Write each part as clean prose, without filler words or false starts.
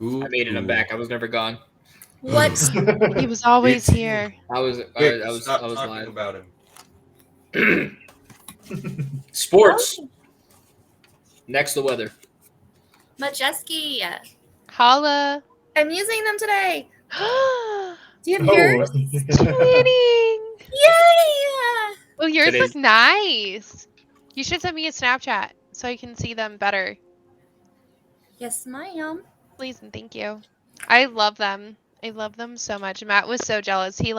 Ooh, I made it. I'm back. I was never gone. What? He was always here. I was stop talking live. about him. Sports. Next, the weather. Majeski. Holla. I'm using them today. Twinning. Do you have yours? Yay! Well, yours Today's- look nice. You should send me a Snapchat so I can see them better. Yes, ma'am. Please and thank you. I love them. I love them so much. Matt was so jealous. He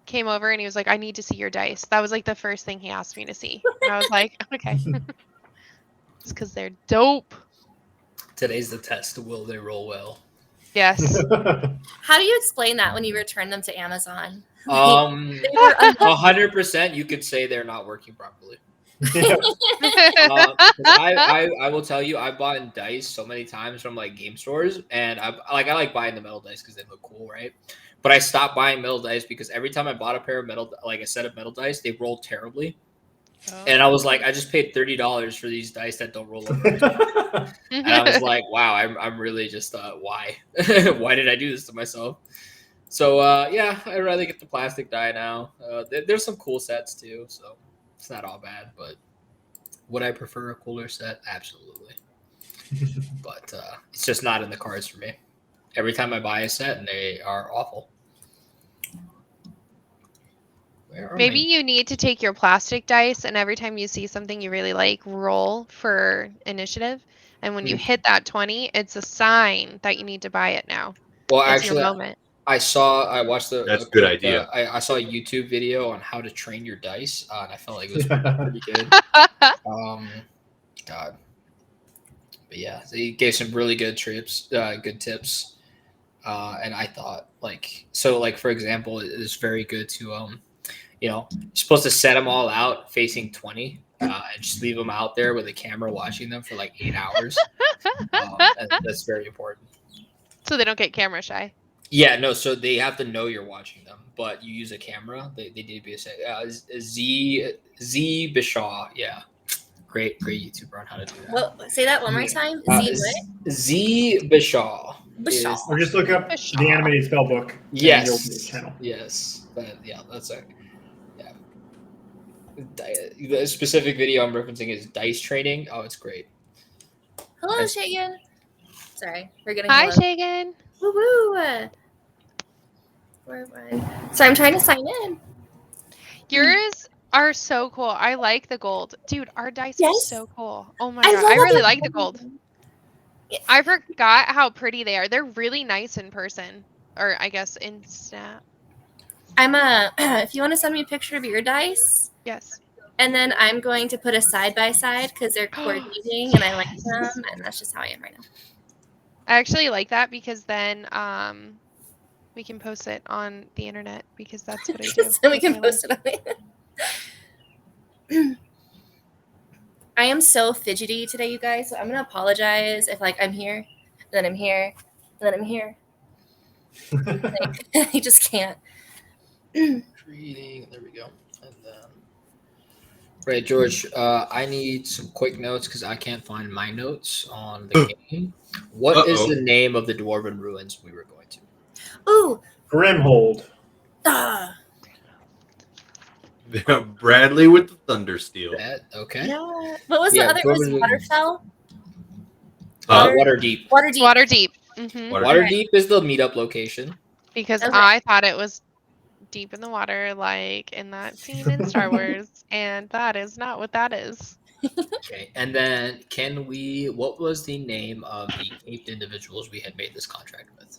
came over and he was like, I need to see your dice. That was like the first thing he asked me to see. And I was like, okay. It's because they're dope. Today's the test. Will they roll well? Yes. How do you explain that when you return them to Amazon? 100%. You could say they're not working properly. I will tell you, I bought dice so many times from like game stores, and I like buying the metal dice because they look cool, right? But I stopped buying metal dice because every time I bought a set of metal dice, they rolled terribly. And I was like, I just paid $30 for these dice that don't roll over. And I was like, wow, I'm really just why? Why did I do this to myself? So yeah, I'd rather get the plastic die now. There's some cool sets too, so it's not all bad. But would I prefer a cooler set? Absolutely. But it's just not in the cards for me. Every time I buy a set, and they are awful. Maybe you need to take your plastic dice and every time you see something you really like, roll for initiative. And when you hit that 20, it's a sign that you need to buy it now. Well, it's actually, your moment. I watched That's a good idea. I saw a YouTube video on how to train your dice, and I felt like it was pretty good. God. But yeah, he gave some really good tips. And I thought for example, it's very good to you're supposed to set them all out facing 20 and just leave them out there with a camera watching them for like 8 hours. And that's very important. So they don't get camera shy. Yeah, no, so they have to know you're watching them, but you use a camera. They need to be Z Bishaw. Yeah. Great YouTuber on how to do that. Well, say that one more time. Z Bishaw. Or just look up the animated spell book. Yes. Channel. Yes. But yeah, that's a the specific video I'm referencing is dice training. Oh, it's great. Hello, Shagan. Sorry, we're getting. Hi, Shagan. Woo woo. So I'm trying to sign in. Yours are so cool. I like the gold. Dude, our dice are so cool. Oh my god, I really like the gold. I forgot how pretty they are. They're really nice in person. Or I guess in Snap. If you want to send me a picture of your dice. Yes. And then I'm going to put a side-by-side because they're coordinating and I like them. And that's just how I am right now. I actually like that because then we can post it on the internet because that's what I do. So we can post it on the internet. I am so fidgety today, you guys. So I'm going to apologize if I'm here, and then I'm here, and then I'm here. I just can't. Reading. There we go. And then, right, George. I need some quick notes because I can't find my notes on the game. What is the name of the dwarven ruins we were going to? Ooh, Grimhold. Bradley with the Thundersteel. Okay. Yeah. What was the other? Was Waterfell? Waterdeep. Waterdeep. Mm-hmm. Waterdeep is the meetup location. Because I thought it was deep in the water, like in that scene in Star Wars, and that is not what that is. Okay, and then what was the name of the 8 individuals we had made this contract with?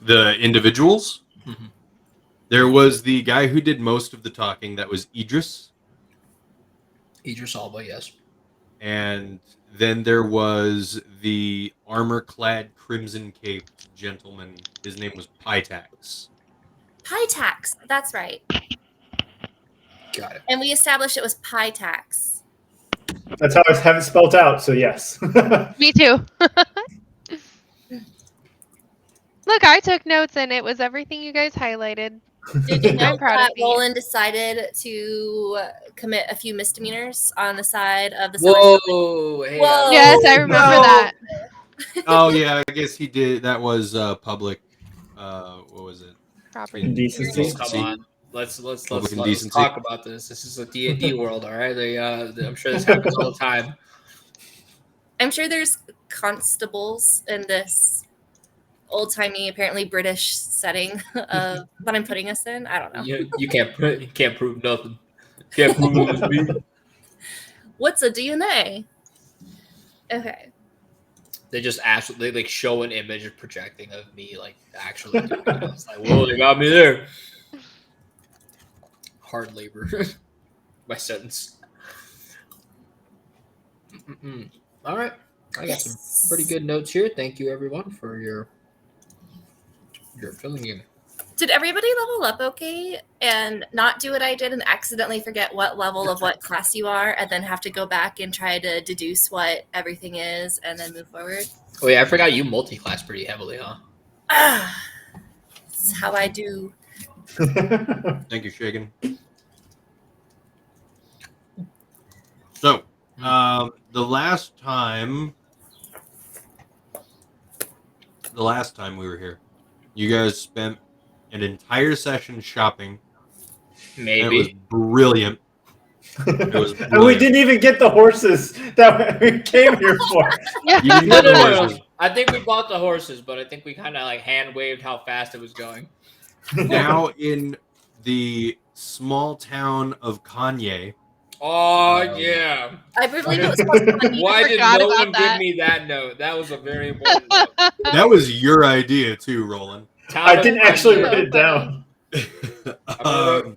The individuals? Mm-hmm. There was the guy who did most of the talking. That was Idris. Idris Alba, yes. And then there was the armor-clad, crimson-caped gentleman. His name was Pytax. Pytax, that's right. Got it. And we established it was Pytax. That's how I have it spelled out, so yes. Me too. Look, I took notes and it was everything you guys highlighted. Did you know that Roland decided to commit a few misdemeanors on the side of the Whoa! Hey, yes, I remember that. Oh yeah, I guess he did. That was public. What was it? Property. Indecency. Oh, come on. Let's Public let's indecency. talk about this. This is a D&D world, all right? I'm sure this happens all the time. I'm sure there's constables in this old-timey, apparently British setting of what I'm putting us in. I don't know. You can't prove nothing. Can't prove it was me. What's a DNA? Okay. They just actually like show an image of projecting of me like actually doing it. It's like, whoa, they got me there. Hard labor. My sentence. All right. I got some pretty good notes here. Thank you everyone for your filling in. Did everybody level up okay and not do what I did and accidentally forget what level of what class you are and then have to go back and try to deduce what everything is and then move forward? Oh yeah, I forgot you multi-class pretty heavily, huh? That's how I do. Thank you, Shagan. So, the last time we were here, you guys spent an entire session shopping. Maybe. And it was brilliant. It was brilliant. And we didn't even get the horses that we came here for. You didn't No, get the no, no, horses. no. I think we bought the horses, but I think we kind of like hand waved how fast it was going. Now in the small town of Kanye. Oh yeah. I believe it was supposed to be Why did forgot no about one that. give me that note? That was a very important note. That was your idea too, Roland. Town I of didn't actually Kanye. write it down.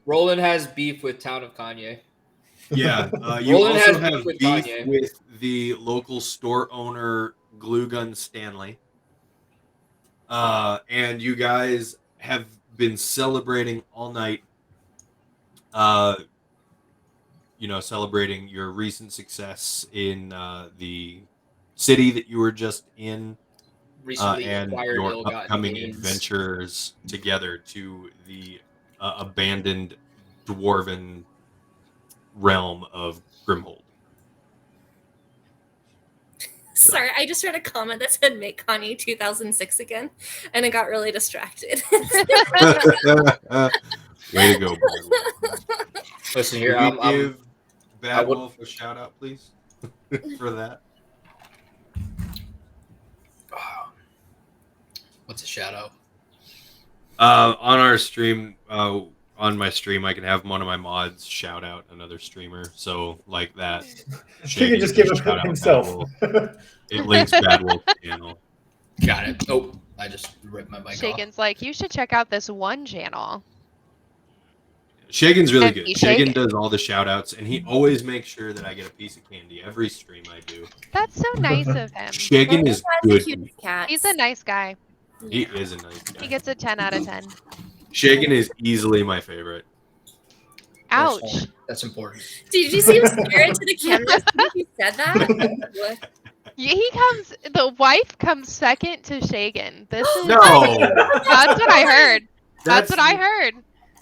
Roland has beef with Town of Kanye. Yeah, you Roland also has beef have with beef Kanye. with the local store owner, Glue Gun Stanley. And you guys have been celebrating all night. Celebrating your recent success in the city that you were just in, Recently and acquired your ill-gotten upcoming gains. adventures together to the abandoned dwarven realm of Grimhold. Sorry, I just read a comment that said "Make Kanye 2006 again," and I got really distracted. Way to go, boy. Listen here, Can you I'm give Bad I would- Wolf a shout out, please, for that. what's a shout out? On our stream, on my stream, I can have one of my mods shout out another streamer. So like that, He can just give shout it out himself. Bad Wolf. It links Bad Wolf channel. Got it. Oh, I just ripped my mic off. Shagan's like, you should check out this one channel. Shagan's really And good. he Shagan Shagan. does all the shout outs, and he always makes sure that I get a piece of candy every stream I do. That's so nice of him. Shagan is The good. cutest cat. He's a nice guy. He is a nice guy. He gets a 10 out of 10. Shagan is easily my favorite. Ouch. That's important. Did you see him stare into the camera when he said that? What? He comes, the wife comes second to Shagan. This is, No, that's what I heard. That's what I heard.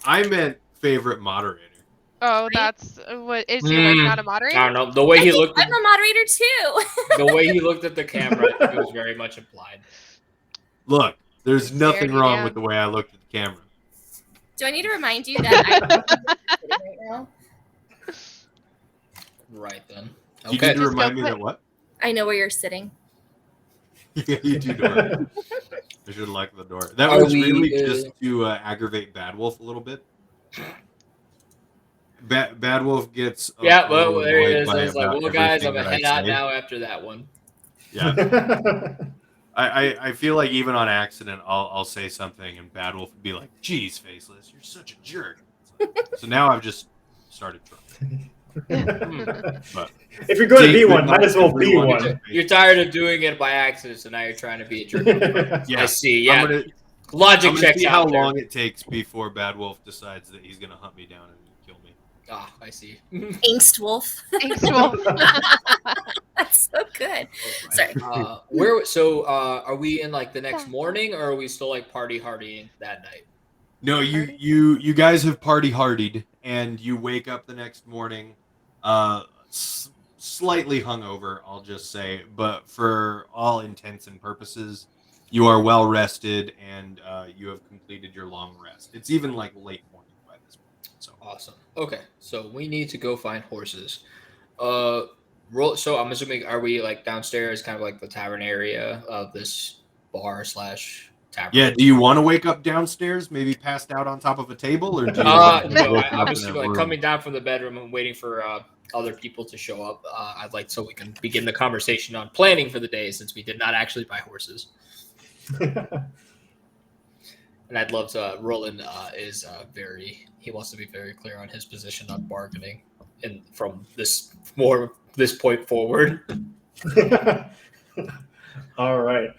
I meant favorite moderator. Oh, that's what is your wife not a moderator? I don't know. The way he looked I'm a moderator too. the way he looked at the camera, I think it was very much implied. Look, there's nothing Staring you wrong down. with the way I looked at the camera. Do I need to remind you that I'm sitting right now? Right then. You Okay. need to Just remind go me put- that what? I know where you're sitting. Yeah, you do. Dora. I should lock the door. That Are was we, really just to aggravate Bad Wolf a little bit. Bad Wolf gets Yeah, well, little there he annoyed is. by I was like, about well, guys, I'm everything gonna that head I out say. now after that one. Yeah, I feel like even on accident, I'll say something and Bad Wolf would be like, "Geez, Faceless, you're such a jerk." So now I've just started trying. But If you're going to be See, one, good might as well be everyone. one. You're tired of doing it by accident, so now you're trying to be a jerk. yeah, I see. Yeah, I'm gonna logic checks see out how there. long it takes before Bad Wolf decides that he's gonna hunt me down and kill me. Ah, I see. Angst Wolf. Thanks, Wolf. That's so good. Sorry. Where? So, are we in like the next morning, or are we still like party hardying that night? No, you guys have party hardied, and you wake up the next morning, slightly hungover, I'll just say, but for all intents and purposes, you are well rested and you have completed your long rest. It's even like late morning by this point. So Awesome. Okay, so we need to go find horses. So I'm assuming, are we like downstairs, kind of like the tavern area of this bar slash tavern? yeah, do you want to wake up downstairs, maybe passed out on top of a table, or do you No, wake I'm up in assuming a like room? coming down from the bedroom and waiting for other people to show up. I'd like so we can begin the conversation on planning for the day, since we did not actually buy horses. And I'd love to. Roland he wants to be very clear on his position on bargaining, and from this point forward. All right.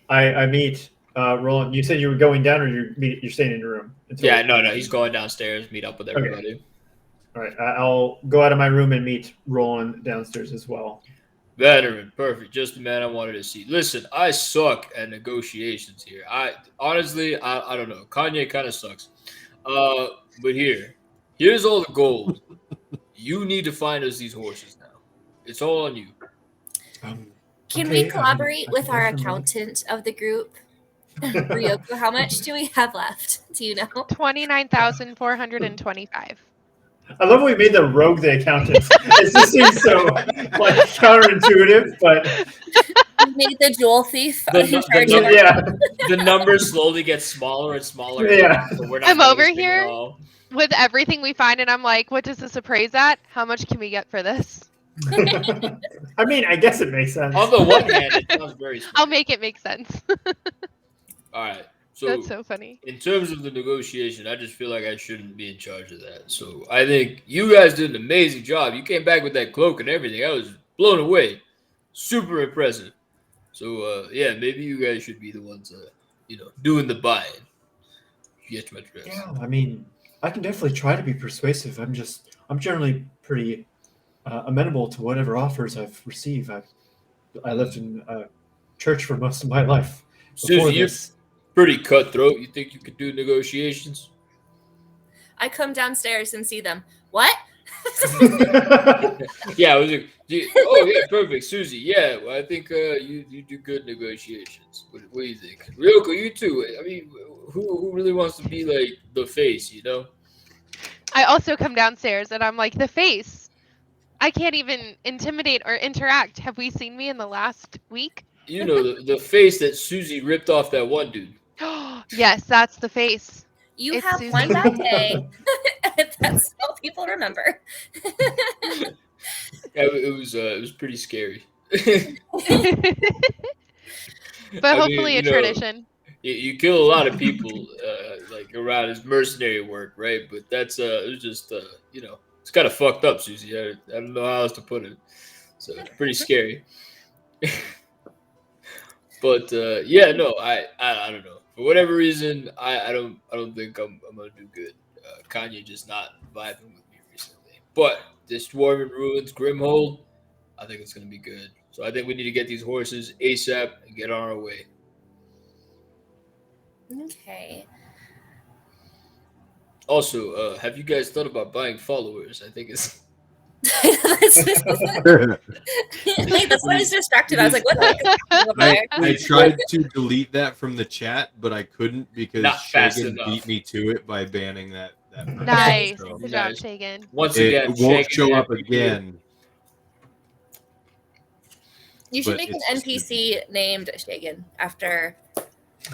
I meet Roland. You said you were going down, or you're staying in your room? Yeah, no, he's going downstairs, meet up with everybody. Okay. All right, I'll go out of my room and meet Roland downstairs as well. Veteran, perfect, just the man I wanted to see. Listen, I suck at negotiations here. I honestly don't know. Kanye kind of sucks. But here's all the gold. You need to find us these horses now. It's all on you. Can Okay, we collaborate I with can our definitely- accountant of the group? Ryoko, how much do we have left? Do you know? 29,425. I love we made the rogue the accountant. It just seems so like counterintuitive, but We made the jewel thief The in nu- charge the of our- yeah, The numbers slowly get smaller and smaller. Yeah. So we're not I'm over noticing here. at all. With everything we find, and I'm like, what does this appraise at? How much can we get for this? I mean, I guess it makes sense. On the one hand, it sounds very smart. I'll make it make sense. All right. So, That's so funny. in terms of the negotiation, I just feel like I shouldn't be in charge of that. So I think you guys did an amazing job. You came back with that cloak and everything. I was blown away. Super impressive. So yeah, maybe you guys should be the ones, doing the buying. Get my dress. Yeah, I mean, I can definitely try to be persuasive. I'm generally pretty amenable to whatever offers I've received. I lived in a church for most of my life before Susie, you're this. pretty cutthroat. You think you could do negotiations? I come downstairs and see them. What? Yeah, I was like, oh yeah, perfect, Susie. Yeah, well, I think you do good negotiations. What do you think, Ryoko? You too. I mean, who really wants to be like the face? I also come downstairs, and I'm like, the face. I can't even intimidate or interact. Have we seen me in the last week? The face that Susie ripped off that one dude. Yes, that's the face. You It's have Susie. one bad day. That's all people remember. Yeah, it was pretty scary. But I mean, hopefully a tradition. You kill a lot of people like around his mercenary work, right? But that's it was just it's kind of fucked up, Susie. I don't know how else to put it. So it's pretty scary. But yeah, no, I don't know. For whatever reason, I don't think I'm gonna do good. Kanye just not vibing with me recently. But this Dwarven Ruins Grimhold, I think it's gonna be good. So I think we need to get these horses ASAP and get on our way. Okay. Also, have you guys thought about buying followers? I think it's Wait, that's why I was distracted. I was like, what the heck is happening over there? I tried to delete that from the chat, but I couldn't because Not fast Shagan enough. beat me to it by banning that. Nice. So Good job, Nice. Shagan. once it again won't Shagan show up MVP. again. You should But make an it's just NPC named Shagan after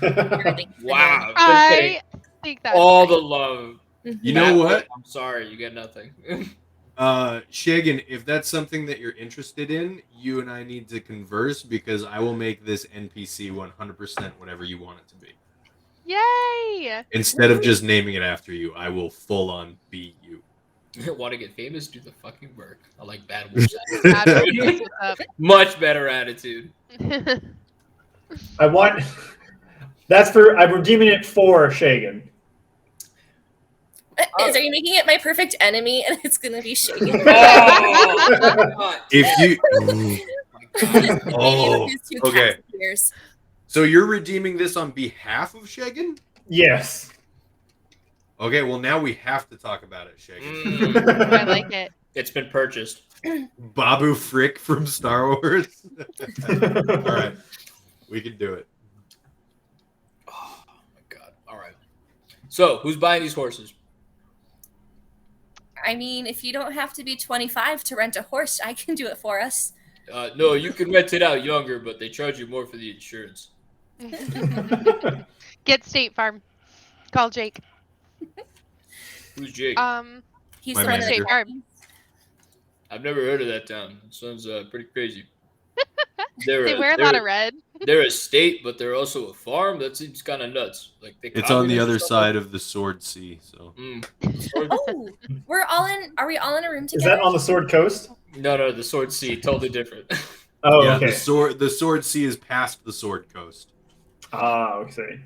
Yeah. everything. Wow, just I kidding. think that's All the nice. love. You know what? I'm sorry, you get nothing. Shagan, if that's something that you're interested in, you and I need to converse because I will make this NPC 100% whatever you want it to be. Yay! Instead of just naming it after you, I will full on be you. Want to get famous? Do the fucking work. I like Bad Wolf's Bad attitude. Wolf, what's Much better attitude. up? I want. I'm redeeming it for Shagan. Are you making it my perfect enemy and it's going to be Shagan? Oh, If you, Oh, okay. So you're redeeming this on behalf of Shagan? Yes. Okay, well now we have to talk about it, Shagan. Mm, I like it. it's been purchased. Babu Frick from Star Wars. All right, we can do it. Oh my god! All right. So who's buying these horses? I mean, if you don't have to be 25 to rent a horse, I can do it for us. No, you can rent it out younger, but they charge you more for the insurance. Get State Farm. Call Jake. Who's Jake? He's My the one that manager. I've never heard of that town. It sounds pretty crazy. They wear a lot of red. They're a state, but they're also a farm. That seems kind of nuts. Like It's on the other side of the Sword Sea. So Oh, we're all in. Are we all in a room Is together? that on the Sword Coast? No, the Sword Sea, totally different. Oh, yeah, okay. the Sword Sea is past the Sword Coast. Ah, okay.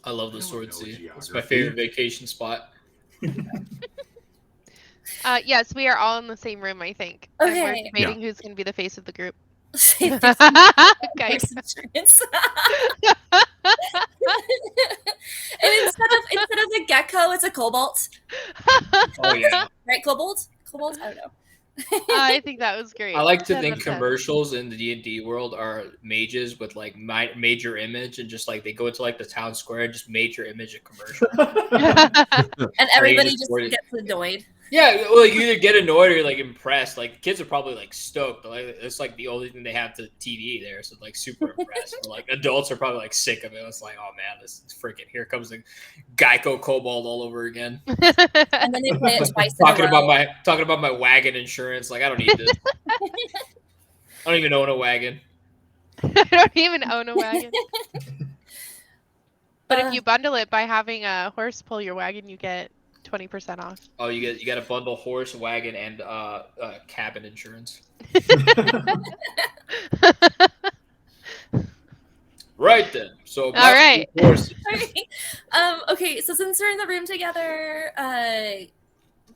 I love the I don't Sword know Sea. It's my geography. favorite vacation spot. Yes, we are all in the same room, I think. And we're Okay. debating who's going to be the face of the group. Safety Okay. life insurance. And instead of a gecko, it's a cobalt. Oh yeah. Right, cobalt? Cobalt? I don't know. I think that was great. I like to 10 think out of 10. commercials in the D&D world are mages with like major image and just like they go into like the town square and just major image a commercial. And everybody just just worded- gets annoyed. Yeah, well, like you either get annoyed or you're like impressed. Like kids are probably like stoked. Like it's like the only thing they have to TV there, so like super impressed. Or, like adults are probably like sick of it. It's like, oh man, this is freaking. Here comes the Geico Cobalt all over again. And then they play it twice in a talking row. about my wagon insurance. Like I don't need this. I don't even own a wagon. I don't even own a wagon. But if you bundle it by having a horse pull your wagon, you get 20% off. Oh, you got to bundle horse, wagon, and cabin insurance. Right then. So All right. horses. Okay, so since we're in the room together,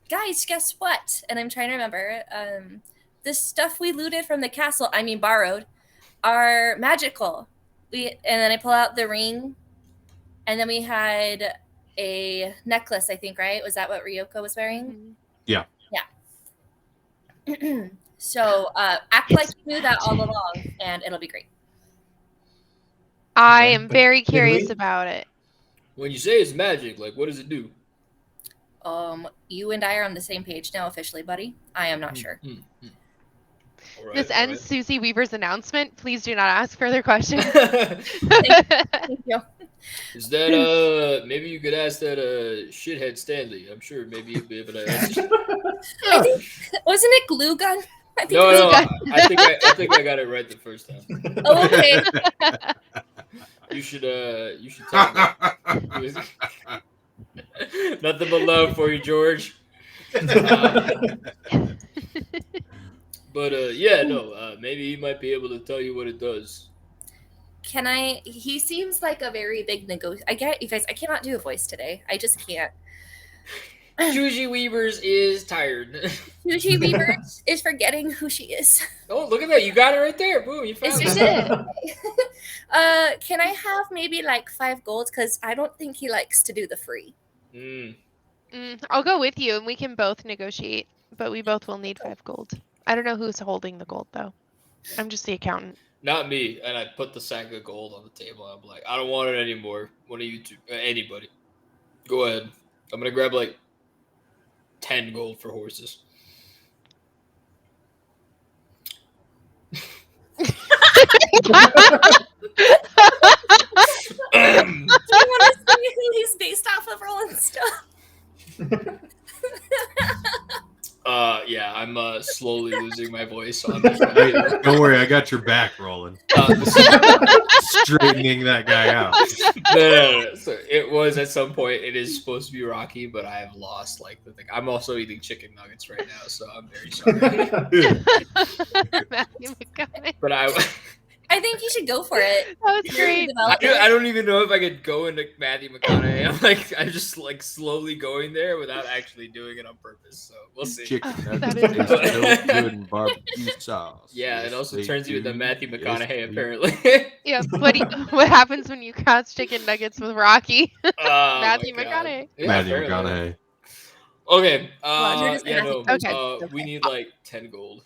guys, guess what? And I'm trying to remember. The stuff we looted from the castle, I mean borrowed, are magical. And then I pull out the ring, and then we had a necklace, I think, right? Was that what Ryoko was wearing? Yeah. Yeah. So act like you knew that all along, and it'll be great. I Yeah, am but very did curious we- about it. When you say it's magic, like what does it do? You and I are on the same page now officially, buddy. I am not sure. All right, This all ends Susie Weaver's announcement. Please do not ask further questions. right. Thank you. Is that maybe you could ask that shithead Stanley? I'm sure maybe he'll be able to answer. I think, wasn't it glue gun? I think No, it was no, glue gun. I think I got it right the first time. Oh, okay. You should tell me. Nothing but love for you, George. But yeah, no, maybe he might be able to tell you what it does. Can I? He seems like a very big I get you guys. I cannot do a voice today. I just can't. Shuji Weavers is tired. Sushi Weaver is forgetting who she is. Oh, look at that! You got it right there. Boom! You found Is it. it? Can I have maybe like 5 golds? Because I don't think he likes to do the free. I'll go with you and we can both negotiate, but we both will need 5 gold. I don't know who's holding the gold though. I'm just the accountant. Not me. And I put the sack of gold on the table. I'm like, I don't want it anymore. One of you two, anybody, go ahead. I'm gonna grab like 10 gold for horses. Do you want to see who he's based off of, Roland stuff? Yeah, I'm slowly losing my voice on this. Hey, don't worry, I got your back, Roland. Straightening that guy out. No. So it was at some point. It is supposed to be Rocky, but I have lost like the thing. I'm also eating chicken nuggets right now, so I'm very sorry. Matthew McConaughey. But I think you should go for it. That was great. I don't even know if I could go into Matthew McConaughey. I'm just like slowly going there without actually doing it on purpose. So we'll see. Chicken That nuggets is taste so good in barbecue sauce. Yeah, it Yes, also they turns you into do. Matthew Yes, McConaughey they apparently. Yeah. What happens when you cross chicken nuggets with Rocky? Oh, Matthew my God. McConaughey. Yeah, Matthew apparently. McConaughey. Okay. Well, you're just Yeah, Matthew- no. okay. We need like 10 gold.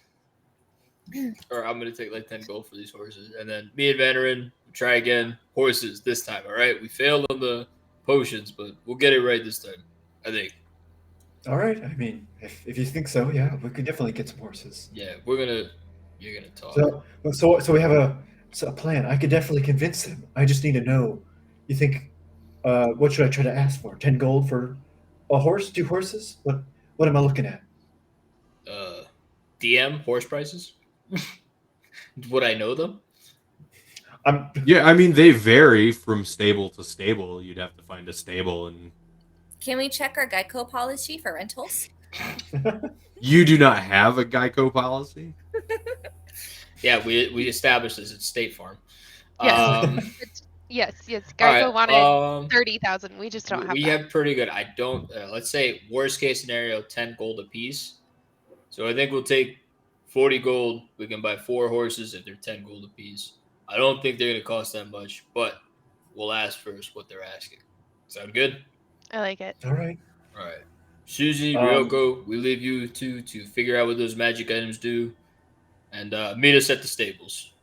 or I'm gonna take like 10 gold for these horses, and then me and Veteran try again. Horses this time, all right? We failed on the potions, but we'll get it right this time, I think. All right. I mean, if you think so, yeah, we could definitely get some horses. Yeah, you're gonna talk. So we have a plan. I could definitely convince them. I just need to know. You think? What should I try to ask for? 10 gold for a horse? 2 horses? What am I looking at? DM horse prices. Would I know them? Yeah, I mean they vary from stable to stable. You'd have to find a stable, and Can we check our Geico policy for rentals? you do not have a Geico policy. Yeah, we established this at State Farm. Yes. Yes. all right, Geico wanted 30,000. We just don't have we that. have pretty good. I don't. Let's say worst case scenario, 10 gold apiece. So I think we'll take 40 gold. We can buy 4 horses if they're 10 gold apiece. I don't think they're gonna cost that much, but we'll ask first what they're asking. Sound good? I like it. All right. All right. Susie, Ryoko, we leave you two to figure out what those magic items do, and meet us at the stables.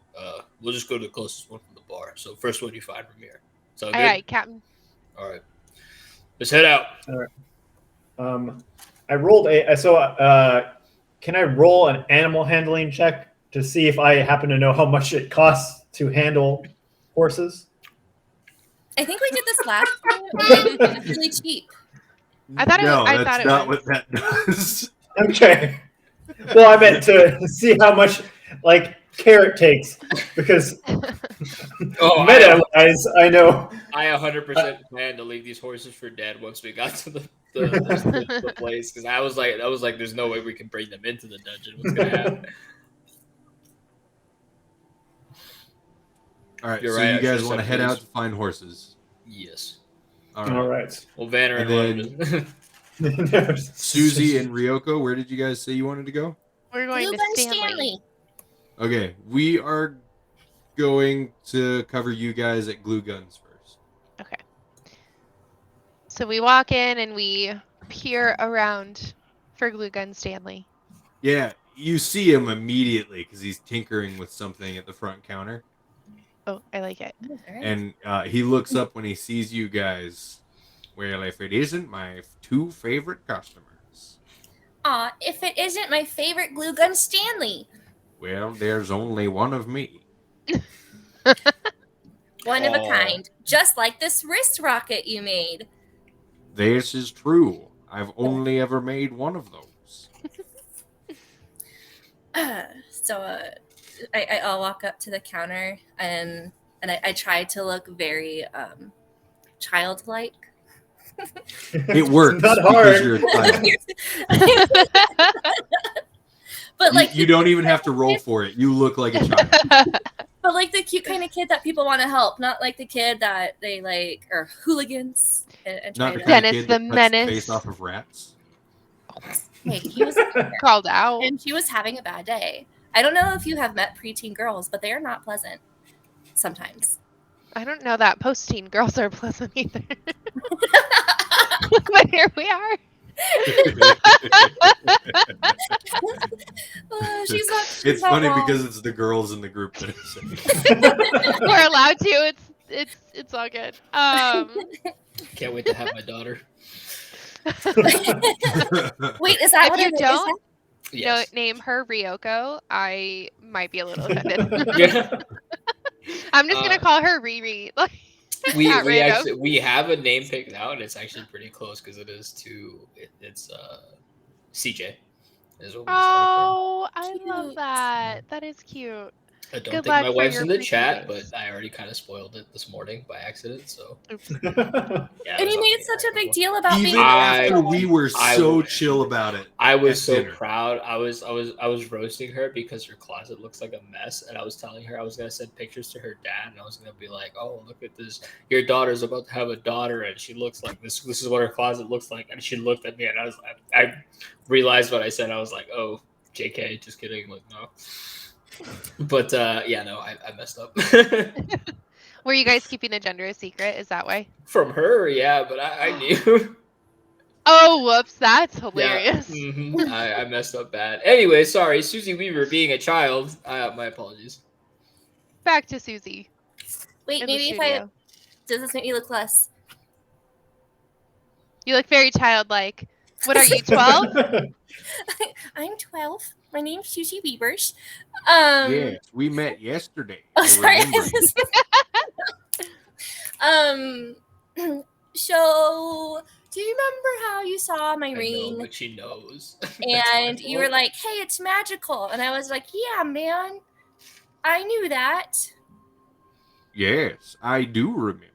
We'll just go to the closest one from the bar. So first one you find from here. Sound good? Aye, Captain. All right. Let's head out. I rolled can I roll an animal handling check to see if I happen to know how much it costs to handle horses? I think we did this last time. And it's really cheap. I thought it no, was- I that's thought it not was. what that does. Okay. Well, I meant to see how much Carrot takes, because meta-wise, I know. I 100% plan to leave these horses for dead once we got to the place, because I was like, there's no way we can bring them into the dungeon. What's gonna happen? All right, You're so right, you I guys should've want to said head please. out to find horses. Yes. All right. Well, Vanner and then Susie and Ryoko, where did you guys say you wanted to go? We're going Blue to Gun Stanley. Okay, we are going to cover you guys at Glue Guns first. Okay. So we walk in and we peer around for Glue Gun Stanley. Yeah, you see him immediately because he's tinkering with something at the front counter. Oh, I like it. And he looks up when he sees you guys. Well, if it isn't my 2 favorite customers. Aw, if it isn't my favorite Glue Gun Stanley. Well, there's only one of me. One of a kind. Just like this wrist rocket you made. This is true. I've only ever made one of those. I'll walk up to the counter and I try to look very childlike. It works Not because hard. you're a child. But you don't even have to roll for it. You look like a child. But like the cute kind of kid that people want to help, not like the kid that they like are hooligans and try Not the to. kind of Dennis kid the that cuts Menace. face off of rats. Hey, he was Called out. and he was having a bad day. I don't know if you have met preteen girls, but they are not pleasant sometimes. I don't know that post-teen girls are pleasant either. But here we are. She's It's not funny wrong. because it's the girls in the group that are saying. We're allowed to. It's all good. Can't wait to have my daughter. Wait, is that If what you it is? don't- Yes. name her Ryoko, I might be a little offended. Yeah. I'm just gonna call her Riri. Like, we at we random. actually we have a name picked out, and it's actually pretty close because it is it's CJ. Is what we decided Oh, I love Cute. that. That is cute. for. I don't good think my luck for wife's your in the preteen chat, days. but I already kind of spoiled it this morning by accident. So Oops. yeah. And you made such a big deal about being Even after we were so chill about it. I was at so dinner. proud. I was roasting her because her closet looks like a mess, and I was telling her I was gonna send pictures to her dad, and I was gonna be like, "Oh, look at this! Your daughter's about to have a daughter, and she looks like this. This is what her closet looks like." And she looked at me, and I realized what I said. I was like, "Oh, JK, just kidding." Like, no. But yeah, no, I messed up. Were you guys keeping a gender a secret? Is that why? From her, yeah, but I knew. Oh, whoops. That's Yeah. hilarious. I messed up bad. Anyway, sorry, Susie Weaver being a child. My apologies. Back to Susie Wait, in the maybe if studio. does this make me look less? You look very childlike. What are you, 12? I'm 12. My name's Susie Weavers. Yes, we met yesterday. Oh, I sorry. remember you. So do you remember how you saw my I know, ring but she knows. and you were like, "Hey, it's magical," and I was like, "Yeah, man, I knew that." Yes, I do remember.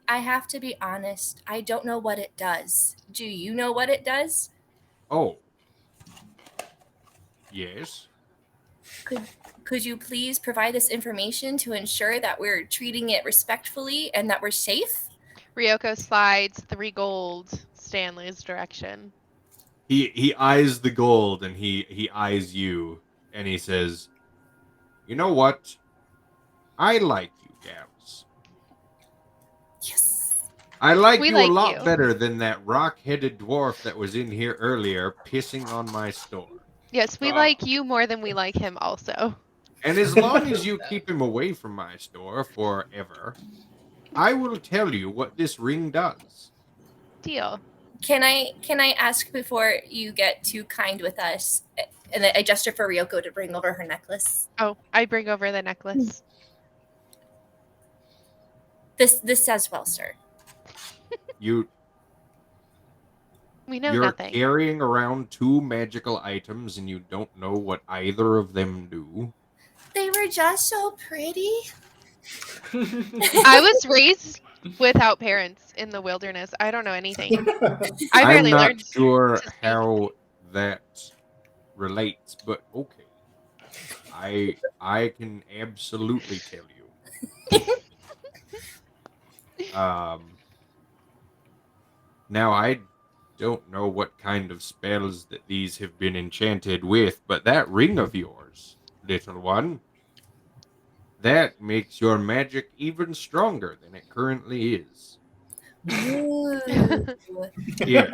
I have to be honest. I don't know what it does. Do you know what it does? Oh. Yes. Could you please provide this information to ensure that we're treating it respectfully and that we're safe? Ryoko slides 3 gold Stanley's direction. He eyes the gold and he eyes you and he says, "You know what? I like you gals. Yes. I like We you like a lot you. better than that rock-headed dwarf that was in here earlier pissing on my store. Yes, we Oh. like you more than we like him also. And as long as you keep him away from my store forever, I will tell you what this ring does." Deal. Can I ask before you get too kind with us? And I gesture for Ryoko to bring over her necklace. Oh, I bring over the necklace. This says well, sir. You're Nothing. carrying around 2 magical items and you don't know what either of them do. They were just so pretty. I was raised without parents in the wilderness. I don't know anything. I I'm barely not learned sure to speak. how that relates, but okay. I can absolutely tell you. Now I don't know what kind of spells that these have been enchanted with, but that ring of yours, little one, that makes your magic even stronger than it currently is. Ooh. Yeah.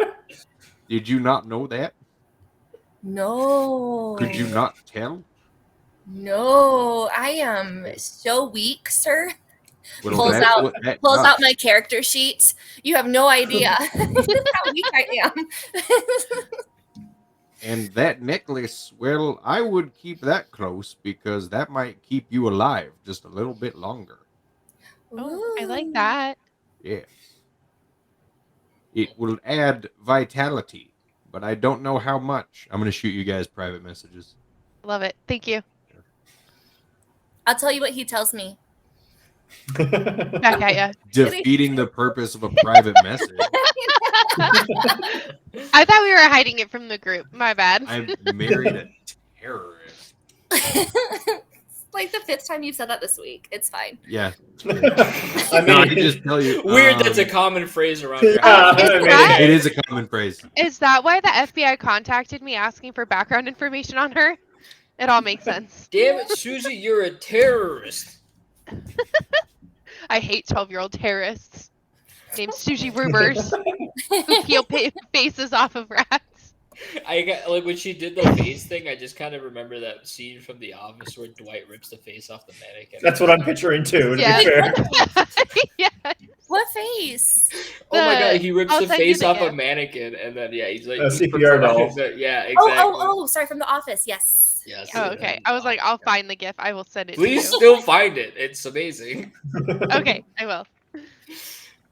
Did you not know that? No. Could you not tell? No, I am so weak, sir. Well, Pulls that's out- what that Pulls out does. my character sheets. You have no idea how weak I am. And that necklace, well, I would keep that close because that might keep you alive just a little bit longer. Oh, I like Ooh. that. Yes. It will add vitality, but I don't know how much. I'm going to shoot you guys private messages. Love it. Thank you. I'll tell you what he tells me. Back at ya. Defeating the purpose of a private message. I thought we were hiding it from the group. My bad. I've married a terrorist. Like the 5th time you've said that this week. It's fine. Yeah. I No, I mean, can just tell you. Weird that's a common phrase around your Yeah, house. Is I mean, that- It is a common phrase. Is that why the FBI contacted me asking for background information on her? It all makes sense. Damn it, Susie, you're a terrorist. I hate 12-year-old terrorists named Sushi Rubers who peel faces off of rats. I got like when she did the face thing. I just kind of remember that scene from The Office where Dwight rips the face off the mannequin. That's what I'm picturing too, to Yeah. be fair. Yeah. What face? Oh my god, he rips I'll the send you face the off a gif. mannequin, and then yeah, he's like A he puts CPR it on doll. his- Yeah, exactly. Oh, sorry, from The Office. Yes. Yes. Oh, okay. I was like, I'll find the gif. I will send it Please to you. still find it. It's amazing. Okay, I will.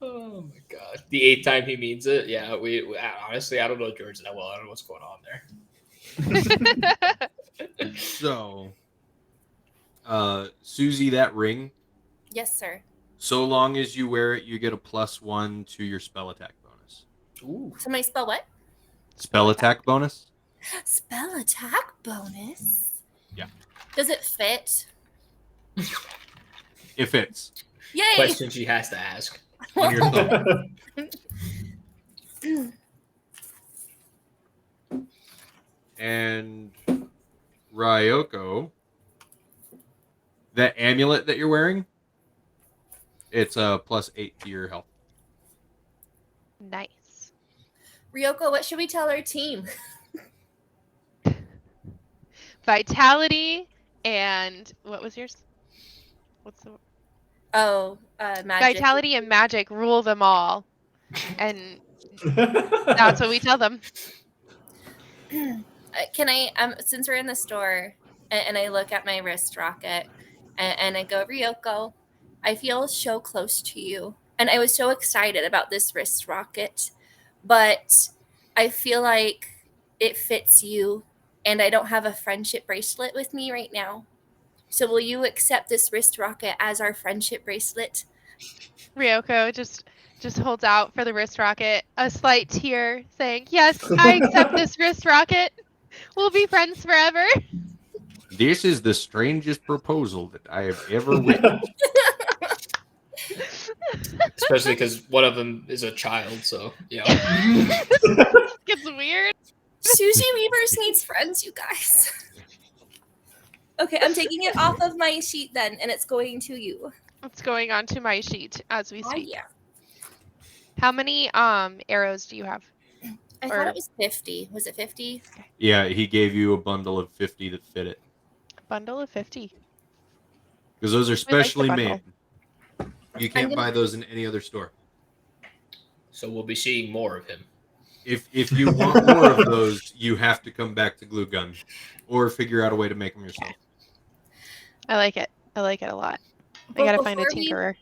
Oh my god. The 8th time he means it. Yeah, we honestly I don't know George that well. I don't know what's going on there. So, Susie, that ring, Yes, sir. so long as you wear it, you get a +1 to your spell attack bonus. Ooh. Somebody spell what? Spell attack bonus? Spell attack bonus. Yeah. Does it fit? It fits. Yay! Question she has to ask. On your thumb. And Ryoko, that amulet that you're wearing, it's a +8 to your health. Nice. Ryoko, what should we tell our team? Vitality and what was yours? What's the Oh, magic. Vitality and magic rule them all, and that's what we tell them. Can I, since we're in the store and I look at my wrist rocket and I go, Ryoko, I feel so close to you. And I was so excited about this wrist rocket, but I feel like it fits you and I don't have a friendship bracelet with me right now. So will you accept this wrist rocket as our friendship bracelet? Ryoko just holds out for the wrist rocket, a slight tear, saying, "Yes, I accept this wrist rocket. We'll be friends forever." This is the strangest proposal that I have ever witnessed. Especially because one of them is a child, so yeah. Gets weird. Susie Weavers needs friends, you guys. Okay, I'm taking it off of my sheet then, and it's going to you. It's going onto my sheet as we Oh, speak. yeah. How many arrows do you have? I thought it was 50. Was it 50? Yeah, he gave you a bundle of 50 that fit it. Bundle of 50. Because those are specially bundle. made. You can't buy those in any other store. So we'll be seeing more of him. If you want more of those, you have to come back to Glue Gun. Or figure out a way to make them yourself. I like it. I like it a lot. I gotta find a tinkerer.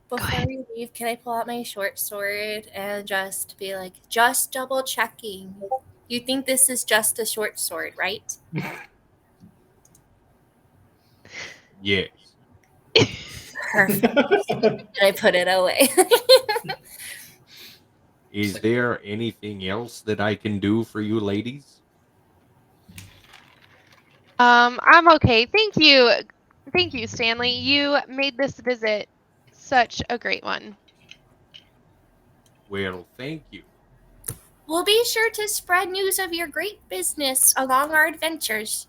Before we leave, can I pull out my short sword and just be like, just double checking. You think this is just a short sword, right? Yes. Perfect. And I put it away. Is there anything else that I can do for you ladies? I'm okay. Thank you. Thank you, Stanley. You made this visit such a great one. Well, thank you. We'll be sure to spread news of your great business along our adventures.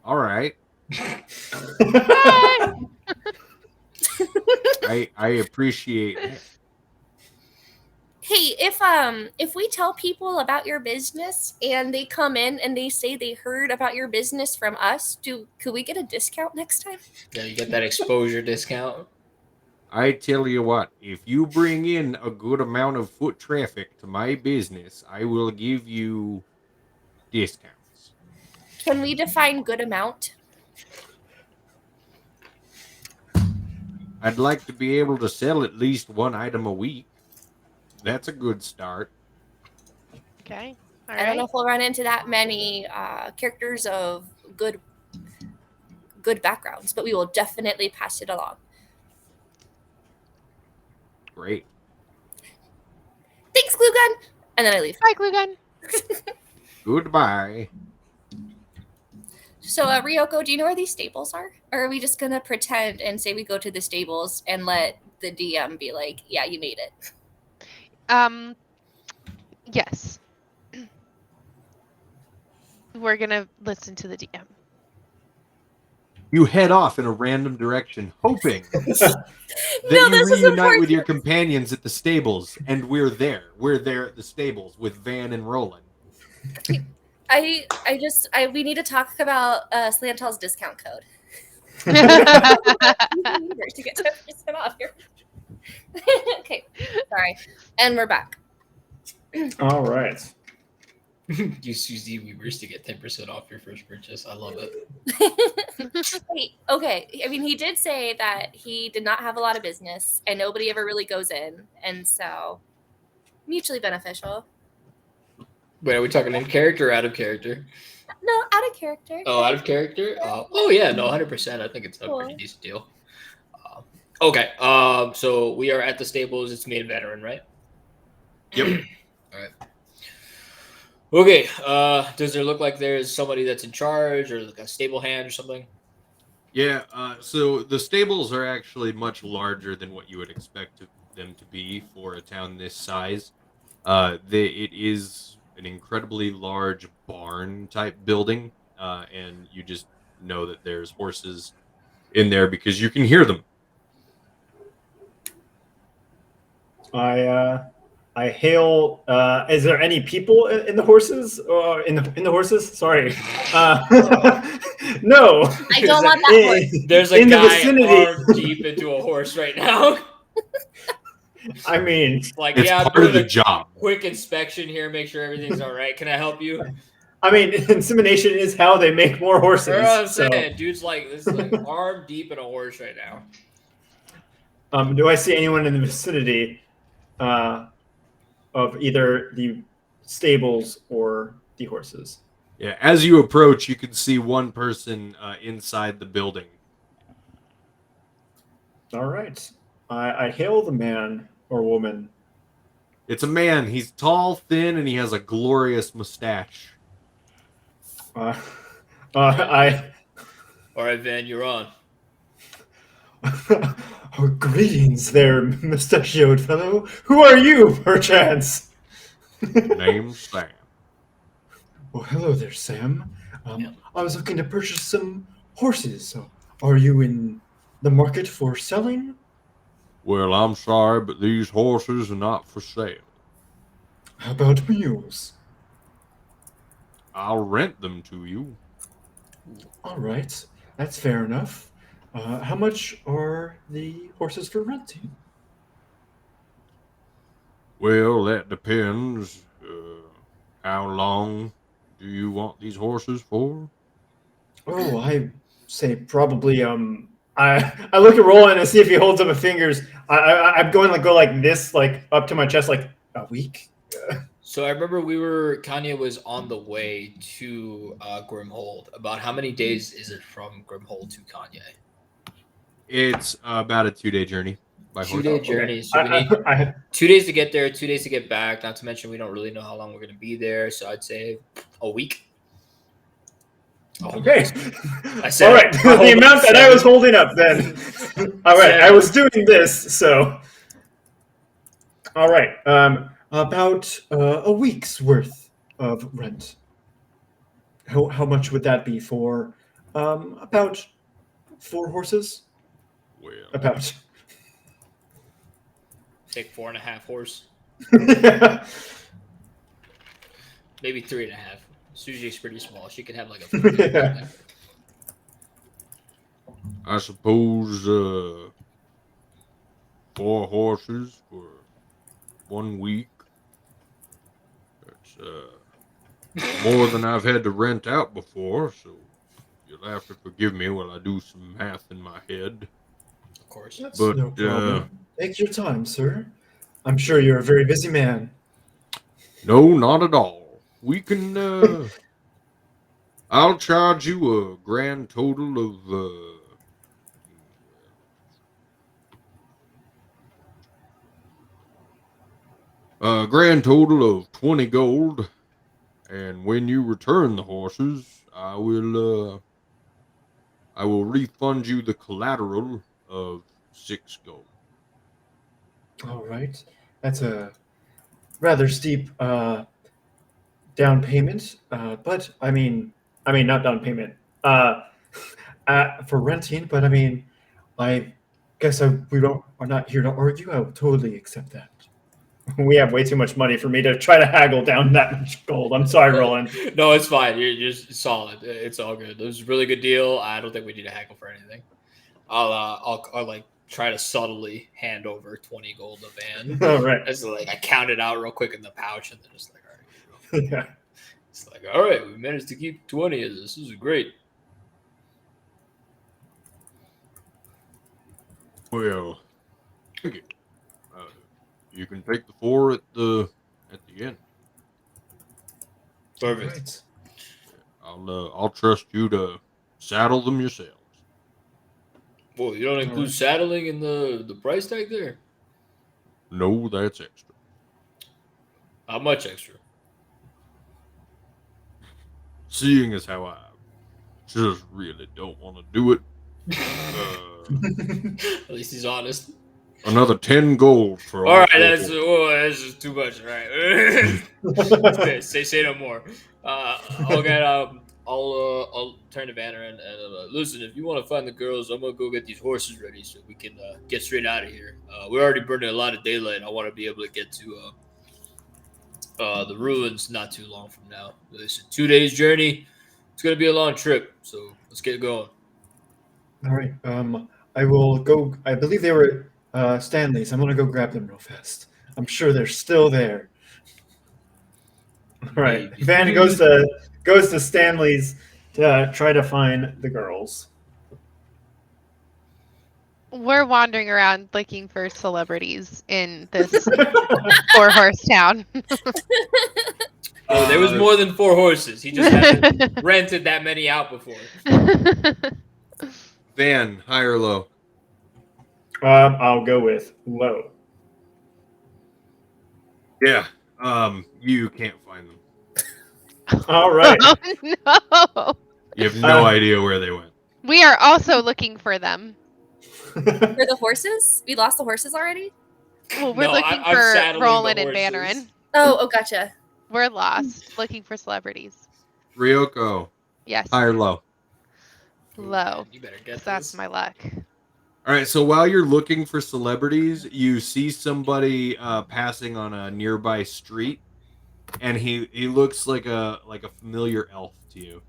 All right. I appreciate it. Hey, if we tell people about your business and they come in and they say they heard about your business from us, could we get a discount next time? Yeah, you get that exposure discount. I tell you what, if you bring in a good amount of foot traffic to my business, I will give you discounts. Can we define good amount? I'd like to be able to sell at least one item a week. That's a good start. Okay. All I don't know right. if we'll run into that many characters of good backgrounds, but we will definitely pass it along. Great. Thanks, Glue Gun! And then I leave. Bye, Glue Gun. Goodbye. So, Ryoko, do you know where these stables are? Or are we just going to pretend and say we go to the stables and let the DM be like, yeah, you made it? Yes. We're gonna listen to the DM. You head off in a random direction, hoping that No, you this is reunite with your important. companions at the stables, and we're there. We're there at the stables with Van and Roland. We need to talk about Slantal's discount code. To get 10% off here. Okay, sorry. And we're back. All right. Use Suzy Weavers to get 10% off your first purchase. I love it. Wait, okay. I mean, he did say that he did not have a lot of business and nobody ever really goes in. And so, mutually beneficial. Wait, are we talking in character or out of character? No, out of character. Oh, out of character? Oh, yeah, no, 100%. I think it's a pretty decent deal. Okay, so we are at the stables. It's me and Veteran, right? Yep. All right. Okay, does there look like there's somebody that's in charge or like a stable hand or something? Yeah, so the stables are actually much larger than what you would expect them to be for a town this size. It is an incredibly large barn type building, and you just know that there's horses in there because you can hear them. I hail. Is there any people in the horses? In the horses? Sorry. No. I don't want that horse. There's a In the guy vicinity. arm deep into a horse right now. I mean, Like, It's yeah, I'm part doing of the a job. quick inspection here, make sure everything's all right. Can I help you? insemination is how they make more horses. You know what I'm so, saying? Dude's like, this is like arm deep in a horse right now. do I see anyone in the vicinity of either the stables or the horses? Yeah, as you approach, you can see one person inside the building. All right. I hail the man or woman. It's a man. He's tall, thin, and he has a glorious mustache. All right, Van, you're on. Oh, greetings there, mustachioed fellow. Who are you, perchance? Name's Sam. Well, hello there, Sam. I was looking to purchase some horses. So, are you in the market for selling? Well, I'm sorry, but these horses are not for sale. How about mules? I'll rent them to you. All right, that's fair enough. How much are the horses for renting? Well, that depends. How long do you want these horses for? Oh, I say probably. I look at Roland and see if he holds up his fingers. I'm going to go like this, like up to my chest, like a week. So I remember Kanye was on the way to Grimhold. About how many days is it from Grimhold to Kanye? It's about a 2-day journey by horse. 2-day journey. So we need 2 days to get there, 2 days to get back. Not to mention we don't really know how long we're going to be there. So I'd say a week. Okay. I said all right. The amount that I was holding up then. All right. I was doing this, so. All right. About a week's worth of rent. How much would that be for about 4 horses? Well, About. Take 4.5 horse. Yeah. Maybe 3.5. Suji's pretty small. She could have like a. Yeah. I suppose 4 horses for 1 week. That's more than I've had to rent out before, so you'll have to forgive me while I do some math in my head. Of course. That's But, no problem. Take your time, sir. I'm sure you're a very busy man. No, not at all. We can, I'll charge you a grand total of, a grand total of 20 gold. And when you return the horses, I will refund you the collateral of 6 gold. All right. That's a rather steep down payment, but I mean not down payment for renting, but I mean, I guess we're not here to argue. I would totally accept that. We have way too much money for me to try to haggle down that much gold. I'm sorry, Roland. No, it's fine. You're just solid. It's all good. It was a really good deal. I don't think we need to haggle for anything. I'll like try to subtly hand over 20 gold to Van. All right. It's like I count it out real quick in the pouch and then just like, all right. Yeah. It's like, all right, we managed to keep 20 of this. This is great. Well, thank you. You can take the 4 at the end. Perfect. Right. I'll trust you to saddle them yourselves. Well, you don't include saddling in the price tag there? No, that's extra. How much extra? Seeing as how I just really don't want to do it, At least he's honest. another 10 gold for All right, horses. that's just too much. All right. say no more. I'll get I'll turn to Vanner and listen. If you want to find the girls, I'm gonna go get these horses ready so we can get straight out of here. We're already burning a lot of daylight. I want to be able to get to the ruins not too long from now. Listen, 2 days journey. It's gonna be a long trip, so let's get going. All right. I will go. I believe they were at Stanley's. I'm gonna go grab them real fast. I'm sure they're still there. All right. Maybe. Van goes to Stanley's to try to find the girls. We're wandering around looking for celebrities in this 4-horse town. Oh, there was more than 4 horses. He just hasn't rented that many out before. Van, high or low? I'll go with low. Yeah. You can't find them. All right. Oh, no. You have no idea where they went. We are also looking for them. For the horses? We lost the horses already? Well, we're No, looking I'm for saddling the Roland and horses. Bannerin. Oh, gotcha. We're lost, looking for celebrities. Ryoko, Yes, high or low? low. You better get That's this. my luck. All right, so while you're looking for celebrities, you see somebody passing on a nearby street, and he looks like a familiar elf to you.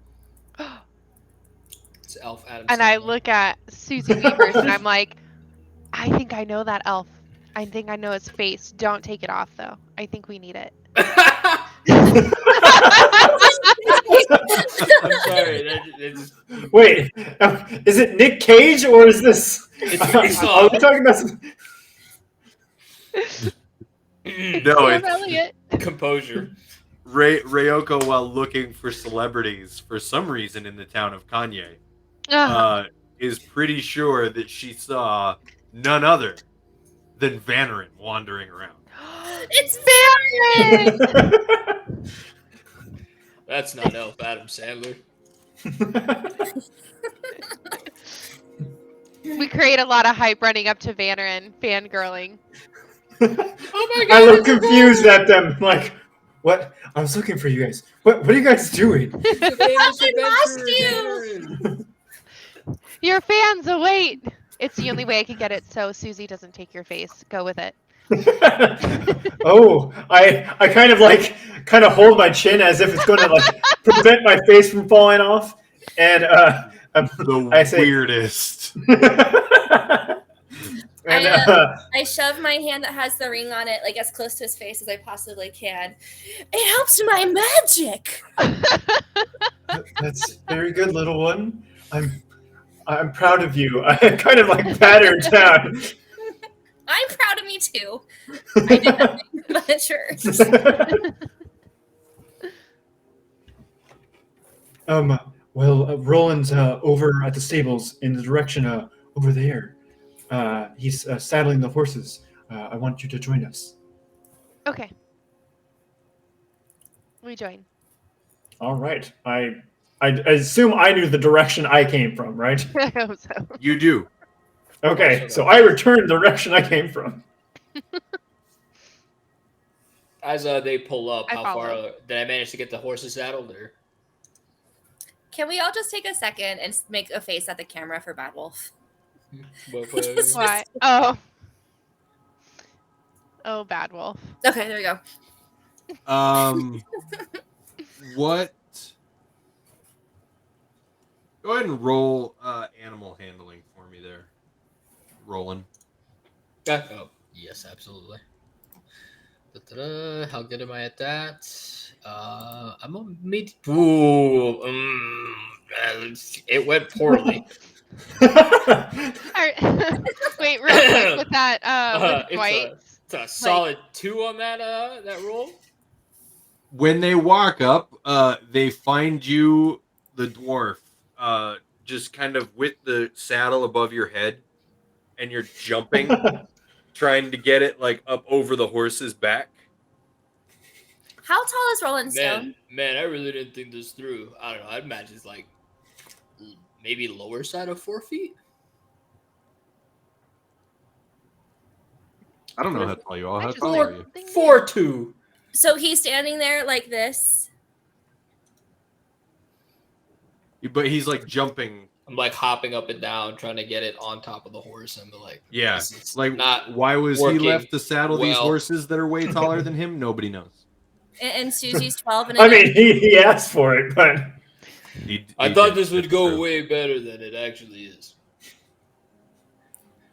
It's Elf Adam. And I Sandler. look at Susie Weavers and I'm like, I think I know that elf. I think I know its face. Don't take it off, though. I think we need it. I'm sorry. That just, Wait, is it Nick Cage or is this? It's face Are off. we talking about some? No, Sam it's Elliott. Composure. Ryoko, while looking for celebrities for some reason in the town of Kanye, is pretty sure that she saw none other than Vannerin wandering around. It's Bannerin! That's not Elf Adam Sandler. We create a lot of hype running up to Vannerin, fangirling. Oh I look confused at them, like, what? I was looking for you guys. What are you guys doing? lost you! Your fans await! It's the only way I can get it so Susie doesn't take your face. Go with it. Oh, I kind of hold my chin as if it's going to like prevent my face from falling off, and The I say, weirdest. and, I shove my hand that has the ring on it like as close to his face as I possibly can. It helps my magic. that's very good, little one. I'm proud of you. I kind of like pat her down. I'm proud of me too. I did nothing but sure. Well, Roland's over at the stables in the direction over there. He's saddling the horses. I want you to join us. Okay. We join. All right. I assume I knew the direction I came from, right? I hope so. You do. Okay, so I returned the direction I came from. As they pull up, I how far follow. did I manage to get the horses saddled? Or Can we all just take a second and make a face at the camera for Bad Wolf? Why? Oh. Oh, Bad Wolf. Okay, there we go. What? Go ahead and roll animal handling for me there, Roland. Oh, yes, absolutely. Da-da-da. How good am I at that? I'm a mid. Ooh, it went poorly. Alright. Wait, real quick with that, with Dwight. It's a solid 2 on that roll. When they walk up, they find you, the dwarf, just kind of with the saddle above your head, and you're jumping, trying to get it like up over the horse's back. How tall is Roland Stone? Man, I really didn't think this through. I don't know. I'd imagine it's like maybe lower side of 4 feet. I don't know how tall you are. How I just tall are you? 4'2". So he's standing there like this. But he's like jumping. I'm like hopping up and down, trying to get it on top of the horse. And I'm like, Yeah. this is Like, not why was he working left to saddle these well. horses that are way taller than him? Nobody knows. And Susie's 12 and I mean, he asked for it, but I thought this would go way better than it actually is.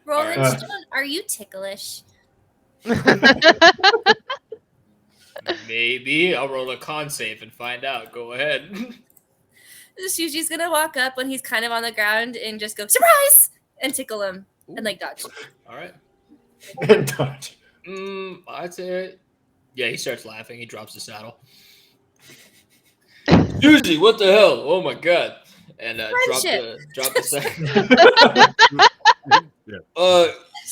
Rolling Alright. Stone, are you ticklish? Maybe I'll roll a con save and find out. Go ahead. Susie's gonna walk up when he's kind of on the ground and just go, surprise! And tickle him. And like dodge. All right. and dodge. I'd say, yeah. He starts laughing. He drops the saddle. Susie, what the hell? Oh my god! And drop the saddle.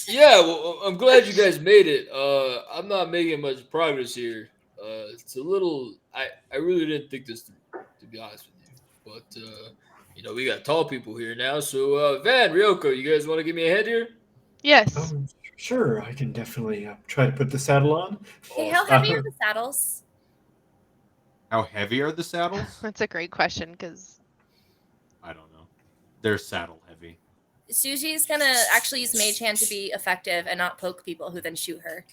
Yeah. Well, I'm glad you guys made it. I'm not making much progress here. It's a little. I really didn't think this through, to be honest with you. But we got tall people here now. So Van, Ryoko, you guys want to give me a hand here? Yes. Sure, I can definitely try to put the saddle on. Hey, how heavy are the saddles? How heavy are the saddles? That's a great question because I don't know. They're saddle heavy. Susie's gonna actually use Mage Hand to be effective and not poke people who then shoot her.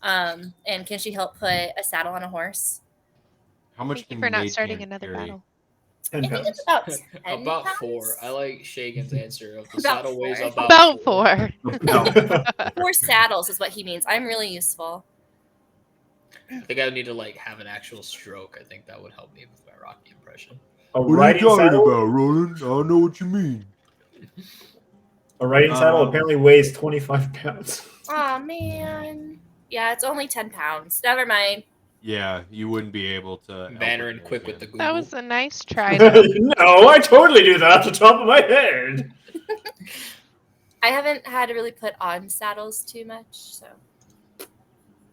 And can she help put a saddle on a horse? How much thank you can for not Mage starting Hand another carry? battle. 10 I think pounds. it's about 10 About pounds. 4. I like Shagan's answer. Of the About saddle weighs 4. about 4. No. 4 saddles is what he means. I'm really useful. I think I would need to have an actual stroke. I think that would help me with my Rocky impression. A riding saddle? Roland? I don't know what you mean. A riding saddle apparently weighs 25 pounds. Oh man. Yeah, it's only 10 pounds. Never mind. Yeah, you wouldn't be able to. Banner and quick with the Google. That was a nice try, though. No, I totally do that off the top of my head. I haven't had to really put on saddles too much, so.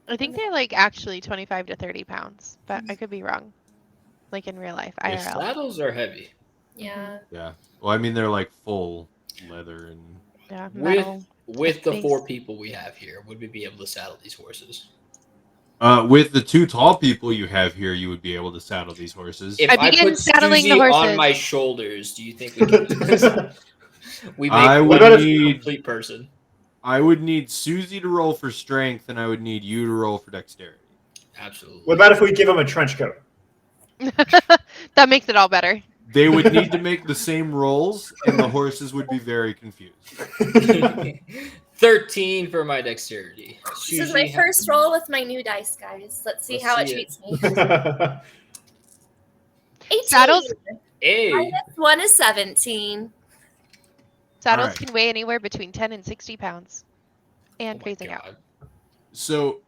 I think they're actually 25 to 30 pounds, but I could be wrong. Like in real life, Yeah, IRL. Saddles are heavy. Yeah. Yeah. Well, I mean, they're like full leather and. Yeah, metal. With the Face. 4 people we have here, would we be able to saddle these horses? With the 2 tall people you have here, you would be able to saddle these horses. If I I begin put saddling the Susie on horses. my shoulders, do you think we can do this? We make I one would a need- complete person. I would need Susie to roll for strength, and I would need you to roll for dexterity. Absolutely. What about if we give him a trench coat? That makes it all better. They would need to make the same rolls, and the horses would be very confused. 13 for my dexterity. This is my first roll with my new dice, guys. Let's see Let's how it see treats me. That's 18. Saddles- Hey, Minus 1 is 17. Saddles Alright. can weigh anywhere between 10 and 60 pounds. And oh my phasing out. God. So,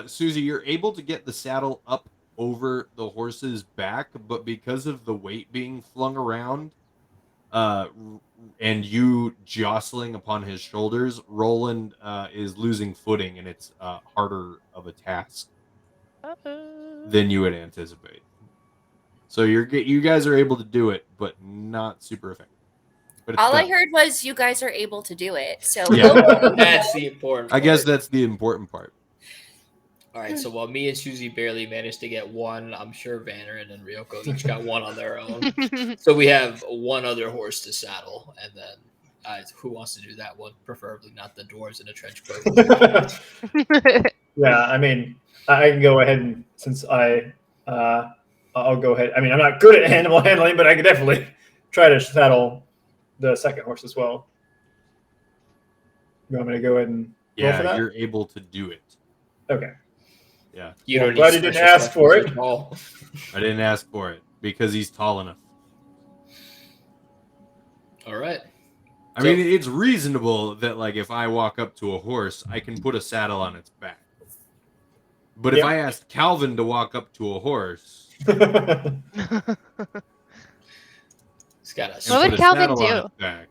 Susie, you're able to get the saddle up over the horse's back, but because of the weight being flung around, and you jostling upon his shoulders, Roland is losing footing, and it's harder of a task than you would anticipate. So you guys are able to do it, but not super effective. But it's All I done. heard was you guys are able to do it. So Yeah. That's the important I guess part. that's the important part. All right, so while me and Susie barely managed to get one, I'm sure Vanner and Ryoko each got one on their own. So we have one other horse to saddle, and then who wants to do that one? Preferably not the dwarves in a trench coat. Yeah, I mean, I can go ahead and since I'll go ahead. I mean, I'm not good at animal handling, but I could definitely try to saddle the second horse as well. You want me to go ahead and roll for Yeah, that? you're able to do it. Okay. Yeah, You Well, don't glad need you didn't special ask for stuff it. at all. I didn't ask for it because he's tall enough. All right. I mean, it's reasonable that, like, if I walk up to a horse, I can put a saddle on its back. But if Yeah. I asked Calvin to walk up to a horse He's got and a What would put a Calvin saddle on do? its back,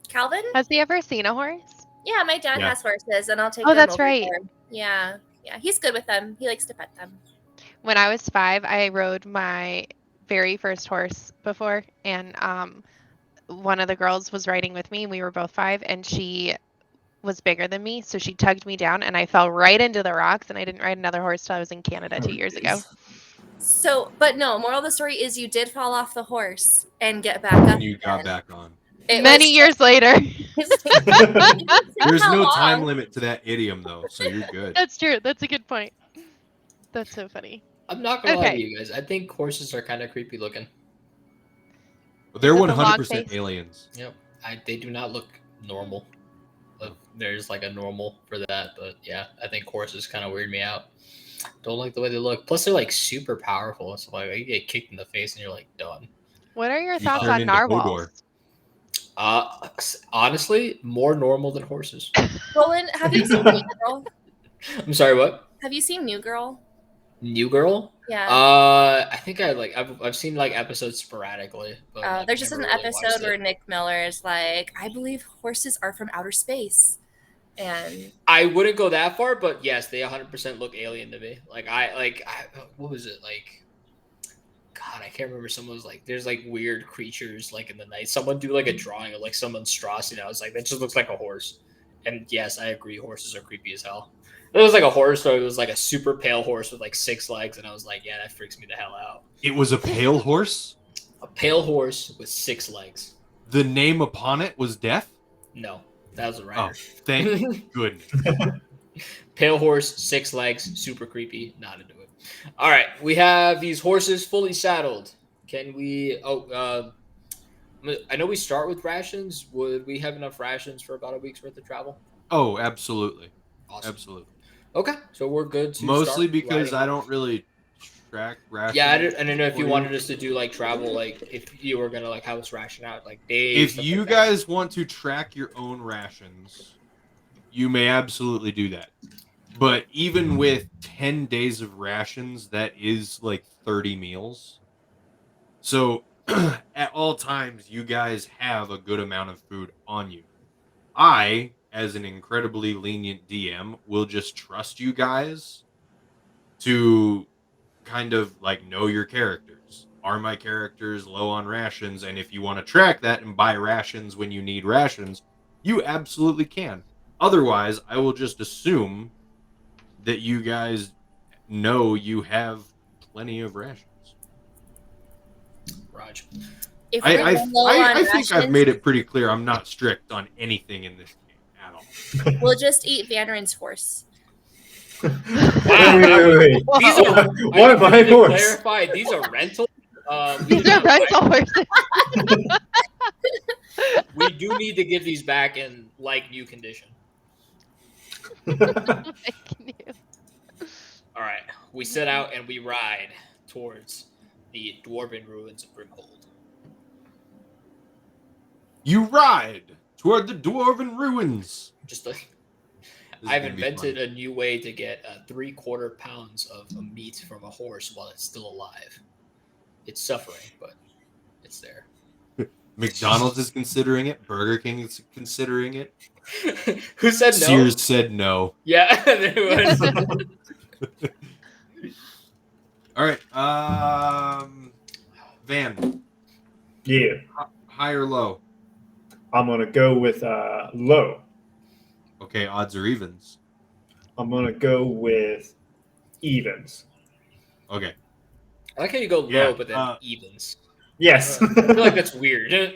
Calvin? Has he ever seen a horse? Yeah, my dad Yeah. has horses, and I'll take Oh, them that's over right. there. Yeah. Yeah, he's good with them. He likes to pet them. When I was 5, I rode my very first horse before, and one of the girls was riding with me. We were both 5, and she was bigger than me, so she tugged me down, and I fell right into the rocks, and I didn't ride another horse till I was in Canada 2 years ago. So, but no, moral of the story is you did fall off the horse and get back up. And you got again. back on. It Many was- years later. There's how no long? time limit to that idiom, though, so you're good. That's true. That's a good point. That's so funny. I'm not gonna lie to Okay. you guys. I think horses are kind of creepy looking. They're With the long 100% face. aliens. Yep. They do not look normal. There's like a normal for that, but yeah, I think horses kind of weird me out. Don't like the way they look. Plus, they're like super powerful. So like you get kicked in the face and you're like done. What are your You thoughts turn on into narwhals? Hodor. Honestly, more normal than horses. Roland, have you seen New Girl? I'm sorry, what? Have you seen New Girl? New Girl? Yeah. I think I've seen like episodes sporadically. But I've There's just never an really watched episode it. where Nick Miller is like, I believe horses are from outer space. And I wouldn't go that far, but yes, they 100% look alien to me. What was it like? God, I can't remember. Someone was like, "There's like weird creatures like in the night." Someone do like a drawing of like some monstrosity. And I was like, "That just looks like a horse." And yes, I agree. Horses are creepy as hell. It was like a horse, so it was like a super pale horse with like 6 legs, and I was like, "Yeah, that freaks me the hell out." It was a pale horse? A pale horse with 6 legs. The name upon it was death? No, that was a Oh, rider. thank goodness. Pale horse, 6 legs, super creepy. Not into it. All right, we have these horses fully saddled. Can we? I know we start with rations. Would we have enough rations for about a week's worth of travel? Oh, absolutely. Awesome. Absolutely. Okay, so we're good to Mostly start because riding. I don't really track rations. Yeah, I didn't know if you for wanted us to do like travel, like if you were gonna like have us ration out like days. If stuff you like that. guys want to track your own rations, you may absolutely do that. But even with 10 days of rations, that is like 30 meals. So at all times, you guys have a good amount of food on you. I, as an incredibly lenient DM, will just trust you guys to kind of like know your characters. Are my characters low on rations? And if you want to track that and buy rations when you need rations, you absolutely can. Otherwise, I will just assume that you guys know you have plenty of rations. Raj. if we're I low on think I've rations, made it pretty clear I'm not strict on anything in this game at all. we'll just eat Vanrin's horse. Wait. These are Why am I to horse? clarify, these are rentals. These are rental horses. We do need to give these back in like new condition. All right, we set out and we ride towards the dwarven ruins of Grimhold. You ride toward the dwarven ruins. Just like This is I've gonna be invented fun. a new way to get 3/4 pounds of meat from a horse while it's still alive. It's suffering, but it's there. McDonald's is considering it. Burger King is considering it. Who said no? Sears said no. Yeah, there was. All right. Van, Yeah, high or low? I'm gonna go with low. Okay, odds or evens. I'm gonna go with evens. Okay. I like how you go low, Yeah, but then evens. Yes. I feel like that's weird.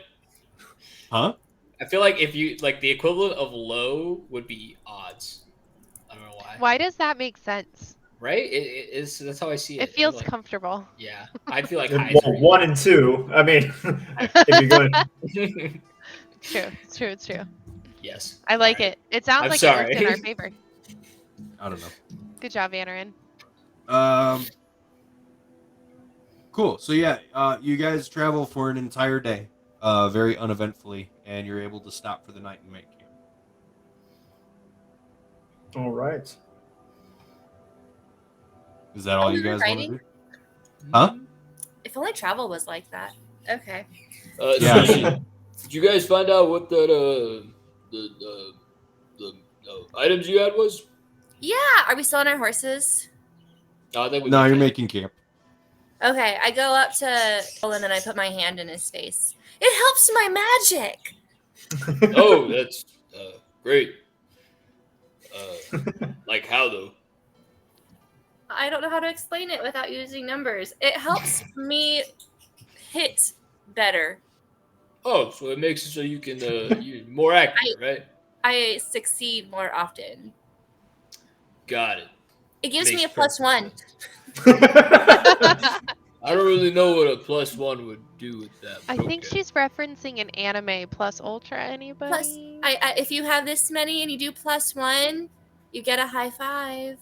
Huh? I feel like if you like the equivalent of low would be odds. I don't know why. Why does that make sense? Right? It is. That's how I see it. It feels like, comfortable. yeah, I feel like Well, highs are 1 and 2. I mean, if you're going, even. It's true. It's true. Yes. I like All right. it. It sounds I'm like sorry. it worked in our favor. I don't know. Good job, Anarin. Cool. So yeah, you guys travel for an entire day, very uneventfully, and you're able to stop for the night and make camp. all right. Is that all Oh, you we were guys want to riding? do? Huh? If only travel was like that. Okay. Yeah. Did you guys find out what that the items you had was? Yeah. Are we still on our horses? I think we No, got you're that. making camp. Okay. I go up to Roland and I put my hand in his face. It helps my magic. Oh, that's great. Like how though? I don't know how to explain it without using numbers. It helps me hit better. Oh, so it makes it so you can you're more accurate, right? I succeed more often. Got it. It gives me a Makes plus perfect 1. sense. I don't really know what a +1 would do with that. I but think okay. she's referencing an anime plus ultra. Anybody? Plus, I if you have this many and you do plus 1, you get a high five.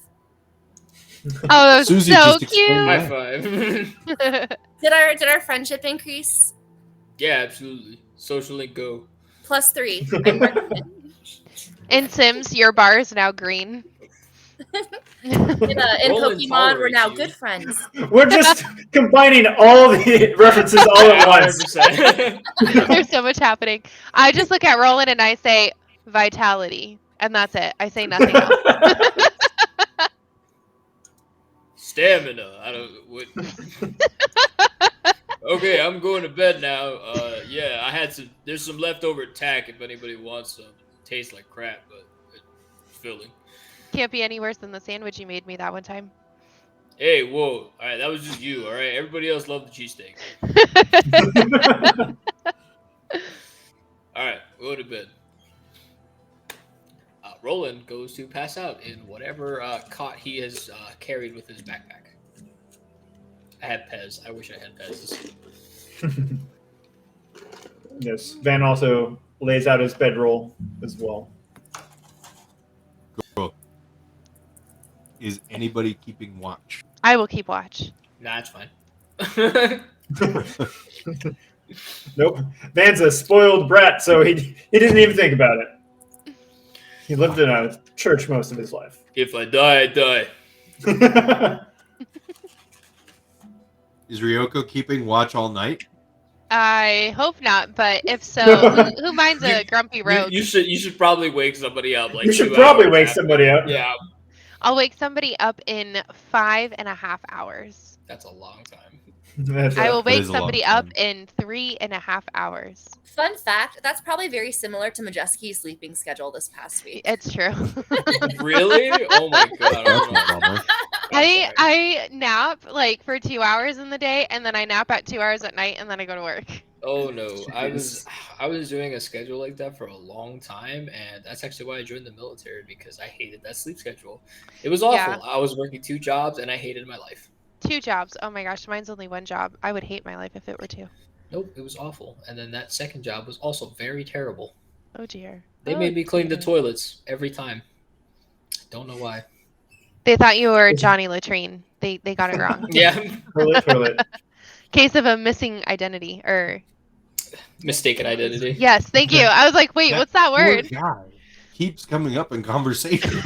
Oh, that was Susie so just explained High cute. five. Did our friendship increase? Yeah, absolutely. Social link go. Plus 3. I'm working it. In Sims, your bar is now green. In Roland Pokemon, we're now tolerates you. good friends. We're just combining all the references all at once. 100%. There's so much happening. I just look at Roland and I say vitality, and that's it. I say nothing else. Stamina. I don't. What? Okay, I'm going to bed now. Yeah, I had some. There's some leftover tack if anybody wants some. Tastes like crap, but it's filling. Can't be any worse than the sandwich you made me that one time. Hey, whoa! All right, that was just you. All right, everybody else loved the cheesesteak. All right, we'll go to bed. Roland goes to pass out in whatever cot he has carried with his backpack. I had Pez. I wish I had Pez. Yes, Van also lays out his bedroll as well. Cool. Is anybody keeping watch? I will keep watch. Nah, it's fine. Nope, Van's a spoiled brat, so he didn't even think about it. He lived in a church most of his life. If I die, I die. Is Ryoko keeping watch all night? I hope not, but if so, who minds a grumpy rogue? You should probably wake somebody up. Like You should 2 probably hours wake after. somebody up. Yeah, I'll wake somebody up in 5.5 hours. that's a long time. I will wake is a long somebody up time. in 3.5 hours. Fun fact, that's probably very similar to Majeski's sleeping schedule this past week. It's true. Really? Oh my god! I don't That's know. a bummer. I nap like for 2 hours in the day, and then I nap at 2 hours at night, and then I go to work. Oh no, I Jeez. was doing a schedule like that for a long time, and that's actually why I joined the military, because I hated that sleep schedule. It was awful. Yeah. I was working 2 jobs, and I hated my life. 2 jobs. Oh my gosh, mine's only 1 job. I would hate my life if it were 2. Nope, it was awful. And then that second job was also very terrible. Oh dear. They Oh, made me clean the dear. toilets every time. Don't know why. They thought you were Johnny Latrine. They got it wrong. Yeah, Toilet. Case of a missing identity, or mistaken identity. yes, thank you. I was like, wait, what's that poor word? guy keeps coming up in conversation.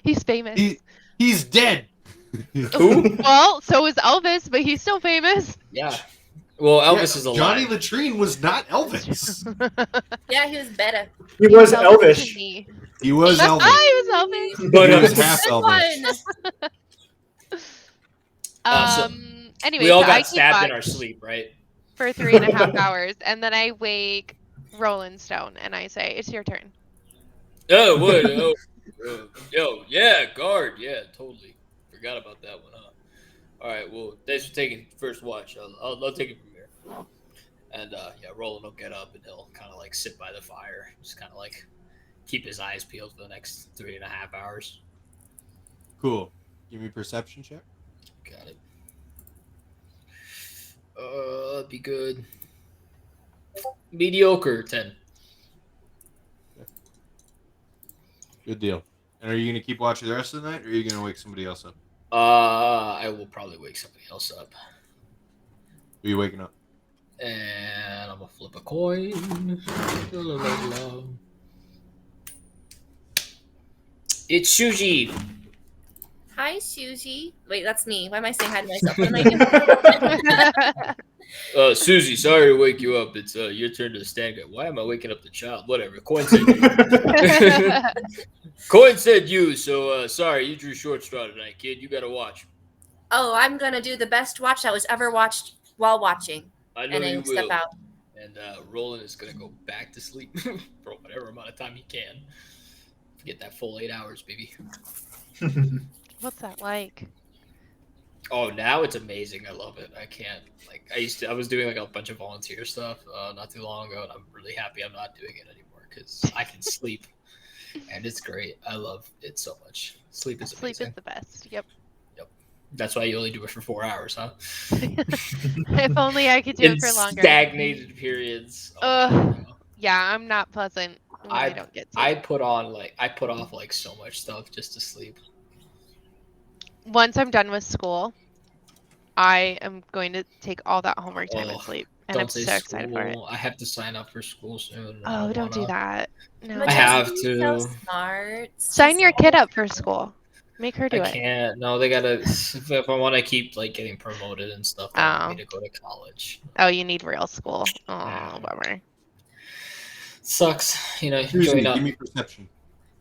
He's famous. He's dead. Who? Well, so is Elvis, but he's still famous. Yeah. Well, Elvis is alive. Johnny Latrine was not Elvis. Yeah, he was better. He was Elvis to Elvish. me. He was Ah, Elvis. he was Elvis. But He was half Good Elvis. one. Anyway, we all so I got keep stabbed in our watch sleep, right? for 3.5 hours, and then I wake Roland Stone, and I say, "It's your turn." Oh, what? Yo, yeah, guard. Yeah, totally. Forgot about that one, huh? All right, well, thanks for taking first watch. I'll take it from here. And yeah, Roland will get up and he'll kind of like sit by the fire, just kind of like keep his eyes peeled for the next 3.5 hours. Cool. Give me a perception check. Got it. Be good. Mediocre 10. Good deal. And are you going to keep watching the rest of the night, or are you going to wake somebody else up? I will probably wake somebody else up. Who are you waking up? And I'm gonna flip a coin. It's Shuji. Hi, Susie. Wait, that's me. Why am I saying hi to myself? What am I doing? Susie, sorry to wake you up. It's your turn to stand up. Why am I waking up the child? Whatever. Coin said you. Coin said you, so sorry, you drew short straw tonight, kid. You gotta watch. Oh, I'm gonna do the best watch that was ever watched while watching. I know And you then step will. out. And Roland is gonna go back to sleep for whatever amount of time he can. Get that full 8 hours, baby. What's that like? Oh, now it's amazing. I love it. I can't I was doing like a bunch of volunteer stuff not too long ago, and I'm really happy I'm not doing it anymore because I can sleep, and it's great. I love it so much. Sleep is Sleep is amazing. the best. Yep. That's why you only do it for 4 hours, huh? If only I could do In it for longer. stagnated periods. Oh, Ugh. no. Yeah, I'm not pleasant when I don't get to. I put off like so much stuff just to sleep. Once I'm done with school, I am going to take all that homework time and Oh, sleep, and I'm don't say so excited for it. school. I have to sign up for school soon. I Oh, don't do wanna. that. No. But I have Jesse's so to. smart. Sign your kid up for school. Make her I do it. can't. No, they gotta. If I want to keep like getting promoted and stuff, they want me Oh. to go to college. Oh, you need real school. Oh, Yeah. bummer. Sucks. Susie, join up. give me perception.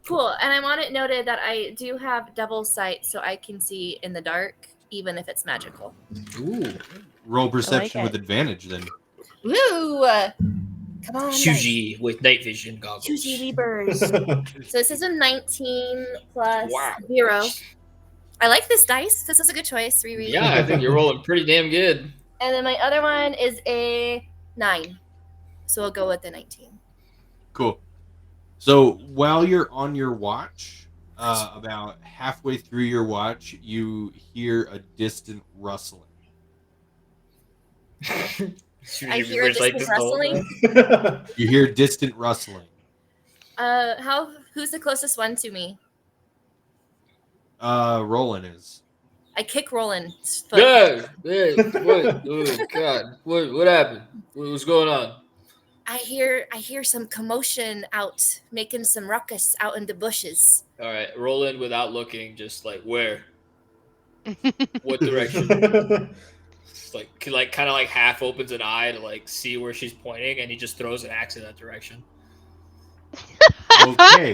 Cool. And I want it noted that I do have double sight, so I can see in the dark, even if it's magical. Ooh, Roll perception it. with advantage then. Woo! Come on. Suzy with night vision goggles. Susie Liebers. So this is a 19 plus Wow. 0. I like this dice. This is a good choice. Reread. Yeah, I think you're rolling pretty damn good. And then my other one is a 9. So we'll go with the 19. Cool. So while you're on your watch, about halfway through your watch, you hear a distant rustling. I hear a distant rustling. You hear distant rustling. Who's the closest one to me? Roland is. I kick Roland's foot. Yeah. What? Oh God. What happened? What's going on? I hear some commotion out, making some ruckus out in the bushes. All right, roll in without looking. Just like where? What direction? Just like kind of like half opens an eye to like see where she's pointing, and he just throws an axe in that direction. Okay.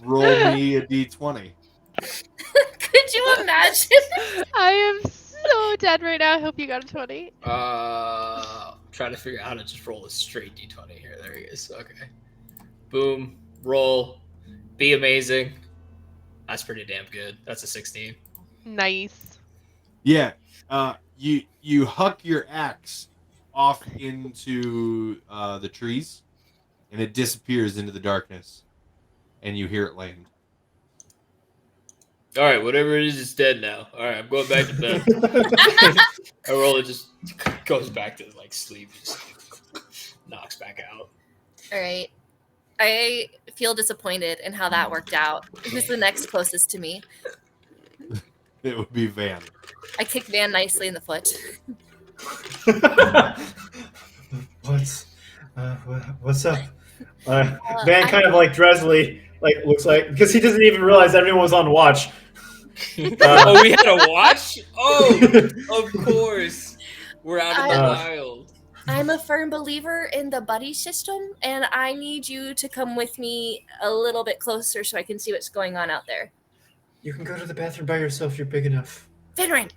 Roll me a d20. Could you imagine? I am so dead right now. I hope you got a 20. Trying to figure out how to just roll a straight d20 here. There he is. Okay. Boom. Roll. Be amazing. That's pretty damn good. That's a 16. Nice. Yeah. You huck your axe off into the trees, and it disappears into the darkness, and you hear it land. All right, whatever it is, it's dead now. All right, I'm going back to bed. I roll it just goes back to like sleep, just knocks back out. All right. I feel disappointed in how that worked out. Who's the next closest to me? It would be Van. I kick Van nicely in the foot. What's up? Van kind of like drowsily, like looks like, because he doesn't even realize everyone was on watch. Oh, we had a watch? Oh, of course. We're out in the wild. I'm a firm believer in the buddy system, and I need you to come with me a little bit closer so I can see what's going on out there. You can go to the bathroom by yourself. You're big enough. Finran!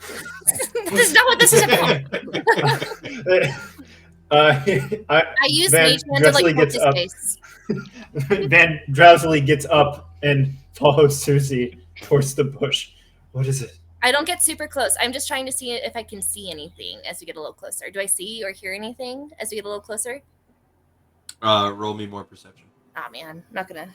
This is not what this is about. I use Van Mage Hand to drowsily like hold gets his up. face. Van drowsily gets up and follows Susie towards the bush. What is it? I don't get super close. I'm just trying to see if I can see anything as we get a little closer. Do I see or hear anything as we get a little closer? Roll me more perception. Oh man, I'm not gonna.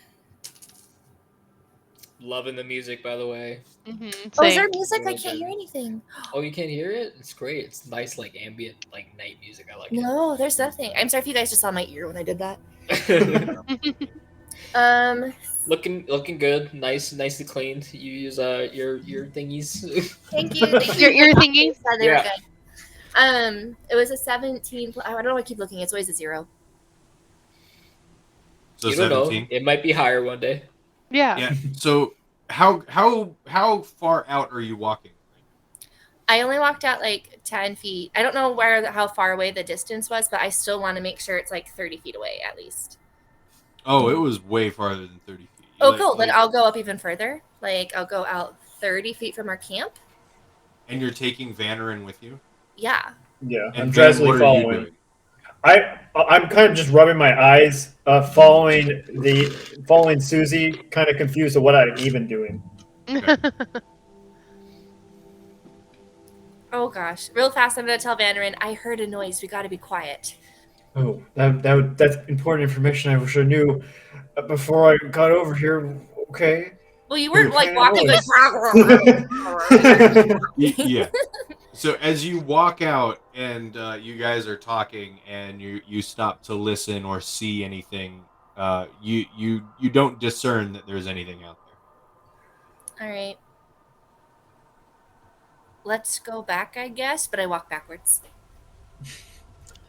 Loving the music, by the way. Mm-hmm, Oh, is there music? I can't hear anything. Oh, you can't hear it? It's great. It's nice, like ambient, like night music. I like it. No, there's nothing. I'm sorry if you guys just saw my ear when I did that. Looking good. Nicely cleaned. You use your thingies. Thank you. Your ear thingies? They were good. It was a 17. I don't know. I keep looking. It's always a 0. So You don't 17. know. It might be higher one day. Yeah. Yeah. So how far out are you walking? I only walked out like 10 feet. I don't know how far away the distance was, but I still want to make sure it's like 30 feet away at least. Oh, it was way farther than 30 feet. Oh, cool. Then I'll go up even further. Like I'll go out 30 feet from our camp. And you're taking Vanarin with you? Yeah. Yeah, And I'm Van, drowsily what are you following. doing? I'm kind of just rubbing my eyes, following Susie, kind of confused of what I'm even doing. Oh gosh. Real fast, I'm gonna tell Vanderin, I heard a noise. We gotta be quiet. Oh, that's important information I wish I knew before I got over here. Okay. Well, you weren't like Okay, walking like. Yeah. So as you walk out and you guys are talking and you stop to listen or see anything, you don't discern that there's anything out there. All right. Let's go back, I guess, but I walk backwards.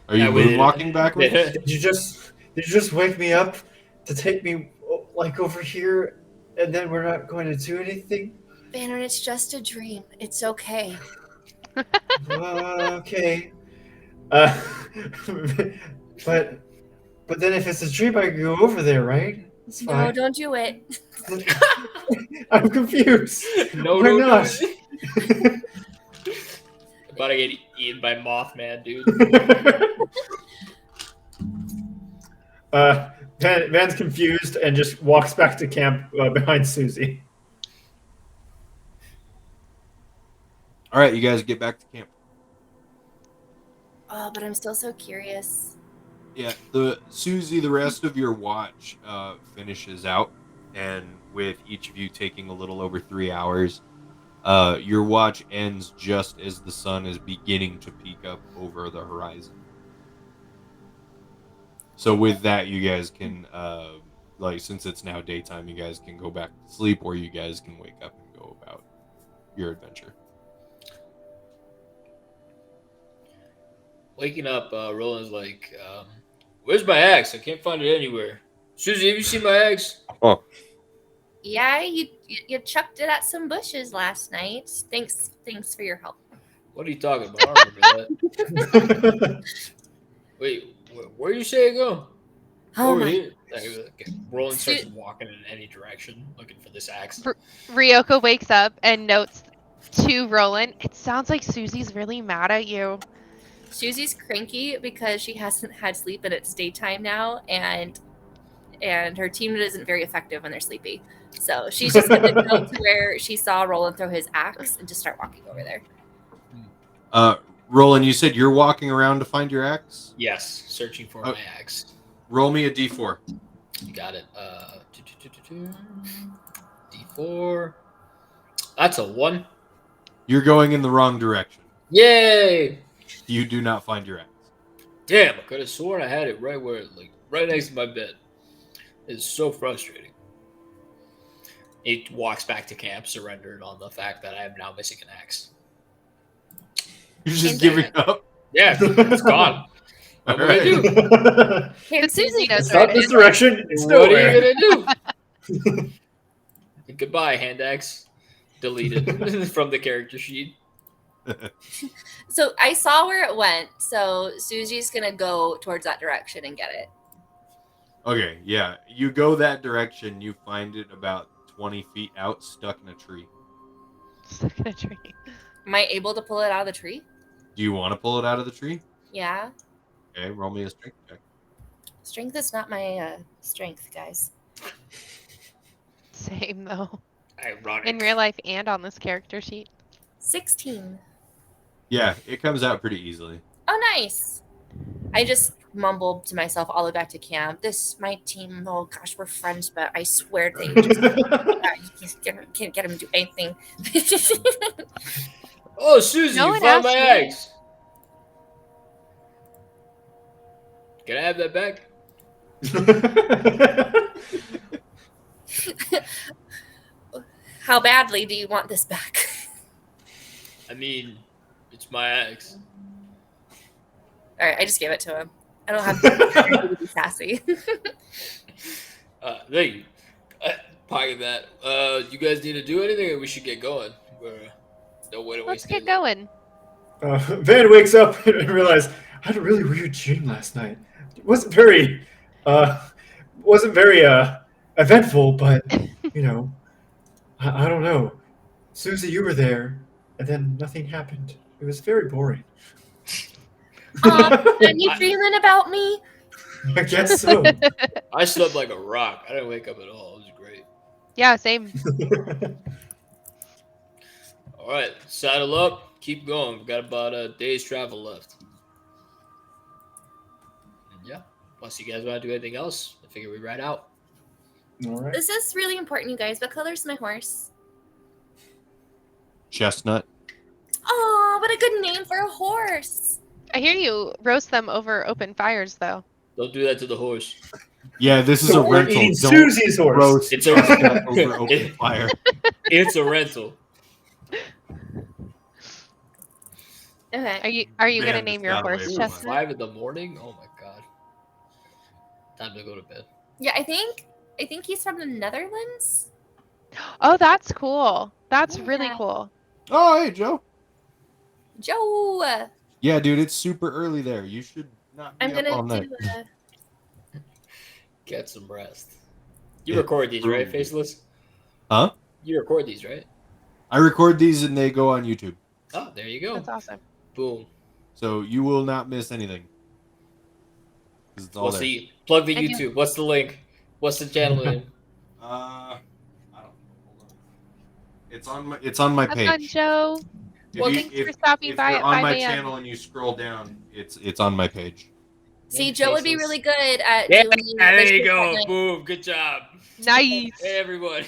Are you moonwalking backwards? Did you just wake me up to take me like over here, and then we're not going to do anything? Banner, it's just a dream. It's okay. Okay. But then if it's a dream, I can go over there, right? That's No, fine. don't do it. I'm confused. No, Why no, not? no. About to get eaten by Mothman, dude. Van's confused and just walks back to camp behind Susie. All right, you guys get back to camp. Oh, but I'm still so curious. Yeah, the rest of your watch finishes out, and with each of you taking a little over 3 hours, your watch ends just as the sun is beginning to peek up over the horizon. So with that, you guys can, since it's now daytime, you guys can go back to sleep, or you guys can wake up and go about your adventure. Waking up, Roland's like, where's my axe? I can't find it anywhere. Susie, have you seen my axe? Oh. Yeah, you chucked it at some bushes last night. Thanks for your help. What are you talking about? I don't remember that. Wait, where do you say it go? Oh Over my. here. Okay. Roland starts walking in any direction, looking for this axe. Ryoko wakes up and notes to Roland, it sounds like Susie's really mad at you. Susie's cranky because she hasn't had sleep and it's daytime now, and her team isn't very effective when they're sleepy. So she's just gonna go to where she saw Roland throw his axe and just start walking over there. Roland, you said you're walking around to find your axe? Yes, searching for my axe. Roll me a d4. You got it. D4. That's a 1. You're going in the wrong direction. Yay! You do not find your axe. Damn, I could have sworn I had it right next to my bed. It's so frustrating. He walks back to camp, surrendered on the fact that I am now missing an axe. You're just giving up? Yeah, it's gone. What am I gonna do? Hey, Susie knows It's not this direction. It's What nowhere. are you gonna do? Goodbye, hand axe. Deleted from the character sheet. So I saw where it went. So Susie's gonna go towards that direction and get it. Okay, yeah. You go that direction, you find it about 20 feet out, stuck in a tree. Stuck in a tree. Am I able to pull it out of the tree? Do you want to pull it out of the tree? Yeah. Okay, roll me a strength check. Strength is not my strength, guys. Same though. Ironic. In real life and on this character sheet. 16. Yeah, it comes out pretty easily. Oh, nice. I just mumbled to myself all the way back to camp. My team, oh gosh, we're friends, but I swear they just can't get him to do anything. Oh, Susie, No you one found my asked axe. Can I have that back? How badly do you want this back? I mean, it's my axe. All right, I just gave it to him. I don't have to be sassy. Thank you. Pocket that. You guys need to do anything, or we should get going? We're no way to Let's waste get any- going. Van wakes up and realizes I had a really weird dream last night. It wasn't very eventful, but you know, I don't know. Susie, you were there, and then nothing happened. It was very boring. Are you dreaming about me? I guess so. I slept like a rock. I didn't wake up at all. It was great. Yeah, same. All right, saddle up. Keep going. We got about a day's travel left. And yeah. Unless you guys want to do anything else, I figure we ride out. All right. This is really important, you guys. What color's my horse? Chestnut. Oh, what a good name for a horse. I hear you roast them over open fires, though. Don't do that to the horse. Yeah, this is So a we're rental. eating Don't Susie's horse. roast It's a- chestnut over open fire. It's a rental. Okay. Are you Man, gonna this name your got away horse from Chestnut? 5 in the morning? Oh my god. Time to go to bed. Yeah, I think he's from the Netherlands. Oh, that's cool. That's really Yeah. cool. Oh, hey, Joe. Joe. Yeah, dude, it's super early there. You should not be I'm up all gonna night. do Get some rest. You Yeah, record these, right, true. Faceless? Huh? You record these, right? I record these and they go on YouTube. Oh, there you go. That's awesome. Boom. So you will not miss anything. 'Cause it's all What's there. the plug the And you- YouTube? What's the link? What's the channel name? I don't know. Hold on. It's on my Have page. fun, Joe. If Well, you- thanks for stopping if by you're at on 5 my a.m. channel and you scroll down, it's on my page. See, Name Joe would be Faceless. really good at Yeah, doing. there the you shit go. that night. Boom. Good job. Nice. Hey, everyone.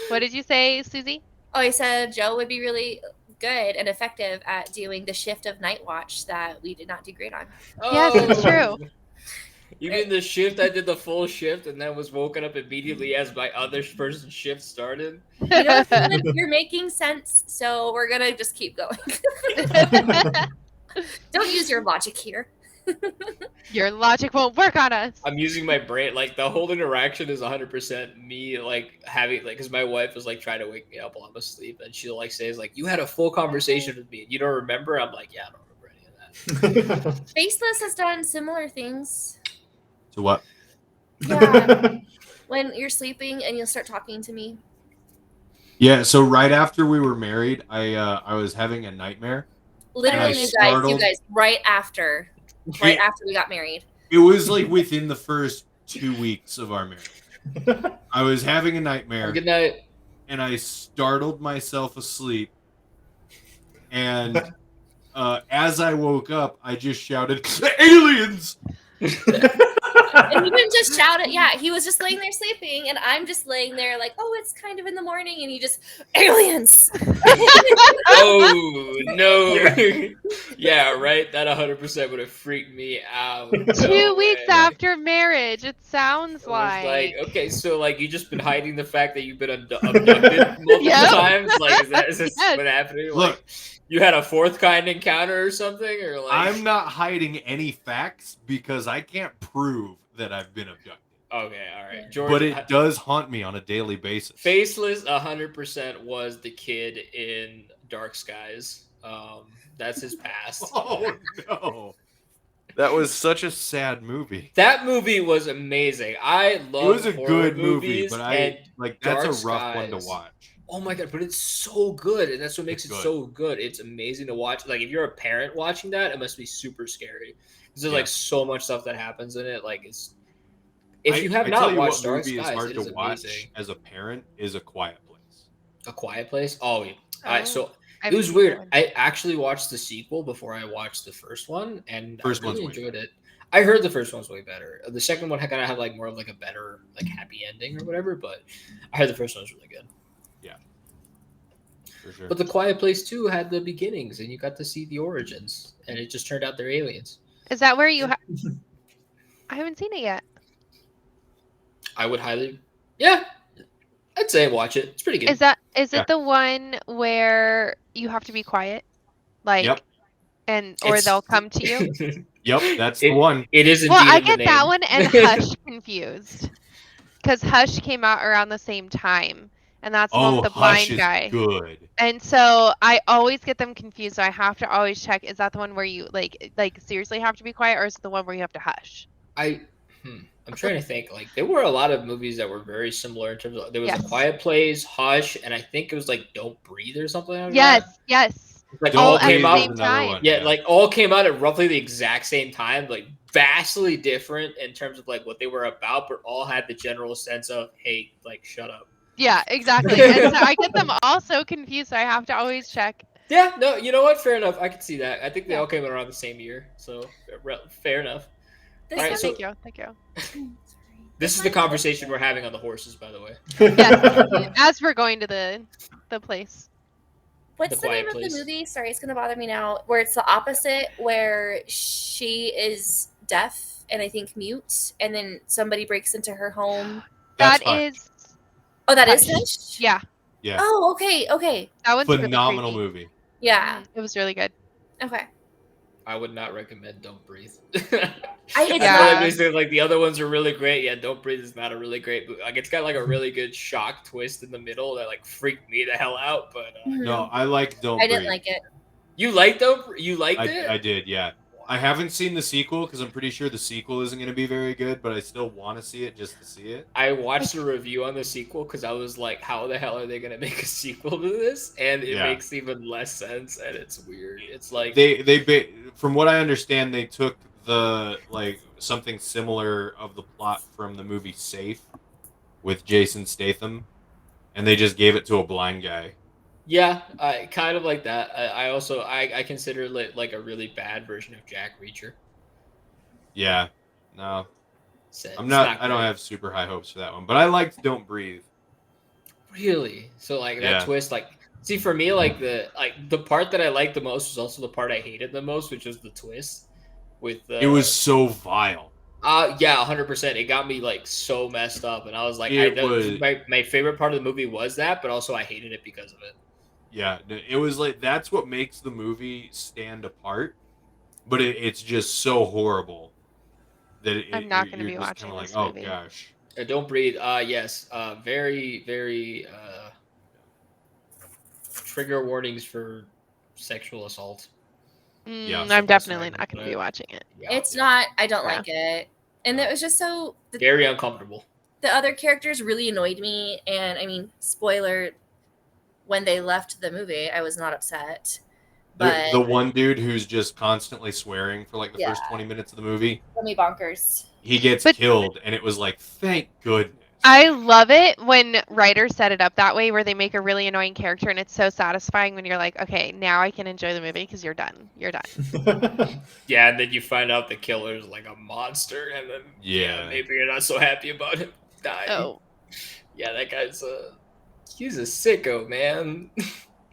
What did you say, Susie? Oh, I said Joe would be really good and effective at doing the shift of night watch that we did not do great on. Yes, it's true. You mean the shift? I did the full shift and then was woken up immediately as my other person's shift started. You know, Finn, you're making sense, so we're gonna just keep going. Don't use your logic here. Your logic won't work on us. I'm using my brain. Like the whole interaction is 100% me, like having like, because my wife was like trying to wake me up while I'm asleep, and she'll like say, like, you had a full conversation with me, and you don't remember? I'm like, yeah, I don't remember any of that. Faceless has done similar things. So what? Yeah, when you're sleeping and you'll start talking to me. Yeah, so right after we were married, I was having a nightmare. Literally, And I you startled- guys, right after we got married. It was like within the first 2 weeks of our marriage. I was having a nightmare. Good night. And I startled myself asleep. And as I woke up, I just shouted, "Aliens!" And he didn't just shout it. Yeah, he was just laying there sleeping, and I'm just laying there like, oh, it's kind of in the morning, and he just, aliens! Oh no! Yeah, right. That 100% would have freaked me out. 2 weeks way. after marriage, it sounds It was like. okay, so like you just been hiding the fact that you've been abducted multiple Yep. times. Like, is this Yes. what happening? Look. Like, you had a fourth kind encounter or something, or like I'm not hiding any facts because I can't prove that I've been abducted. Okay, all right, George. But it does haunt me on a daily basis. Faceless 100% was the kid in Dark Skies. That's his past. Oh no. That was such a sad movie. That movie was amazing. I love. It was a horror good movie, movies, but and that's Dark a rough one to Skies. watch. Oh my god, but it's so good, and that's what makes It's it good. so good. It's amazing to watch. Like if you're a parent watching that, it must be super scary. There's Yeah. like so much stuff that happens in it. Like it's if you I have tell not you watched what Dark movie is Skies, hard it to is watch amazing. as a parent is A Quiet Place. A Quiet Place. Oh, yeah. Oh, So I it was haven't seen weird. one. I actually watched the sequel before I watched the first one, and First I one's really way enjoyed it. I heard the first one's way better. The second one kind of had like more of like a better like happy ending or whatever, but I heard the first one was really good. For sure. But The Quiet Place 2 had the beginnings, and you got to see the origins, and it just turned out they're aliens. Is that where you? I haven't seen it yet. I would highly, yeah, I'd say watch it. It's pretty good. Is Yeah. it the one where you have to be quiet, like, Yep. or It's- they'll come to you? Yep, that's the one. It is indeed Well, I in the get that name. one and Hush confused, because Hush came out around the same time, and that's the one Oh, with the Hush blind is guy. good. And so I always get them confused. So I have to always check: is that the one where you like seriously have to be quiet, or is it the one where you have to hush? I'm trying to think. Like there were a lot of movies that were very similar in terms of there was Yes. A Quiet Place, Hush, and I think it was like Don't Breathe or something like that. Yes, yes. Like all all at came the out. same time. Yeah, like all came out at roughly the exact same time, like vastly different in terms of like what they were about, but all had the general sense of, hey, like shut up. Yeah, exactly. And so I get them all so confused. So I have to always check. Yeah, no, you know what? Fair enough. I can see that. I think they Yeah. all came out around the same year, so fair enough. This All right, one- so Thank you. Thank you. Sorry. this is the conversation we're having on the horses, by the way. Yes. As we're going to the place. What's The the name Quiet of Place. the movie? Sorry, it's gonna bother me now. Where it's the opposite, where she is deaf and I think mute, and then somebody breaks into her home. That's That fine. is. Oh, that is Hush. Hush? Yeah. Yeah. Oh, okay, okay, That one's Phenomenal really creepy. movie. yeah, It was really good. okay. I would not recommend Don't Breathe. I feel Yeah. like they said like the other ones are really great. Yeah, Don't Breathe is not a really great movie. Like it's got like a really good shock twist in the middle that like freaked me the hell out. But No, I like Don't I Breathe. didn't like it. you liked You liked it? I did, yeah. I haven't seen the sequel because I'm pretty sure the sequel isn't going to be very good, but I still want to see it just to see it. I watched a review on the sequel because I was like, how the hell are they gonna make a sequel to this? And it Yeah. makes even less sense, and it's weird. It's like From what I understand, they took the like something similar of the plot from the movie Safe with Jason Statham, and they just gave it to a blind guy. yeah, I kind of like that. I also I consider it like a really bad version of Jack Reacher. Yeah, no, So I'm it's not. I don't great. have super high hopes for that one, but I liked Don't Breathe. Really? So like that Yeah. twist, like see for me, like the part that I liked the most was also the part I hated the most, which was the twist with It was so vile. yeah, 100%. It got me like so messed up, and I was like, It my favorite part of the movie was that, but also I hated it because of it. Yeah, it was like that's what makes the movie stand apart, but it's just so horrible that I'm not you're gonna be just watching kinda like, this oh movie. gosh. Don't Breathe. Yes. Very very trigger warnings for sexual assault. Yeah, I'm so that's definitely not not going to be good. watching it. Yeah, It's not. I don't Yeah. like it, and it was just so. very uncomfortable. The other characters really annoyed me, and I mean, spoiler, when they left the movie, I was not upset. But The one dude who's just constantly swearing for like the Yeah. first 20 minutes of the movie, me bonkers. he gets But- killed, and it was like, thank goodness. I love it when writers set it up that way where they make a really annoying character and it's so satisfying when you're like, okay, now I can enjoy the movie because you're done. You're done. Yeah, and then you find out the killer is like a monster, and then Yeah. maybe you're not so happy about him dying. Oh. Yeah, that guy's he's a sicko, man.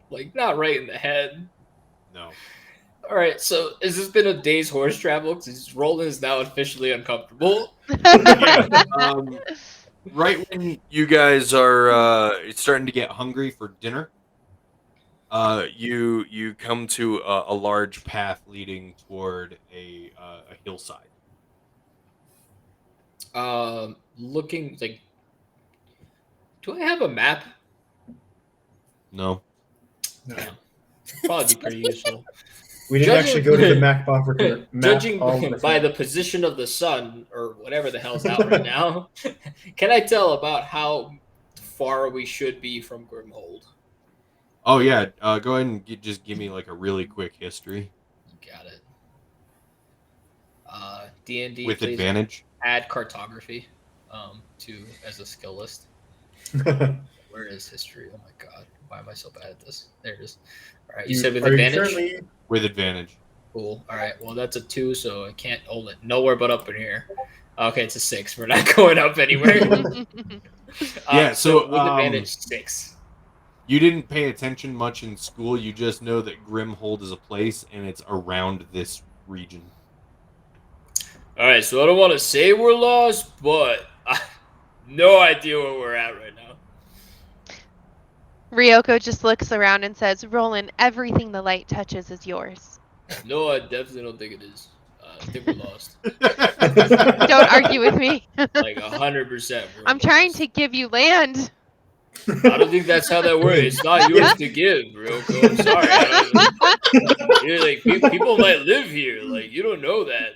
Like not right in the head. No. All right, so has this been a day's horse travel? Because Roland is now officially uncomfortable. Yeah, right when you guys are starting to get hungry for dinner, you come to a large path leading toward a hillside. Looking like, do I have a map? No. No. Probably be pretty useful. We didn't Judging- actually go to the Mac Boffer. Judging by the position of the sun, or whatever the hell's out right now, can I tell about how far we should be from Grimhold? Oh yeah. Go ahead and just give me like a really quick history Got it. D&D with please advantage. add cartography to as a skill list. Where is history? Oh my god, why am I so bad at this? There it is. All right, you said with Are you advantage. currently- With advantage. Cool. All right. Well, that's a 2, so I can't hold it nowhere but up in here. Okay, it's a 6. We're not going up anywhere. Yeah, so, with advantage 6. You didn't pay attention much in school. You just know that Grimhold is a place, and it's around this region. All right. So I don't want to say we're lost, but I have no idea where we're at right now. Ryoko just looks around and says, Roland, everything the light touches is yours. No, I definitely don't think it is. I think we're lost. Don't argue with me. Like 100%. I'm trying to give you land. I don't think that's how that works. It's not yours to give, Ryoko. I'm sorry. You're like people might live here. Like you don't know that.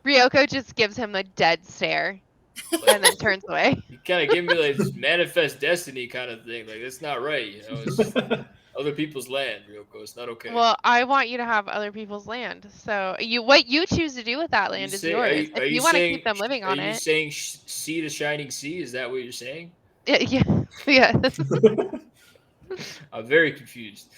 Ryoko just gives him a dead stare and then turns away. You kind of give me like this manifest destiny kind of thing. Like that's not right, you know. It's, Other people's land, Ryoko. It's not okay. Well, I want you to have other people's land. So what you choose to do with that land is yours. Are If you you want to saying, keep them living are on you it. saying sea to shining sea? Is that what you're saying? Yeah. Yeah. I'm very confused.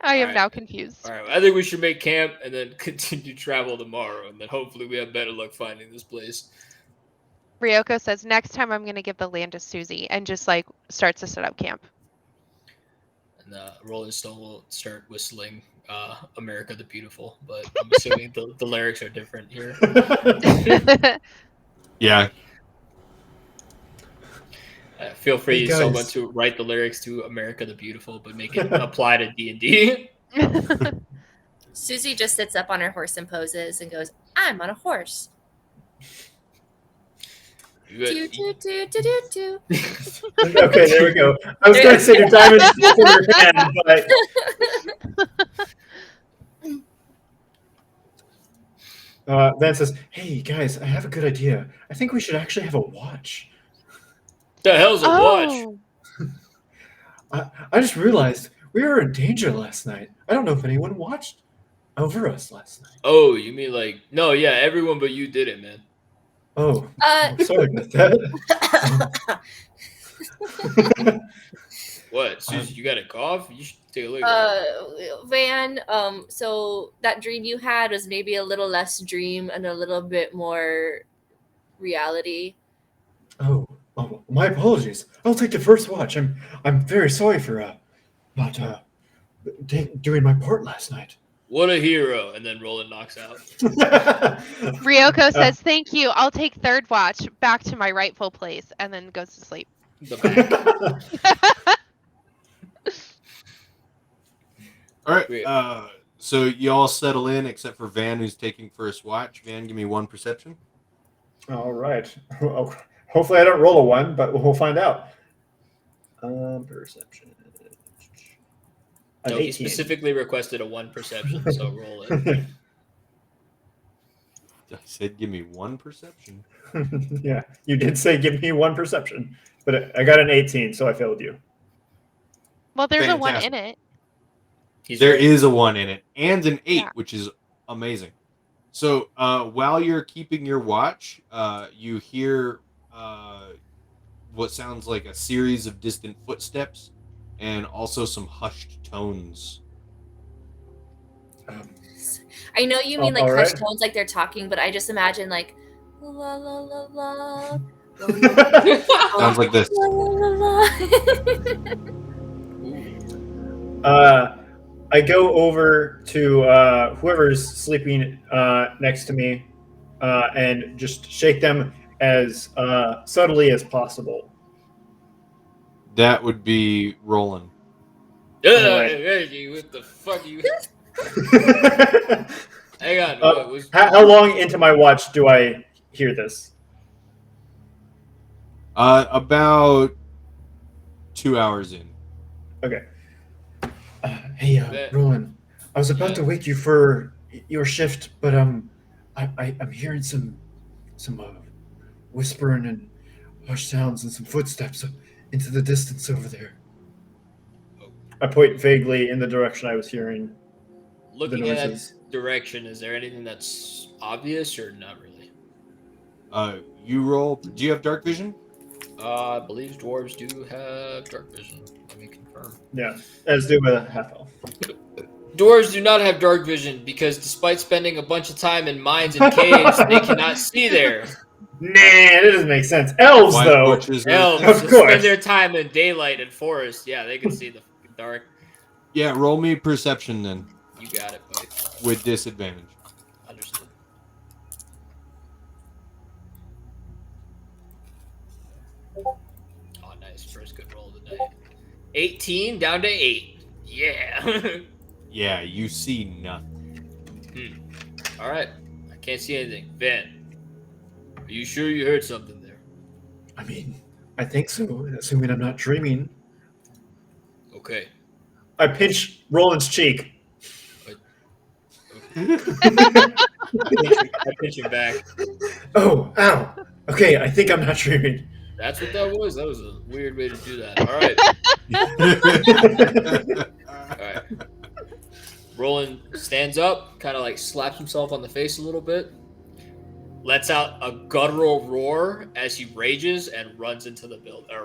I am Alright. now confused. All right, I think we should make camp and then continue travel tomorrow, and then hopefully we have better luck finding this place. Ryoko says next time I'm gonna give the land to Susie and just like starts to set up camp. And Rolling Stone will start whistling "America the Beautiful," but I'm assuming the lyrics are different here. Yeah. Feel free, Hey, guys. someone, to write the lyrics to "America the Beautiful," but make it apply to D&D. Susie just sits up on her horse and poses and goes, "I'm on a horse." Do, do, do, do, do, do. Okay, there we go. I was going to say your diamond is in your hand, but Van says, "Hey guys, I have a good idea. I think we should actually have a watch." The hell's a watch? Oh, I just realized we were in danger last night. I don't know if anyone watched over us last night. Oh, you mean like no? Yeah, everyone but you did it, man. Oh, sorry about that. What, Susie? You got a cough? You should take a look. At it. Van, so that dream you had was maybe a little less dream and a little bit more reality. Oh, my apologies. I'll take the first watch. I'm very sorry for not doing my part last night. What a hero! And then Roland knocks out. Ryoko says thank you. I'll take third watch back to my rightful place and then goes to sleep. The back. All right. So you all settle in except for Van, who's taking first watch. Van, give me one perception. All right. Well, hopefully I don't roll a 1, but we'll find out. Perception. No, he 18. specifically requested a 1 perception, so roll it. I said give me one perception. Yeah, you did say give me 1 perception, but I got an 18, so I failed you. Well, there's a one Fantastic. in it. There is a 1 in it and an 8, Yeah. which is amazing. So while you're keeping your watch, you hear what sounds like a series of distant footsteps and also some hushed tones. I know you mean like all hushed right. tones, like they're talking, but I just imagine like la la la la. Sounds like this. La, la, la, la. I go over to whoever's sleeping next to me and just shake them as subtly as possible. That would be Roland. Hey, what the fuck you? Hang on. What was... How long into my watch do I hear this? About 2 hours in. Okay. Hey, Roland, I was about to wake you for your shift, but I'm hearing some whispering and harsh sounds and some footsteps into the distance over there. I point vaguely in the direction I was hearing Looking the at that noises. direction, is there anything that's obvious or not really? You roll. Do you have dark vision? I believe dwarves do have dark vision. Let me confirm. Yeah, as do a half elf. Dwarves do not have dark vision because despite spending a bunch of time in mines and caves, they cannot see there. Nah, that doesn't make sense. Elves, White though. torches, Elves Of spend course. their time in daylight and forest. Yeah, they can see the dark. Yeah, roll me perception then You got it, buddy. with disadvantage. Understood. Oh, nice. First good roll of the night. 18 down to 8. Yeah. Yeah, you see nothing. All right. I can't see anything. Van, are you sure you heard something there? I mean, I think so, assuming I'm not dreaming. Okay. I pinch Roland's cheek. I pinch him back. Oh, ow. Okay, I think I'm not dreaming. That's what that was. That was a weird way to do that. All right. All right. Roland stands up, kind of like slaps himself on the face a little bit, lets out a guttural roar as he rages and runs into the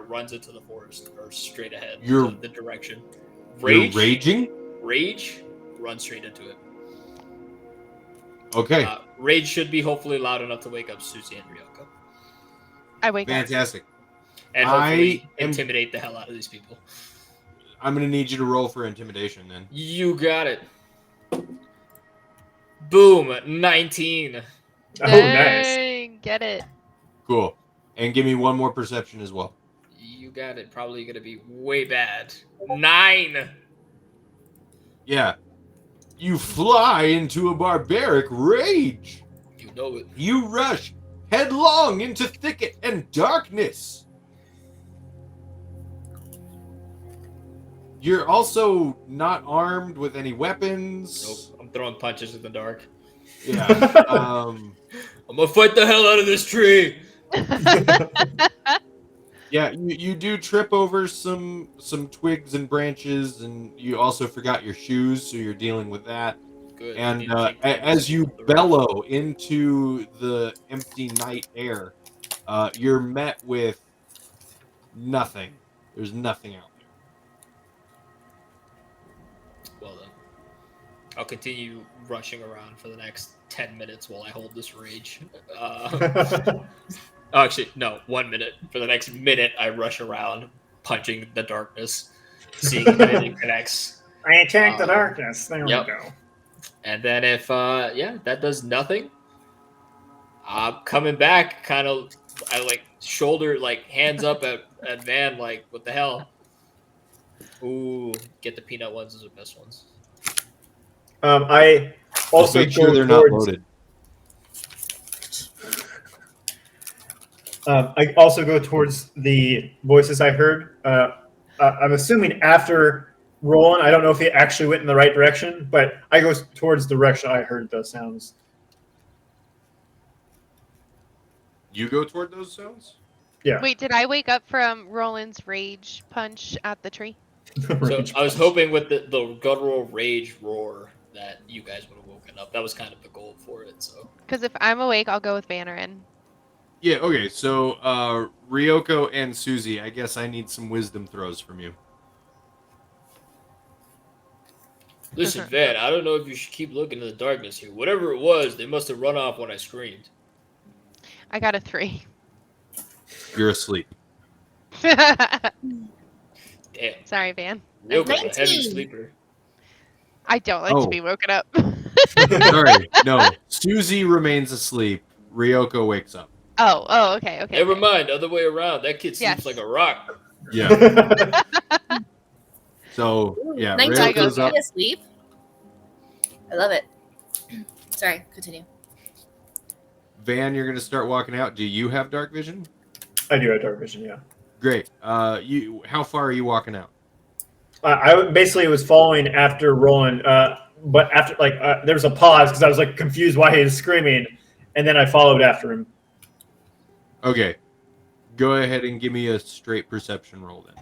runs into the forest or straight ahead to the direction. You're raging? Rage, run straight into it. Okay. Rage should be hopefully loud enough to wake up Susie and Ryoko. I wake up. Fantastic. And hopefully intimidate the hell out of these people. I'm going to need you to roll for intimidation then. You got it. Boom, 19. Oh, nice. Dang, get it. Cool. And give me one more perception as well. You got it. Probably going to be way bad. 9. Yeah. You fly into a barbaric rage. You know it. You rush headlong into thicket and darkness. You're also not armed with any weapons. Nope. I'm throwing punches in the dark. Yeah. I'm gonna fight the hell out of this tree. Yeah, you do trip over some twigs and branches, and you also forgot your shoes, so you're dealing with that. Good. And as you bellow into the empty night air, you're met with nothing. There's nothing out there. Well then, I'll continue rushing around for the next 10 minutes while I hold this rage. Actually, no, 1 minute. For the next minute, I rush around, punching the darkness, seeing if anything connects. I attack the darkness. There we go. And then if, that does nothing, coming back, kind of, I like shoulder, like hands up at Van, like, what the hell? Ooh, get the peanut ones as the best ones. I also make sure they're not loaded. I also go towards the voices I heard. I'm assuming after Roland, I don't know if he actually went in the right direction, but I go towards the direction I heard those sounds. You go toward those sounds? Yeah. Wait, did I wake up from Roland's rage punch at the tree? So I was hoping with the guttural rage roar that you guys would have woken up. That was kind of the goal for it. So Because if I'm awake, I'll go with Bannerin. Yeah, okay, so Ryoko and Susie, I guess I need some wisdom throws from you. listen, Van, I don't know if you should keep looking in the darkness here. Whatever it was, they must have run off when I screamed. I got a 3. You're asleep. Damn. Sorry, Van. Ryoko's a heavy sleeper. I don't like to be woken up. Sorry, no. Susie remains asleep. Ryoko wakes up. Oh, okay. Never mind, other way around. That kid sleeps like a rock. Yeah. So, yeah, 19 Ryoko's up. asleep. I love it. Sorry, continue. Van, you're going to start walking out. Do you have dark vision? I do have dark vision, yeah. Great. How far are you walking out? I basically was following after Roland, but after there was a pause because I was confused why he was screaming, and then I followed after him. Okay. Go ahead and give me a straight perception roll then.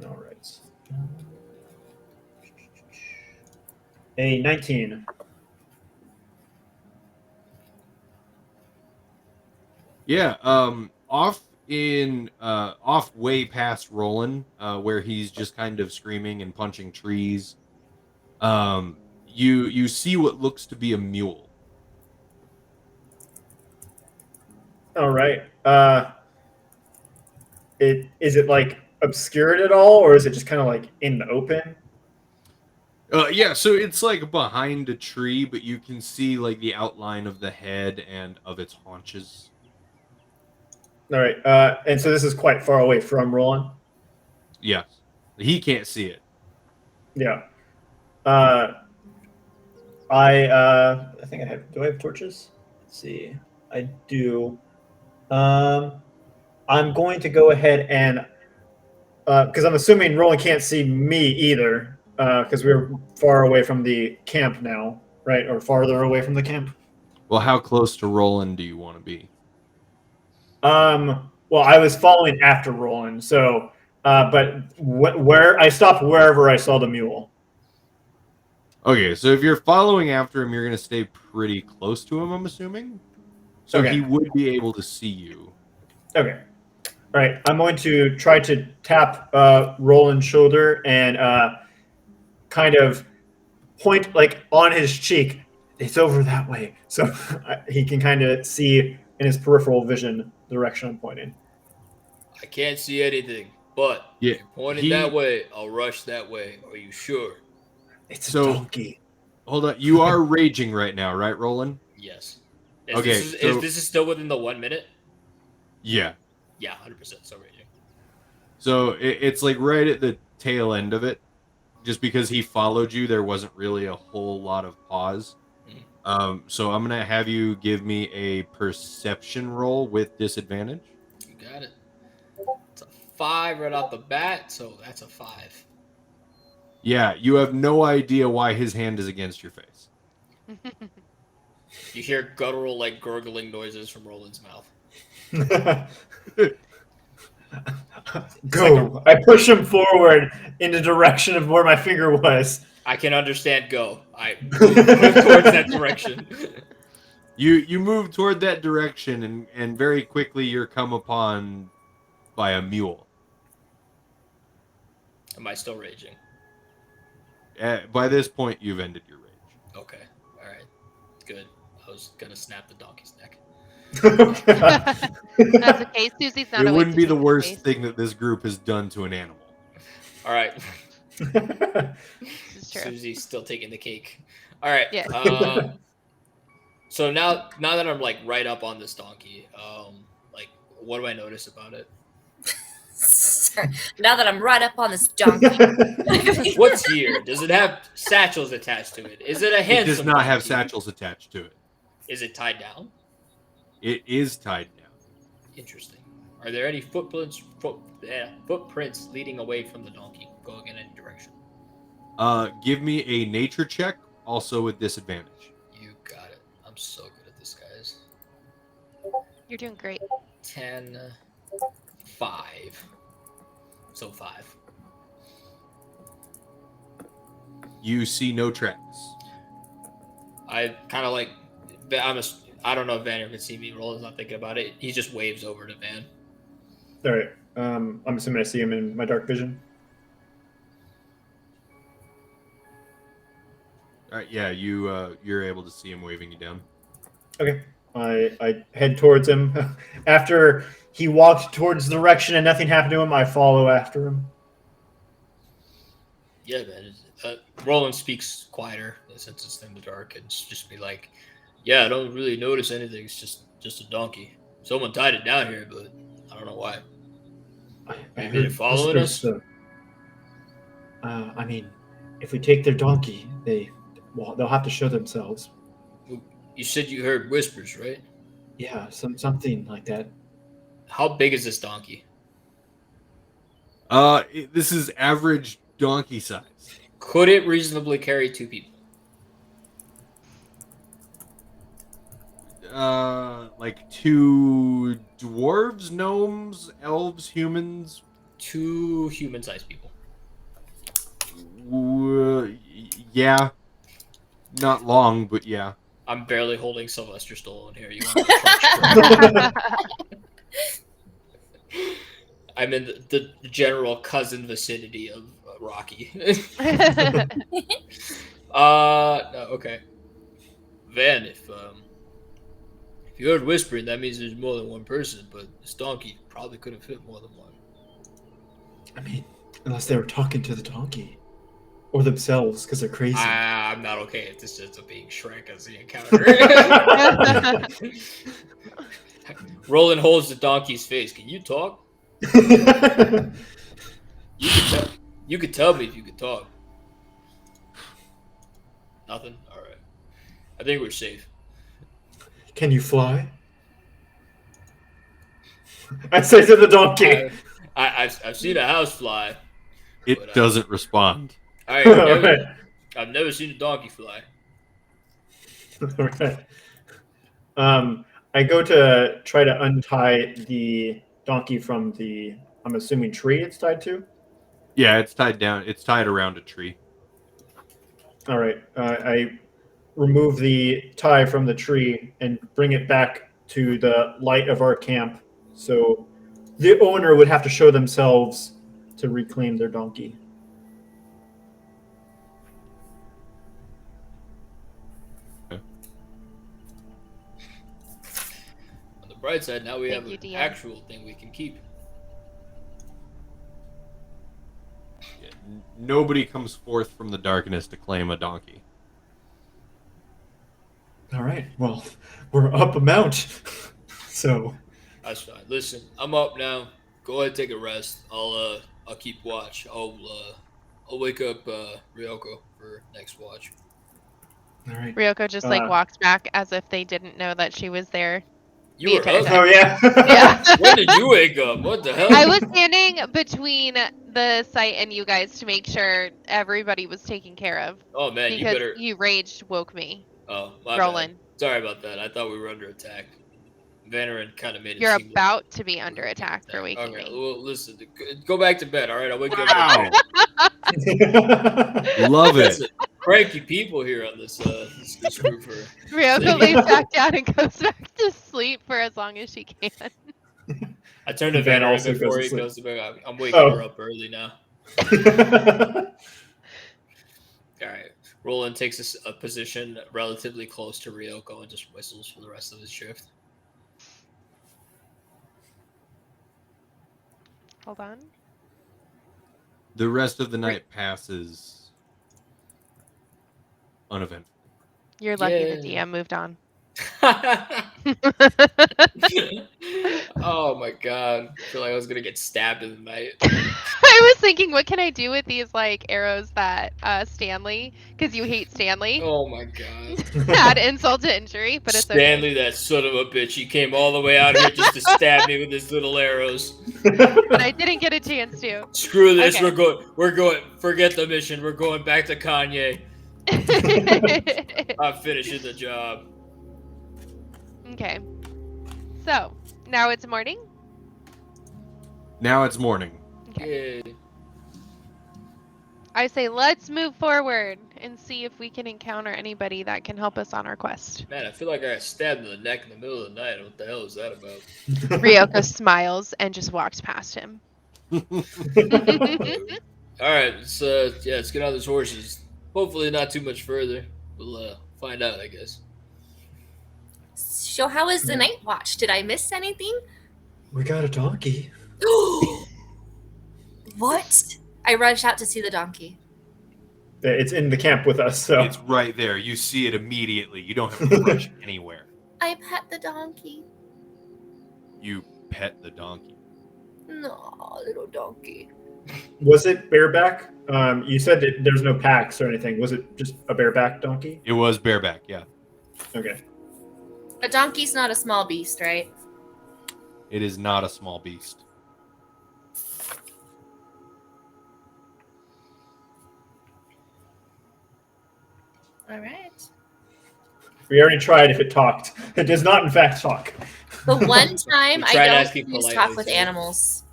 All right. A 19. Yeah. Off way past Roland, where he's just kind of screaming and punching trees. You see what looks to be a mule. All right. Is it obscured at all, or is it just kind of in the open? Yeah, so it's behind a tree, but you can see the outline of the head and of its haunches. All right. And so this is quite far away from Roland? Yes. He can't see it. Yeah. I think I have. Do I have torches? Let's see. I do. I'm going to go ahead and because I'm assuming Roland can't see me either, because we're far away from the camp now, right? Or farther away from the camp. Well, how close to Roland do you want to be? Well, I was following after Roland, so but where I stopped wherever I saw the mule. Okay, so if you're following after him, you're going to stay pretty close to him, I'm assuming. So Okay. he would be able to see you. Okay. All right. I'm going to try to tap Roland's shoulder and kind of point like on his cheek. It's over that way, so he can kind of see in his peripheral vision the direction I'm pointing. I can't see anything, but Yeah, if you're pointing that way, I'll rush that way. Are you sure? It's a So- donkey. Hold on. You are raging right now, right, Roland? Yes. Okay, Is this still within the 1 minute? Yeah. Yeah, 100% still raging. So it's like right at the tail end of it. Just because he followed you, there wasn't really a whole lot of pause. So I'm gonna have you give me a perception roll with disadvantage. You got it. It's a 5 right off the bat, so that's a 5. Yeah, you have no idea why his hand is against your face. You hear guttural, like, gurgling noises from Roland's mouth. Go. I push him forward in the direction of where my finger was. I can understand go. I move towards that direction. You move toward that direction, and very quickly you're come upon by a mule. Am I still raging? By this point, you've ended your rage. Okay. All right. Good. I was going to snap the donkey's neck. That's okay. Susie's not. It awake wouldn't to be see the his worst face. thing that this group has done to an animal. All right. This is true. Susie's still taking the cake. All right. Yeah. So now that I'm like right up on this donkey, like what do I notice about it? Sorry. Now that I'm right up on this donkey. What's here? Does it have satchels attached to it? Is it a It handsome does not have donkey? satchels attached to it. Is it tied down? It is tied down. Interesting. Are there any footprints leading away from the donkey, going in any direction? Give me a nature check, also with disadvantage. You got it. I'm so good at this, guys. You're doing great. 10, 5. So 5. You see no tracks. I kind of like. I don't know if Vanner can see me. Roland's not thinking about it. He just waves over to Van. All right. I'm assuming I see him in my dark vision. All right, yeah, you're able to see him waving you down. Okay. I head towards him. After he walked towards the direction and nothing happened to him, I follow after him. Yeah, man. Roland speaks quieter since it's in the dark, and just be like, "Yeah, I don't really notice anything. It's just a donkey. Someone tied it down here, but I don't know why. Maybe they're following us." I mean, if we take their donkey, they'll have to show themselves. You said you heard whispers, right? Yeah, something like that. How big is this donkey? This is average donkey size. Could it reasonably carry 2 people? Like 2 dwarves, gnomes, elves, humans. 2 human-sized people. Yeah. Not long, but yeah. I'm barely holding Sylvester Stallone here. You want to I'm in the general cousin vicinity of Rocky. No, okay. Van, if you heard whispering, that means there's more than one person, but this donkey probably couldn't fit more than one. I mean, unless they were talking to the donkey. Or themselves, because they're crazy. I'm not okay if this ends up being Shrek as the encounter. Roland holds the donkey's face. Can you talk? You could tell me if you could talk. Nothing? Alright. I think we're safe. Can you fly? I say to the donkey. I've seen a house fly. It But, doesn't respond. I've never seen a donkey fly. Alright. I go to try to untie the donkey from the, I'm assuming, tree it's tied to? Yeah, it's tied down. It's tied around a tree. All right. I remove the tie from the tree and bring it back to the light of our camp. So the owner would have to show themselves to reclaim their donkey. On the bright side, now we Thank have you, an DM. actual thing we can keep. Yeah, nobody comes forth from the darkness to claim a donkey. All right. Well, we're up a mount. So, That's fine. Listen, I'm up now. Go ahead and take a rest. I'll keep watch. I'll wake up Ryoko for next watch. all right. Ryoko just like walks back as if they didn't know that she was there. You The were entire up? time. Oh, yeah. Yeah. When did you wake up? What the hell? I was standing between the site and you guys to make sure everybody was taken care of. Oh man, you Because better. you raged woke me. Oh, my Roland. bad. Sorry about that. I thought we were under attack. Vanarin kind of made it You're seem about to be under like attack for waking Okay, me. well, listen. Go back to bed. All right, I'll wake you up. Wow, love it. Listen, cranky people here on this group for. Ryoko lays back down and goes back to sleep for as long as she can. I turned to Van Vanarin also before goes to he sleep. goes to bed. I'm waking Oh. her up early now. All right. Roland takes a position relatively close to Ryoko and just whistles for the rest of his shift. Hold on. The rest of the night passes uneventful. You're lucky the Yeah. DM moved on. Oh my god. I feel like I was gonna get stabbed in the night. I was thinking, what can I do with these like arrows that Stanley, because you hate Stanley, Oh my god. add insult to injury, but it's Stanley, that son of a bitch, he came all the way out here just to stab me with his little arrows. okay. But I didn't get a chance to. Screw this, Okay. we're going, forget the mission, we're going back to Kanye. I'm finishing the job. Okay. So, now it's morning? Now it's morning. Yeah. I say let's move forward and see if we can encounter anybody that can help us on our quest. Man, I feel like I got stabbed in the neck in the middle of the night. What the hell is that about? Ryoko smiles and just walks past him. Alright, let's get on these horses. Hopefully not too much further. We'll find out, I guess. So how was the night watch? Did I miss anything? We got a donkey. What? I rushed out to see the donkey. It's in the camp with us, so. It's right there. You see it immediately. You don't have to rush anywhere. I pet the donkey. You pet the donkey. No, little donkey. Was it bareback? You said that there's no packs or anything. Was it just a bareback donkey? It was bareback, yeah. Okay. A donkey's not a small beast, right? It is not a small beast. All right. We already tried if it talked. It does not, in fact, talk. The one time We I tried don't asking use politely, talk with so- animals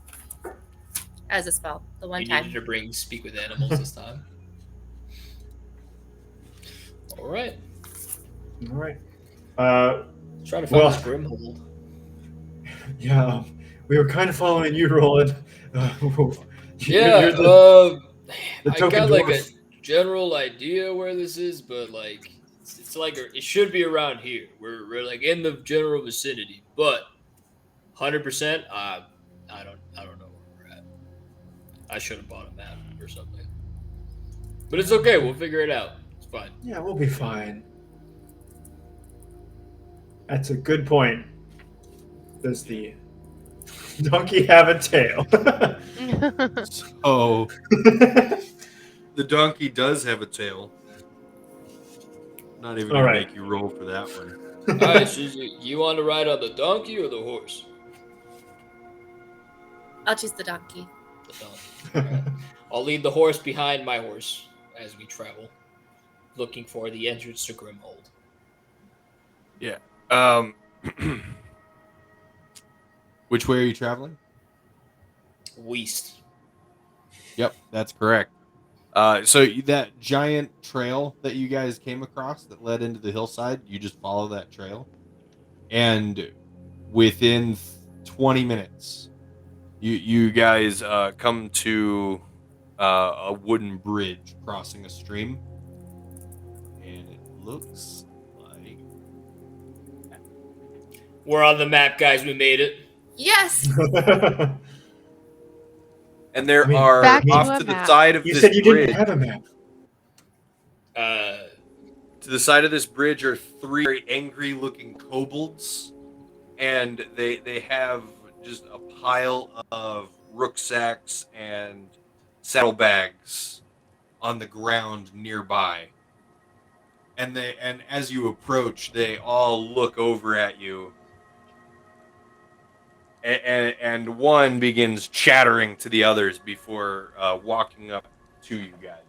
as a spell. The one You time. needed to bring speak with animals this time. Alright. All right. Trying to find Well- this Grimhold. Yeah, we were kind of following you, Roland. Yeah, you're the I token got like a dwarf. general idea where this is, but like it's like it should be around here. We're like in the general vicinity, but 100%, I don't know where we're at. I should have bought a map or something, but it's okay. We'll figure it out. It's fine. Yeah, we'll be fine. That's a good point. Does the donkey have a tail? So, the donkey does have a tail. Not even All going right. to make you roll for that one. All right, so you want to ride on the donkey or the horse? I'll choose the donkey. The donkey. All right. I'll lead the horse behind my horse as we travel, looking for the entrance to Grimhold. Which way are you traveling? West. Yep, that's correct. So that giant trail that you guys came across that led into the hillside, you just follow that trail, and within 20 minutes, you guys come to a wooden bridge crossing a stream, and it looks like We're on the map, guys. We made it. Yes. and there I mean, are Back to off a to the map. side of You this said you bridge. didn't have a map. To the side of this bridge are 3 very angry-looking kobolds, and they have just a pile of rucksacks and saddlebags on the ground nearby. And as you approach, they all look over at you, and one begins chattering to the others before walking up to you guys.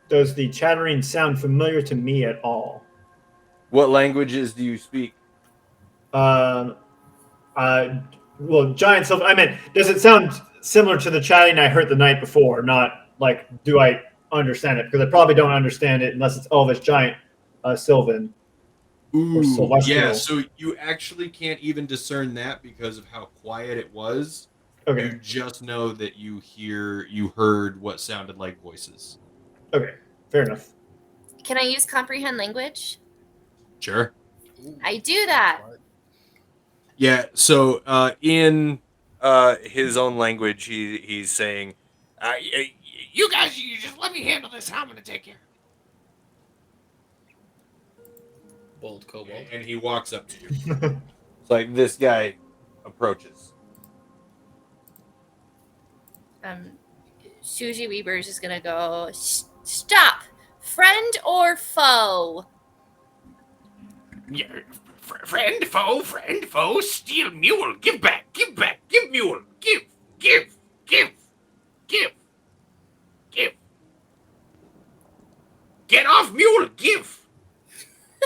Does the chattering sound familiar to me at all? What languages do you speak? Well, giant silver. I mean, does it sound similar to the chatting I heard the night before? Not like, do I understand it? Because I probably don't understand it unless it's Elvish giant Sylvan. Ooh, celestial. yeah. So you actually can't even discern that because of how quiet it was. Okay. You just know that you heard what sounded like voices. Okay. Fair enough. Can I use comprehend language? Sure. I do that. Yeah. So in his own language, he's saying, "You guys, you just let me handle this. I'm gonna take care." Bold kobold. And he walks up to you. It's like this guy approaches. Susie Weber is just gonna go. Stop, friend or foe? Yeah, friend, foe, steal mule, give back, give mule, give. Get off mule, give.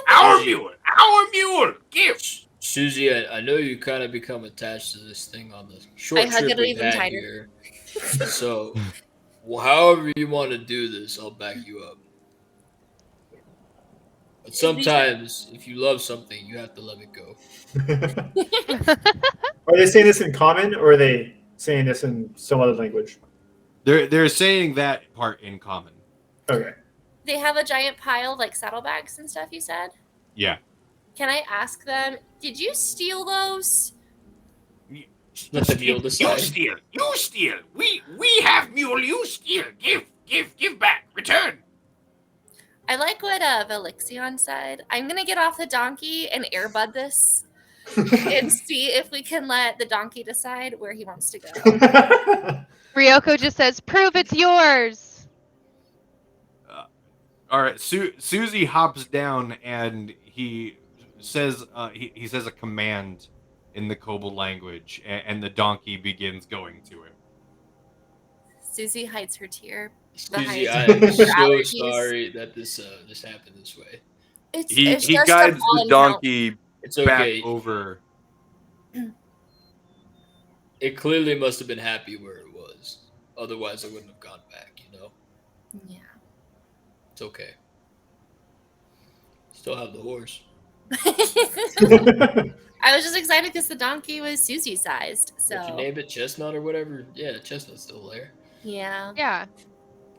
Our mule, give. Susie, I know you kind of become attached to this thing on the short I hug trip it we've even had tighter. here. So, however you want to do this, I'll back you up. But sometimes, if you love something, you have to let it go. Are they saying this in common, or are they saying this in some other language? They're saying that part in common. Okay. They have a giant pile of like saddlebags and stuff. You said. Yeah. Can I ask them? Did you steal those? Let the deal decide. You steal. We have mule. You steal. Give back. Return. I like what Velixion said. I'm gonna get off the donkey and airbud this, and see if we can let the donkey decide where he wants to go. Ryoko just says, "Prove it's yours." All right. Susie hops down and he says he says a command in the kobold language, and the donkey begins going to him. Susie hides her tear. Susie, behind I'm her so allergies. sorry that this happened this way. It's He just a guides the fallen donkey It's back okay. over. It clearly must have been happy where it was. Otherwise, I wouldn't have gone back, you know? count. Yeah. It's okay. Still have the horse. I was just excited because the donkey was Susie sized. So If you named it Chestnut or whatever, yeah, Chestnut's still there. yeah. Yeah.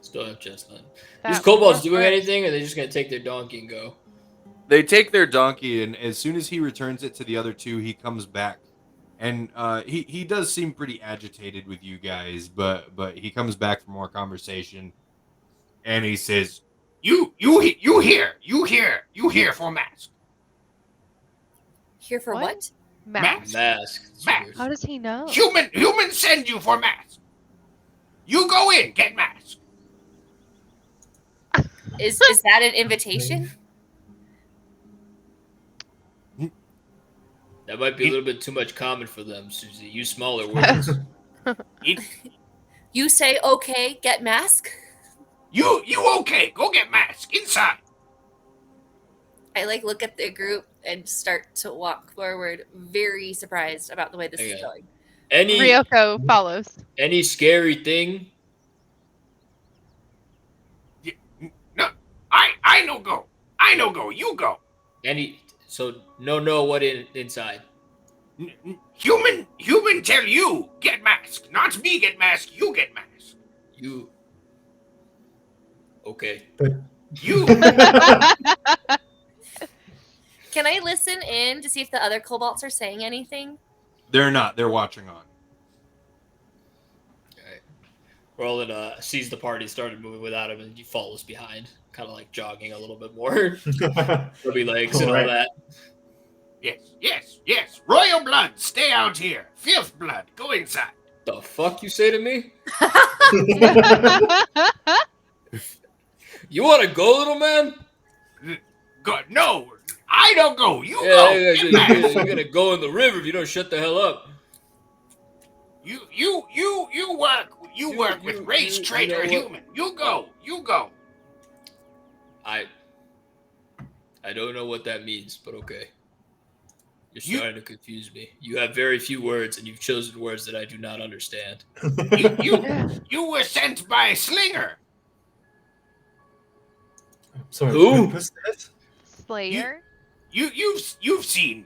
Still have Chestnut. that These kobolds was doing first. anything, or are they just gonna take their donkey and go? They take their donkey, and as soon as he returns it to the other two, he comes back, and he does seem pretty agitated with you guys, but he comes back for more conversation, and he says, "You here for mask? Here for what? Mask? Mask. Mask. How does he know? Human send you for mask. You go in, get mask." Is that an invitation? That might be a little bit too much common for them, Susie. Use smaller words. You say okay, get mask. You okay? Go get mask inside. I look at the group and start to walk forward, very surprised about the way this is Okay. going. Ryoko follows. Any scary thing? No, I no go. I no go. You go. No what inside. Human tell you get mask. Not me get mask. You get mask. You. Okay. You. Can I listen in to see if the other kobolds are saying anything? They're not. They're watching on. Alright. Roland sees the party started moving without him, and he follows behind, kind of like jogging a little bit more. Ruby legs and all that. Yes. Royal blood, stay out here. Fifth blood, go inside. The fuck you say to me? You want to go, little man? Go, no, I don't go. You Yeah, go. you're gonna go in the river if you don't shut the hell up. You work with race traitor human. You go. I don't know what that means, but okay. You're starting to confuse me. You have very few words, and you've chosen words that I do not understand. You were sent by Slinger. Sorry, Who? who's that? Slayer. You've seen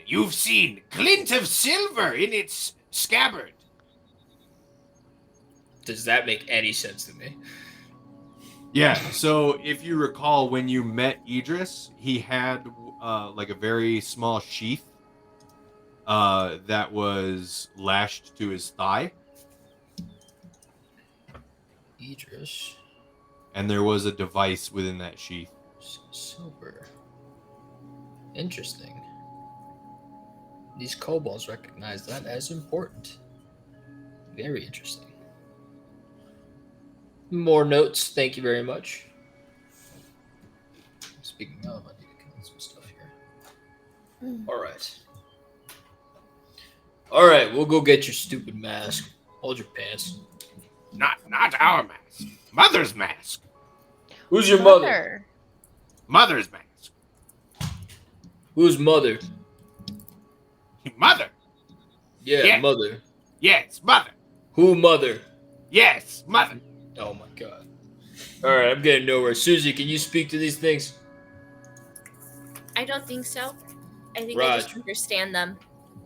glint of silver in its scabbard. Does that make any sense to me? Yeah, so if you recall, when you met Idris, he had like a very small sheath that was lashed to his thigh. Idris. And there was a device within that sheath. Silver. Interesting. These kobolds recognize that as important. Very interesting. More notes, thank you very much. Speaking of, I need to clean some stuff here. All right, we'll go get your stupid mask. Hold your pants. Not our mask. Mother's mask. Who's your mother? Mother's mask. Who's mother? Mother. Yeah, mother. Yes, mother. Who mother? Yes, mother. Oh my god. All right, I'm getting nowhere. Susie, can you speak to these things? I don't think so. I think I Raj. just understand them.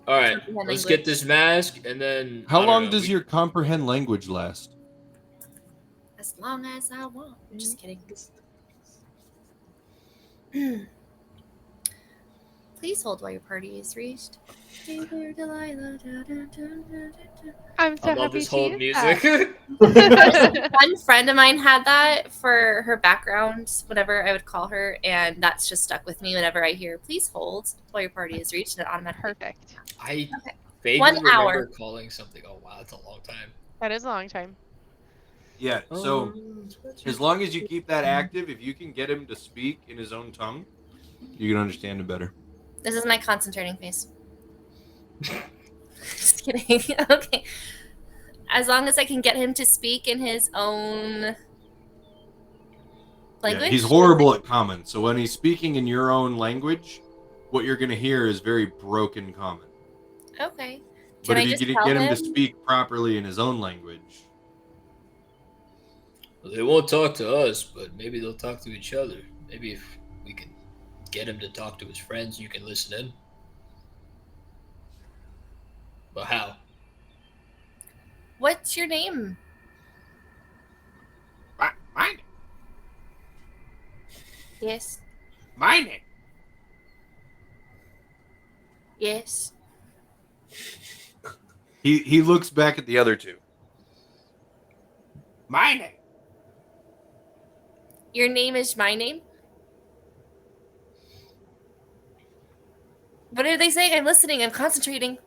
All right, Comprehend let's language. get this mask, and then... How long does your comprehend language last? As long as I want. Just kidding. Please hold while your party is reached. I'm so I love happy this to whole use music. that. One friend of mine had that for her background, whenever I would call her, and that's just stuck with me whenever I hear "please hold while your party is reached," and it automatically. Perfect. I Okay. vaguely 1 remember hour. calling something. Oh wow, that's a long time. That is a long time. Yeah, so as long as you keep that active, if you can get him to speak in his own tongue, you can understand him better. This is my concentrating face. Just kidding. Okay. As long as I can get him to speak in his own language. Yeah, he's horrible at common, so when he's speaking in your own language, what you're going to hear is very broken common. Okay. But Can I if you just get tell him to him? speak properly in his own language, Well, they won't talk to us, but maybe they'll talk to each other. Maybe if we can get him to talk to his friends, you can listen in. But how? What's your name? mine, Yes. mine. Yes. He looks back at the other two. Mine. Your name is my name? What are they saying? I'm listening. I'm concentrating.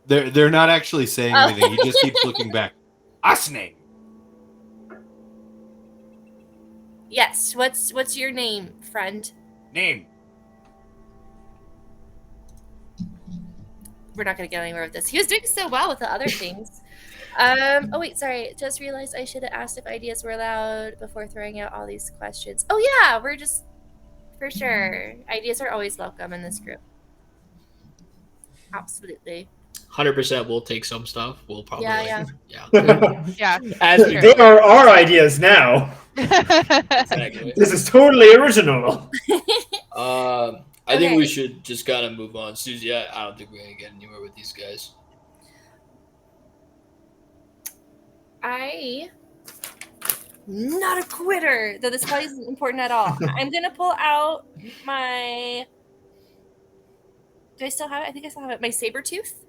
They're not actually saying Oh. anything. He just keeps looking back. Us name. Yes. What's your name, friend? Name. We're not going to get anywhere with this. He was doing so well with the other things. Oh, wait, sorry. Just realized I should have asked if ideas were allowed before throwing out all these questions. Oh, yeah, we're just, for sure. Ideas are always welcome in this group. Absolutely. 100% we'll take some stuff. We'll probably Yeah, Yeah. As we Sure. They are our ideas now. exactly. This is totally original. I think Okay. we should just kind of move on. Susie, I don't think we're gonna get anywhere with these guys. Not a quitter, though this probably isn't important at all. I'm gonna pull out my. Do I still have it? I think I still have it. My saber tooth,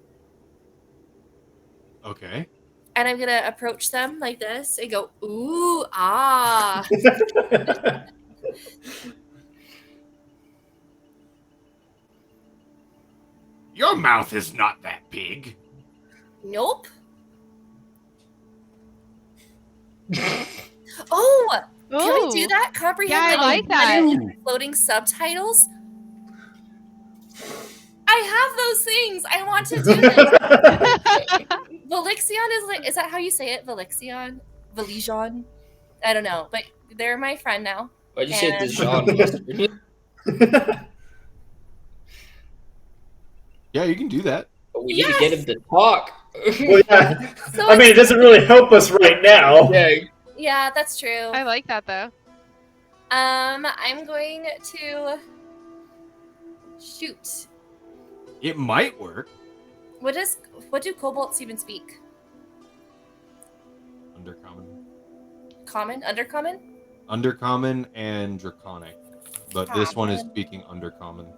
Okay. and I'm gonna approach them like this and go, "Ooh, ah." Your mouth is not that big. Nope. Oh, can we do Ooh. that? Comprehend Yeah, I like that. floating subtitles. I have those things. I want to do it. Velixion is that how you say it? Velixion? Veligion? I don't know, but they're my friend now. Why'd you say And- Dijon mustard? Yeah, you can do that. But we need to get him to talk. Well, yeah. So I mean, it doesn't really help us right now. yeah, that's true. I like that though. I'm going to shoot. It might work. What do kobolds even speak? Undercommon. Common? Undercommon? Undercommon and Draconic. But this one is Common. speaking Undercommon.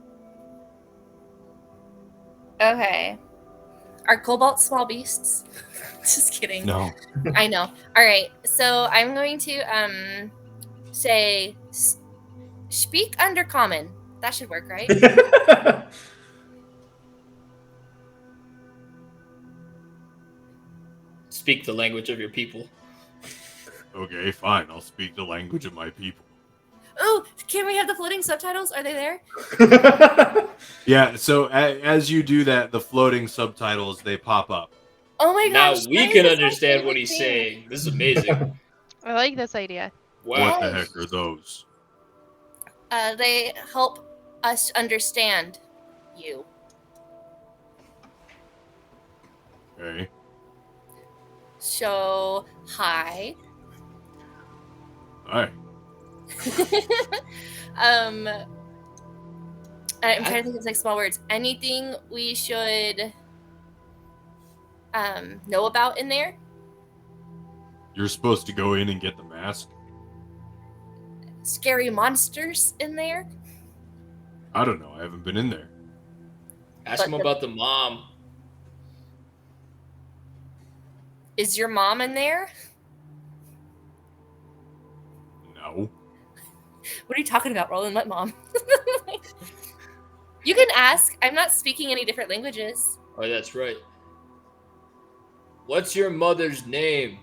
Okay. Are kobolds small beasts? Just kidding. No. I know. All right. So I'm going to say speak Undercommon. That should work, right? Speak the language of your people. Okay, fine. I'll speak the language of my people. Oh, can we have the floating subtitles? Are they there? Yeah, so as you do that, the floating subtitles, they pop up. Oh my Now gosh. we that can is my understand favorite what he's thing. saying. This is amazing. I like this idea. Wow. What the heck are those? They help us understand you. Okay. So, hi. Alright. I'm trying to think of like small words. Anything we should know about in there? You're supposed to go in and get the mask? Scary monsters in there? I don't know. I haven't been in there. Ask him about the mom. Is your mom in there? No. What are you talking about, Roland? What mom? You can ask. I'm not speaking any different languages. Oh, that's right. What's your mother's name?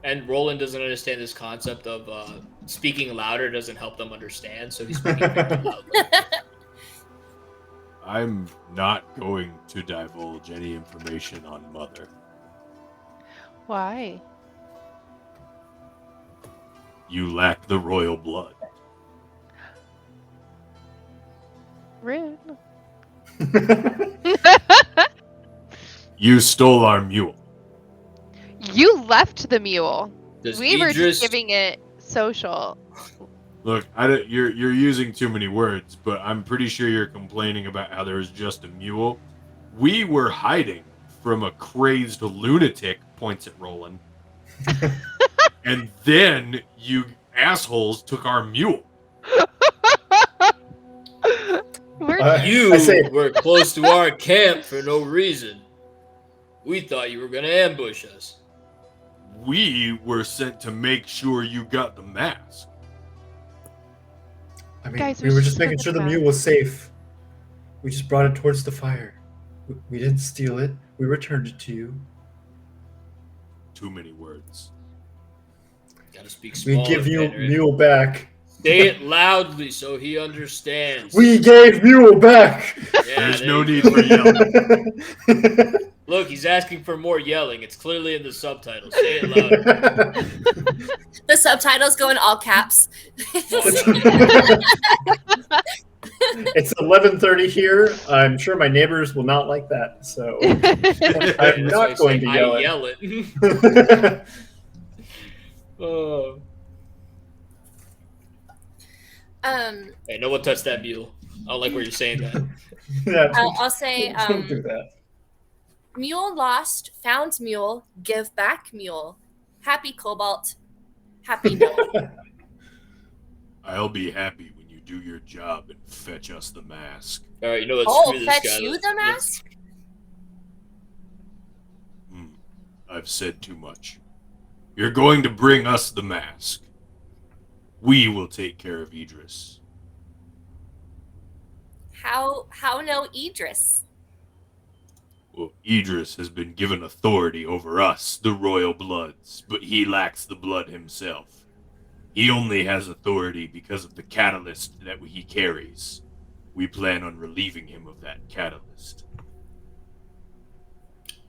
And Roland doesn't understand this concept of speaking louder doesn't help them understand, so he's speaking very loudly. I'm not going to divulge any information on Mother. Why? You lack the royal blood. Rude. You stole our mule. You left the mule. Does We were Idris- just giving it social. Look, you're using too many words, but I'm pretty sure you're complaining about how there was just a mule. We were hiding from a crazed lunatic, points at Roland. And then you assholes took our mule. We're You I say- were close to our camp for no reason. We thought you were going to ambush us. We were sent to make sure you got the mask. I mean, Guys, we we were should just look making at sure the the map. mule was safe. We just brought it towards the fire. We didn't steal it. We returned it to you. Too many words. Gotta speak We smaller, give you Henry. mule back. Say it loudly so he understands. We gave mule back. Yeah, There's there no you need go. for yelling. Look, he's asking for more yelling. It's clearly in the subtitles. Say it louder. The subtitles go in all caps. It's 11:30 here. I'm sure my neighbors will not like that, so I'm That's why not I going say to I yell yell it. it. Oh. Hey, no one touched that mule. I don't like where you're saying that. Yeah, I'll say don't do that. Mule lost, found Mule, give back Mule. Happy Cobalt, happy Mule. I'll be happy when you do your job and fetch us the mask. All right, you know what? Oh, Screw this fetch guy. you Let's- the let's- mask? I've said too much. You're going to bring us the mask. We will take care of Idris. How no Idris? Well, Idris has been given authority over us, the royal bloods, but he lacks the blood himself. He only has authority because of the catalyst that he carries. We plan on relieving him of that catalyst.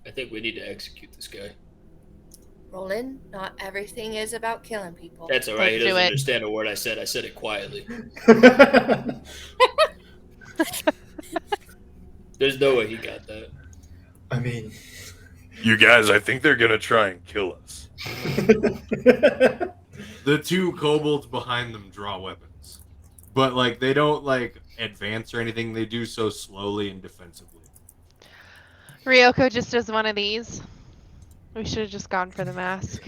I think we need to execute this guy. Roland, not everything is about killing people. That's all right. He Let's do doesn't it. understand a word I said. I said it quietly. There's no way he got that. I mean, You guys, I think they're gonna try and kill us. The two kobolds behind them draw weapons. But, like, they don't, like, advance or anything. They do so slowly and defensively. Ryoko just does one of these. We should have just gone for the mask.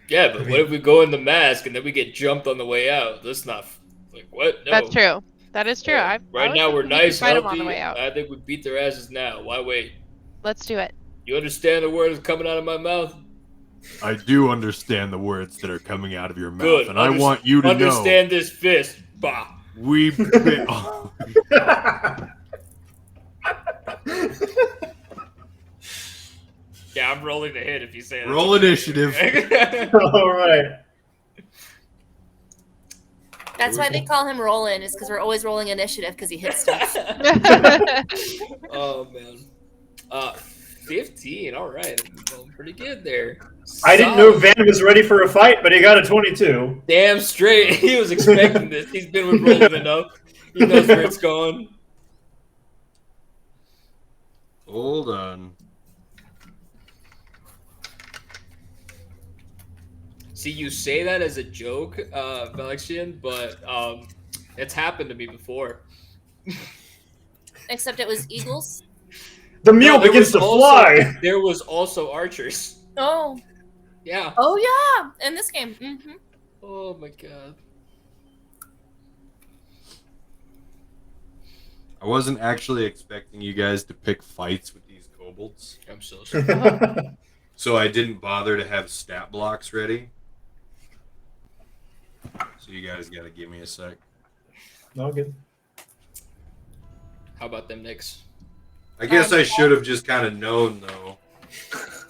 Yeah, but what if we go in the mask and then we get jumped on the way out? That's not like what? No. That's true. That is true. Yeah. I Right would now think we're we could nice, fight 'em healthy. on the way out. I think we beat their asses now. Why wait? Let's do it. You understand the words coming out of my mouth? I do understand the words that are coming out of your mouth, Good. and I want you to understand this fist. Bah. know we bit. Yeah, I'm rolling the hit if you say that. Roll initiative. All right. That's why they call him Roland, is because we're always rolling initiative because he hits stuff. Oh man. 15. All right, I'm going pretty good there. I didn't know Solid. Van was ready for a fight, but he got a 22. Damn straight. He was expecting this. He's been with Roland enough. He knows where it's going. Hold on. See, you say that as a joke, Valexian, but it's happened to me before. Except it was eagles. The mule there begins was to also- fly. There was also archers. Oh. Yeah. Oh yeah, in this game. Mm-hmm. Oh my god. I wasn't actually expecting you guys to pick fights with these kobolds, I'm so sorry. so I didn't bother to have stat blocks ready. So you guys gotta give me a sec. No good. How about them Knicks? I guess I should have just kind of known, though.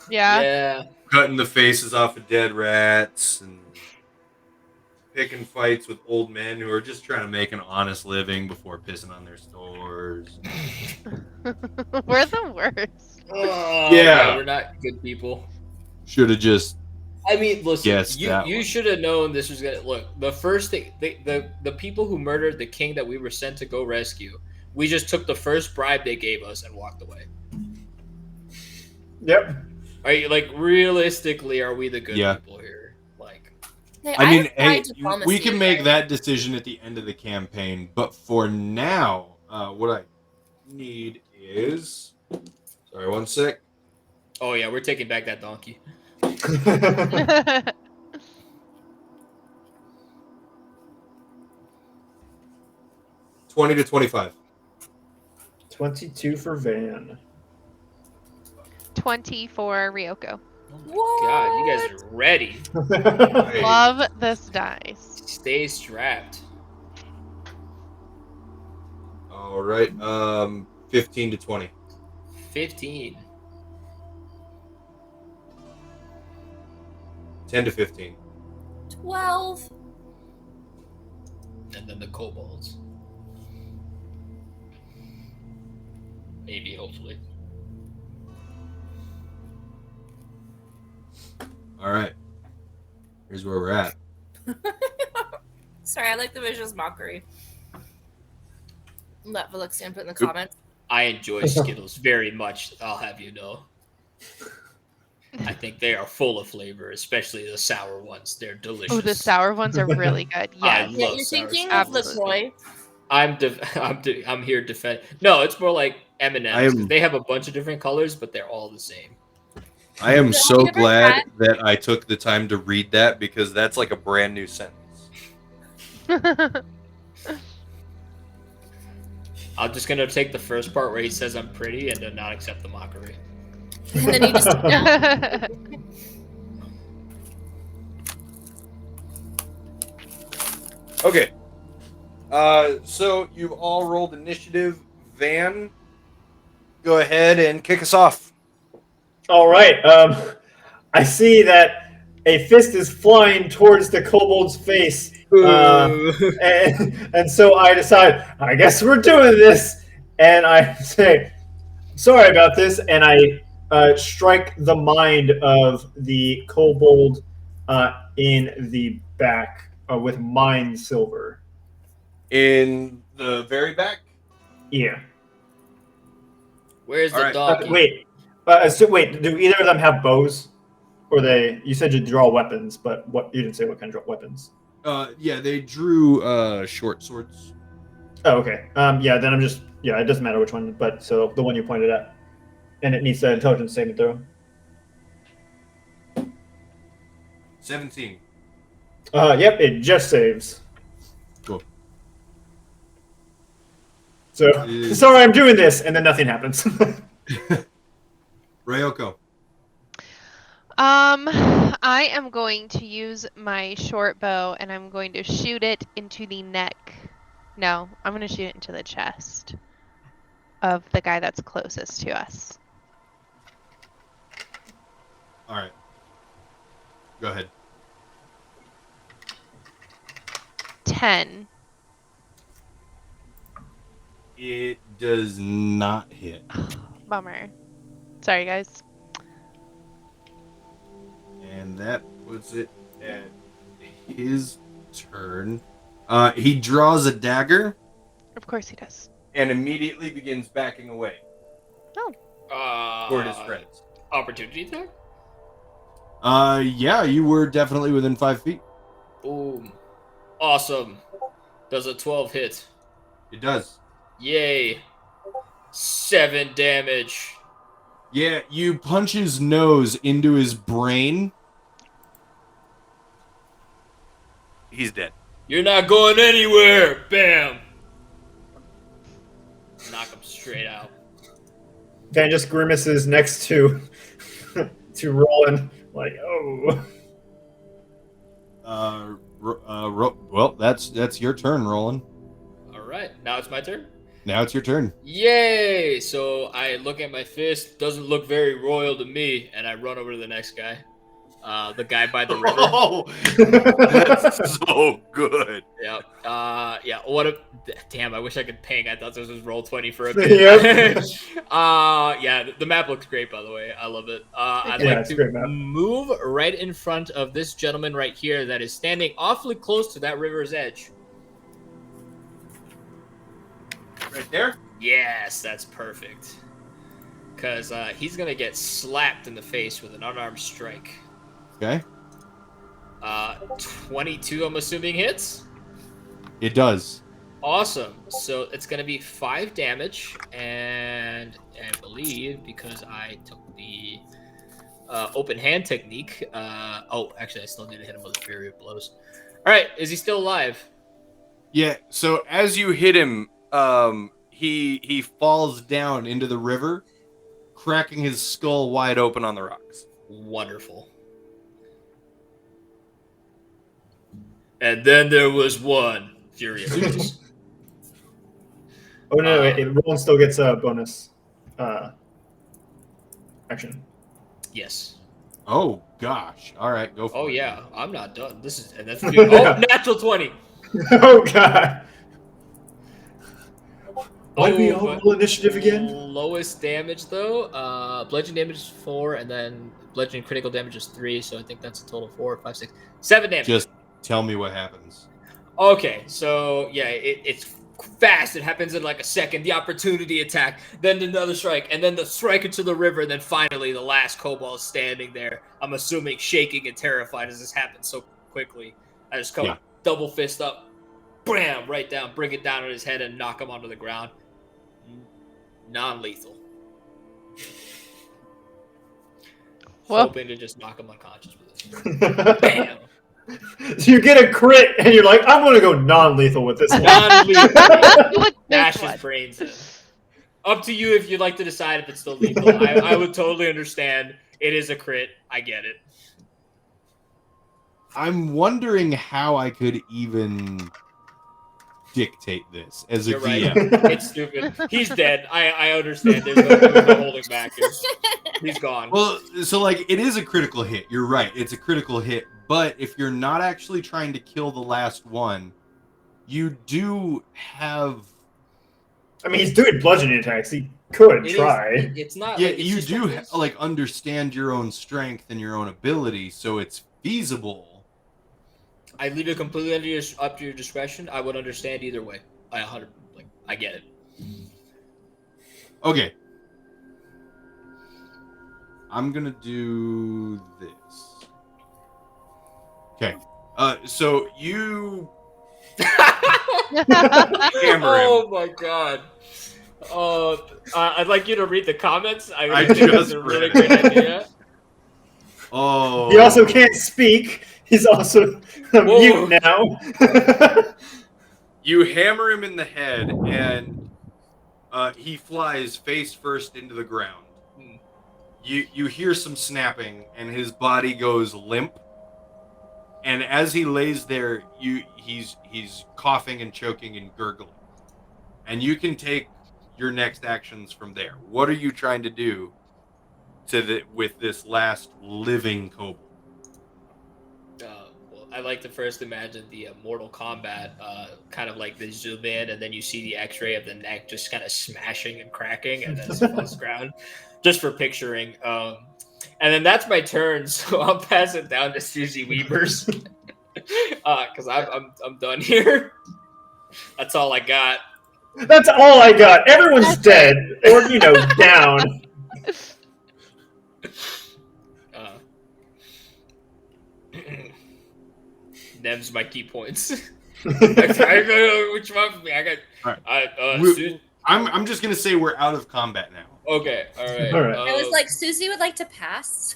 Yeah. Yeah. Cutting the faces off of dead rats and picking fights with old men who are just trying to make an honest living before pissing on their stores. We're the worst. Oh, Yeah. we're not good people. Should have just. I mean, listen, Yes, that you one. should have known this was gonna look. The first thing, the people who murdered the king that we were sent to go rescue, we just took the first bribe they gave us and walked away. Yep. Are you like realistically? Are we the good Yeah. people here? Like, Hey, I mean, applied hey, diplomacy, we can make right? that decision at the end of the campaign, but for now, what I need is. Sorry, one sec. oh yeah, we're taking back that donkey. 20 to 25. 22 for Van. 20 for Ryoko. Oh my god, you guys are ready. Hey, Love this dice. Stay strapped. all right. 15 to 20. 15. 10 to 15. 12. And then the kobolds. Maybe, hopefully. All right. Here's where we're at. Sorry, I like the visuals mockery. Let Veluxian put in the comments. I enjoy Skittles very much, I'll have you know. I think they are full of flavor, especially the sour ones. They're delicious. Oh, the sour ones are really good. I Yes. Yeah, love you're sour thinking stuff. of LaCroix. I'm here to defend. No, it's more like M&M's because they have a bunch of different colors, but they're all the same. I am So so have you ever glad had- that I took the time to read that because that's like a brand new sentence. I'm just gonna take the first part where he says I'm pretty and then not accept the mockery. And then you just Okay. So you've all rolled initiative. Van, go ahead and kick us off. All right. I see that a fist is flying towards the kobold's face, and so I decide, I guess we're doing this, and I say, sorry about this, and I strike the mind of the kobold in the back with mind silver. In the very back. Yeah. Where's the Alright. donkey? Wait. Wait. Do either of them have bows? Or they? You said you draw weapons, but what? You didn't say what kind of weapons. Yeah, they drew short swords. Oh, okay. Yeah. Then I'm just. Yeah. It doesn't matter which one, but so the one you pointed at, and it needs an intelligence saving throw. 17. Yep. It just saves. Cool. So sorry, I'm doing this, and then nothing happens. Ryoko. I am going to use my short bow and I'm going to shoot it into the neck. No, I'm going to shoot it into the chest of the guy that's closest to us. All right. Go ahead. 10. It does not hit. Bummer. Sorry, guys. And that puts it at his turn. He draws a dagger Of course he does. and immediately begins backing away toward his friends. Opportunity attack? Yeah, you were definitely within 5 feet. Boom. Awesome. Does a 12 hit? It does. Yay. 7 damage. Yeah, you punch his nose into his brain. He's dead. You're not going anywhere. Bam. Knock him straight out. Van just grimaces next to Roland, like, oh. Well, that's your turn, Roland. All right. Now it's my turn. Now it's your turn. Yay! So I look at my fist. Doesn't look very royal to me, and I run over to the next guy. The guy by the river. Oh, that's so good. Yeah. Yeah. What a damn! I wish I could ping. I thought this was Roll20 for a bit. Yep. Yeah. The map looks great, by the way. I love it. I'd Yeah, like it's a great to map. move right in front of this gentleman right here that is standing awfully close to that river's edge. Right there? Yes, that's perfect. Because he's gonna get slapped in the face with an unarmed strike. Okay. 22, I'm assuming, hits. It does. Awesome. So it's going to be 5 damage, and I believe because I took the open hand technique. Oh, actually, I still need to hit him with a fury of blows. All right, is he still alive? Yeah. So as you hit him, he falls down into the river, cracking his skull wide open on the rocks. Wonderful. And then there was one furious. Oh no, Roland still gets a bonus action. Yes. Oh gosh. All right, go for it. Oh yeah, I'm not done. This is and that's natural 20. Oh god. Why do we all but roll initiative again? Lowest damage though. Bludgeoning damage is 4, and then bludgeoning critical damage is 3. So I think that's a total of 4, 5, 6, 7 damage. Just tell me what happens. Okay, so yeah, it's fast. It happens in like a second. The opportunity attack, then another strike, and then the strike into the river, and then finally the last kobold standing there. I'm assuming shaking and terrified as this happens so quickly. I just come double fist up, bam, right down, bring it down on his head, and knock him onto the ground. Non-lethal. Hoping to just knock him unconscious with this. Bam. So you get a crit, and you're like, I'm going to go non-lethal with this one. Non-lethal. Dash his brains in. Up to you if you'd like to decide if it's still lethal. I would totally understand. It is a crit. I get it. I'm wondering how I could even dictate this as a You're right. DM. It's stupid. He's dead. I understand. There's no holding back here. He's gone. Well, so like it is a critical hit. You're right. It's a critical hit. But if you're not actually trying to kill the last one, you do have. I mean, he's doing bludgeoning attacks. He could try. It's not. Yeah, like, it's you just do like understand your own strength and your own ability, so it's feasible. I leave it completely up to your discretion. I would understand either way. I get it. Okay. I'm gonna do this. Okay. So you hammer him. Oh my god. I'd like you to read the comments. I think just that's a really read great idea. Oh. He also can't speak. He's also mute now. You hammer him in the head, and he flies face first into the ground. You hear some snapping, and his body goes limp. And as he lays there, he's coughing and choking and gurgling. And you can take your next actions from there. What are you trying to do with this last living kobold? Well, I like to first imagine the Mortal Kombat, kind of like the zoom in, and then you see the X-ray of the neck just kind of smashing and cracking, and then it falls ground. Just for picturing. And then that's my turn, so I'll pass it down to Susie Weavers, because I'm done here. That's all I got. That's all I got. Everyone's dead, or down. Them's my key points. I don't know which one for me. I got. All right. I'm just gonna say we're out of combat now. Okay. All right. I was like, Susie would like to pass.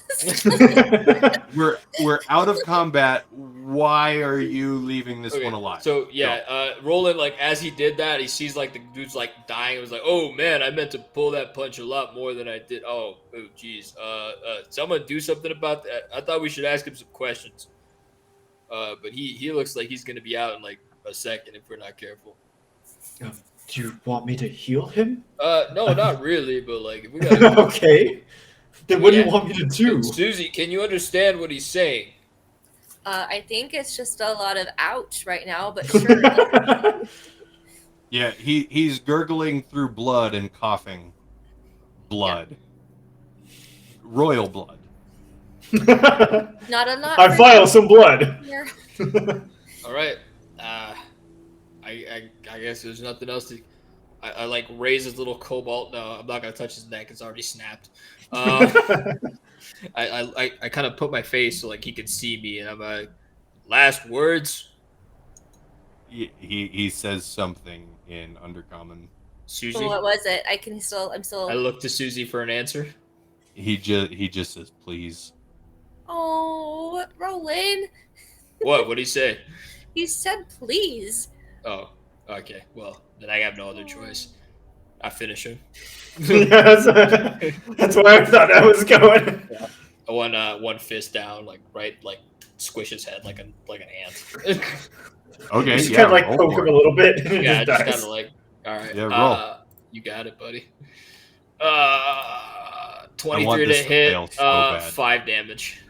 We're out of combat. Why are you leaving this one alive? So Roland, like as he did that, he sees like the dude's like dying. It was like, oh man, I meant to pull that punch a lot more than I did. Oh geez. Someone do something about that. I thought we should ask him some questions. But he looks like he's gonna be out in like a second if we're not careful. Do you want me to heal him? No, not really, but like if we got okay. Then what do you want me to do? Susie, can you understand what he's saying? I think it's just a lot of ouch right now, but sure. Yeah, he's gurgling through blood and coughing blood. Yeah. Royal blood. Not a lot. I file some blood. All right. I guess there's nothing else to. I like raise his little cobalt. No, I'm not gonna touch his neck. It's already snapped. I kind of put my face so like he could see me, and I'm like, last words. He says something in Undercommon. Susie. What was it? I'm still. I look to Susie for an answer. He just says please. Oh, Roland. What did he say? He said please. Oh, okay. Well, then I have no other choice. I finish him. Yes, that's where I thought that was going. Yeah. One fist down, like squish his head like an ant. Okay, just kind of like poke him a little bit. And yeah, just dies. kind of like, all right. Yeah, roll. You got it, buddy. 23 to hit. So 5 damage.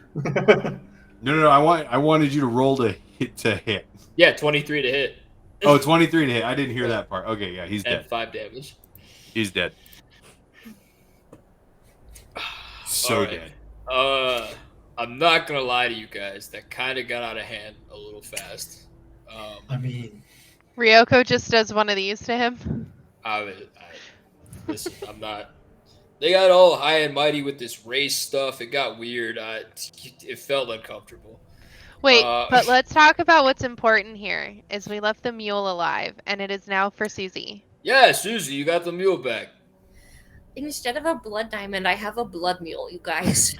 No. I wanted you to roll to hit. Yeah, 23 to hit. Oh, 23 to hit. I didn't hear that part. Okay, yeah, he's dead. And 5 damage. He's dead. So dead. I'm not gonna lie to you guys. That kind of got out of hand a little fast. I mean, Ryoko just does one of these to him. Listen, I'm not. They got all high and mighty with this race stuff. It got weird. It felt uncomfortable. Wait, but let's talk about what's important here. Is we left the mule alive, and it is now for Susie. Yeah, Susie, you got the mule back. Instead of a blood diamond, I have a blood mule, you guys.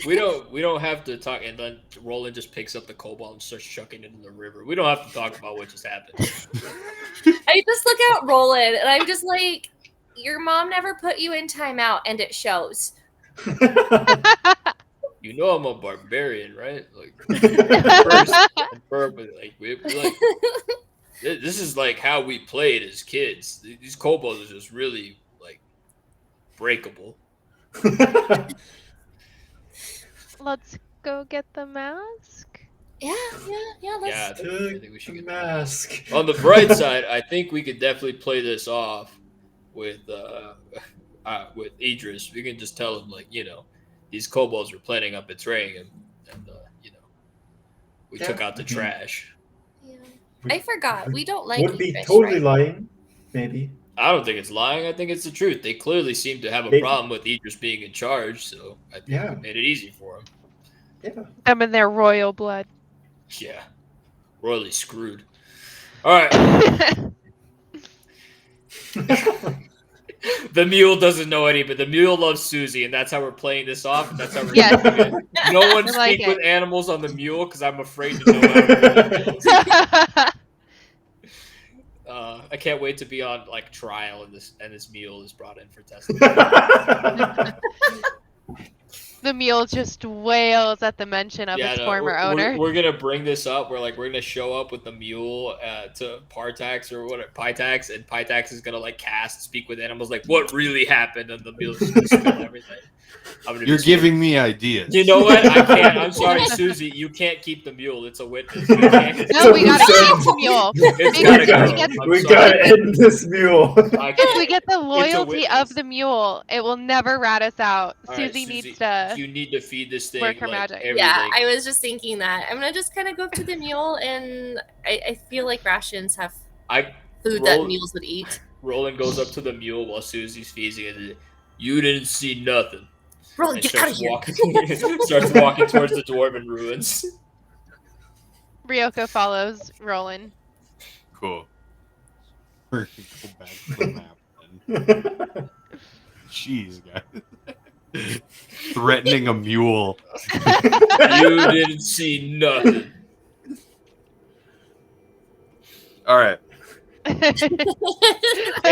We don't have to talk. And then Roland just picks up the cobalt and starts chucking it in the river. We don't have to talk about what just happened. I just look at Roland and I'm just like, your mom never put you in timeout, and it shows. You know I'm a barbarian, right? Like, this is like how we played as kids. These kobolds are just really like breakable. Let's go get the mask. Yeah. Let's... I think we should get the mask. On the bright side, I think we could definitely play this off with Idris. We can just tell him, like, these kobolds were planning on betraying him, and we took out the trash. Yeah. I forgot. We don't like Would be Idris, totally right? lying, maybe. I don't think it's lying. I think it's the truth. They clearly seem to have a problem with Idris being in charge, so I think we made it easy for him. Yeah. Them in their royal blood. Yeah. Royally screwed. All right. The mule doesn't know any, but the mule loves Susie, and that's how we're playing this off. And that's how we're doing it. No one speak with animals on the mule because I'm afraid to know how it feels. I can't wait to be on like trial, and this mule is brought in for testing. The mule just wails at the mention of its former owner. We're gonna bring this up. We're gonna show up with the mule to Partax or what? Pytax, and Pytax is gonna like speak with animals, like what really happened, and the mule's just gonna spill everything. You're giving me ideas. You know what? I can't. I'm sorry, Susie. You can't keep the mule. It's a witness. No, we gotta keep the mule. We gotta end this mule. If we get the loyalty of the mule, it will never rat us out. Susie needs to. You need to feed this thing. Work her magic. Yeah, I was just thinking that. I'm gonna just kind of go up to the mule, and I feel like rations have food that mules would eat. Roland goes up to the mule while Susie's feeding it. You didn't see nothing. Roland, get out of here. Starts walking towards the dwarven ruins. Ryoko follows Roland. Cool. We're gonna go back to the map then. Jeez, guys. Threatening a mule. You didn't see nothing. All right. Hey,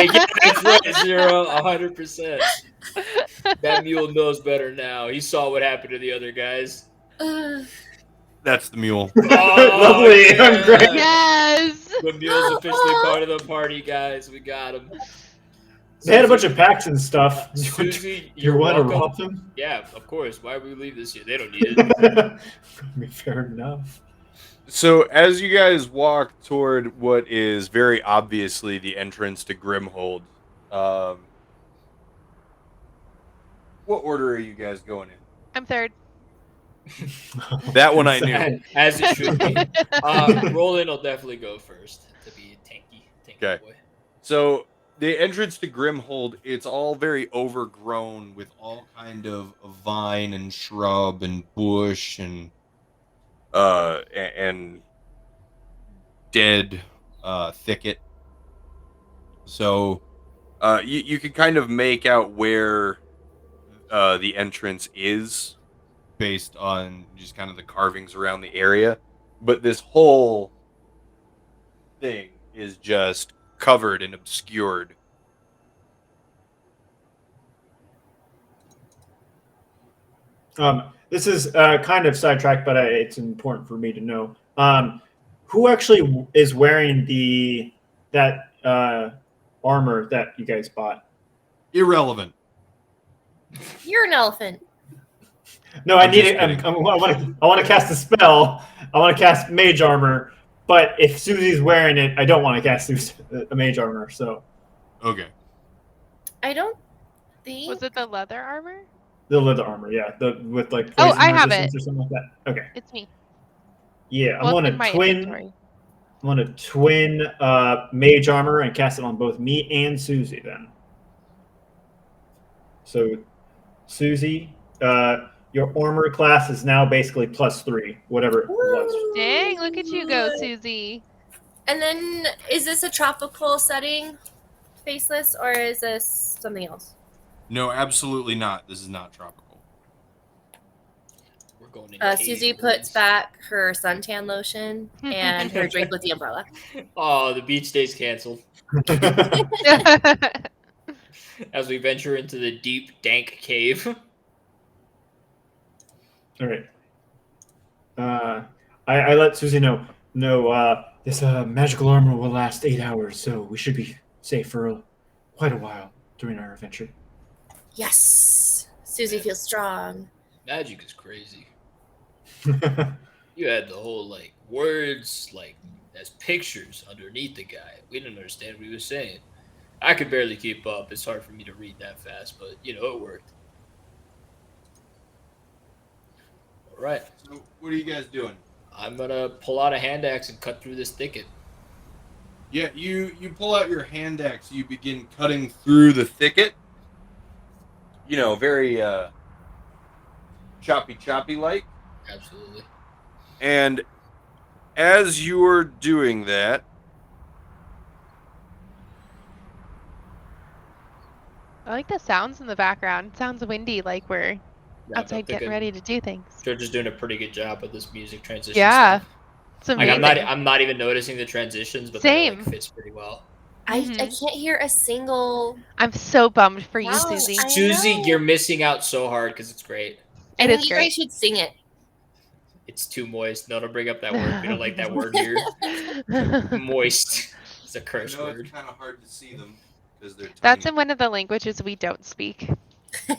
it's right, 100%. That mule knows better now. He saw what happened to the other guys. That's the mule. Oh, lovely. Yeah. I'm great. Yes. The mule's officially part of the party, guys. We got him. They had a bunch of packs and stuff. Susie, you want to rob them? Yeah, of course. Why would we leave this here? They don't need it. Fair enough. So as you guys walk toward what is very obviously the entrance to Grimhold, what order are you guys going in? I'm third. That one I knew. As it should be. Roland will definitely go first to be a tanky Okay. boy. So the entrance to Grimhold, it's all very overgrown with all kind of vine and shrub and bush and dead thicket. So you can kind of make out where the entrance is based on just kind of the carvings around the area. But this whole thing is just covered and obscured. This is kind of sidetracked, but it's important for me to know. Who actually is wearing that armor that you guys bought? Irrelevant. You're an elephant. No, I need it. I want to cast a spell. I want to cast mage armor. But if Susie's wearing it, I don't want to cast a mage armor. So. Okay. I don't think. Was it the leather armor? The leather armor, yeah. With like poison I have resistance or something like that. Okay. It's me. Yeah, I Well, want it's in a my twin. inventory. I'm going to twin mage armor and cast it on both me and Susie then. So, Susie, your armor class is now basically +3, whatever it was. Dang, look at you go, Susie. And then, is this a tropical setting, Faceless, or is this something else? No, absolutely not. This is not tropical. We're going into Susie Hazel puts Woods. back her suntan lotion and her drink with the umbrella. Oh, the beach day's canceled. As we venture into the deep, dank cave. All right. I let Susie know. No, this magical armor will last 8 hours, so we should be safe for quite a while during our adventure. Yes. Susie feels strong. Magic is crazy. You had the whole like words like as pictures underneath the guy. We didn't understand what he was saying. I could barely keep up. It's hard for me to read that fast, but you know it worked. All right, So, what are you guys doing? I'm gonna pull out a hand axe and cut through this thicket. Yeah, you pull out your hand axe. You begin cutting through the thicket. You know, very choppy like. Absolutely. And as you're doing that, I like the sounds in the background. It sounds windy, like we're outside getting ready to do things. George is doing a pretty good job with this music transition. Yeah, stuff. it's Like amazing. I'm not even noticing the transitions, but Same. that like, fits pretty well. I can't hear a single. I'm so bummed for you, Wow, Susie. I Susie, know. you're missing out so hard because it's great. I It think is you great. guys should sing it. It's too moist. No, don't bring up that word. We don't like that word here. Moist. It's a curse word. it's kind of hard to see them because they're tiny. That's in one of the languages we don't speak.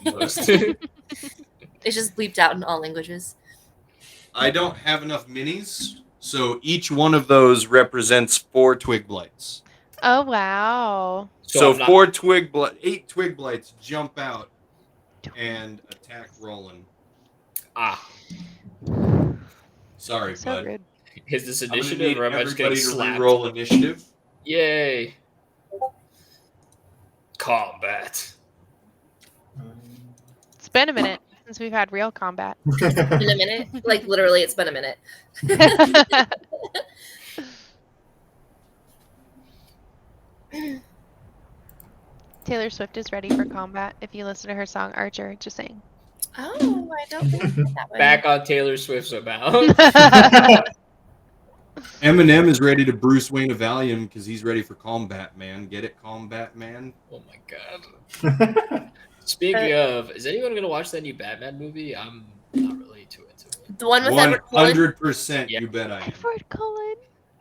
Moist. It's just bleeped out in all languages. I don't have enough minis, so each one of those represents 4 twig blights. Oh, wow. So I'm not- 8 twig blights jump out and attack Roland. Ah, Sorry, So bud. rude. is this I'm gonna initiative need or am I just getting everybody to slapped? re-roll initiative. Yay. Combat. It's been a minute since we've had real combat. In a minute. Like, literally, it's been a minute. Taylor Swift is ready for combat. If you listen to her song Archer, just saying. Oh, I don't think that one. Back on Taylor Swift's about. Eminem is ready to Bruce Wayne a Valium because he's ready for combat, man. Get it, combat, man? Oh my god. Speaking of, is anyone gonna watch that new Batman movie? I'm not really too into it. The one with Edward Cullen. 100%, Yeah. you bet I am. Edward Cullen.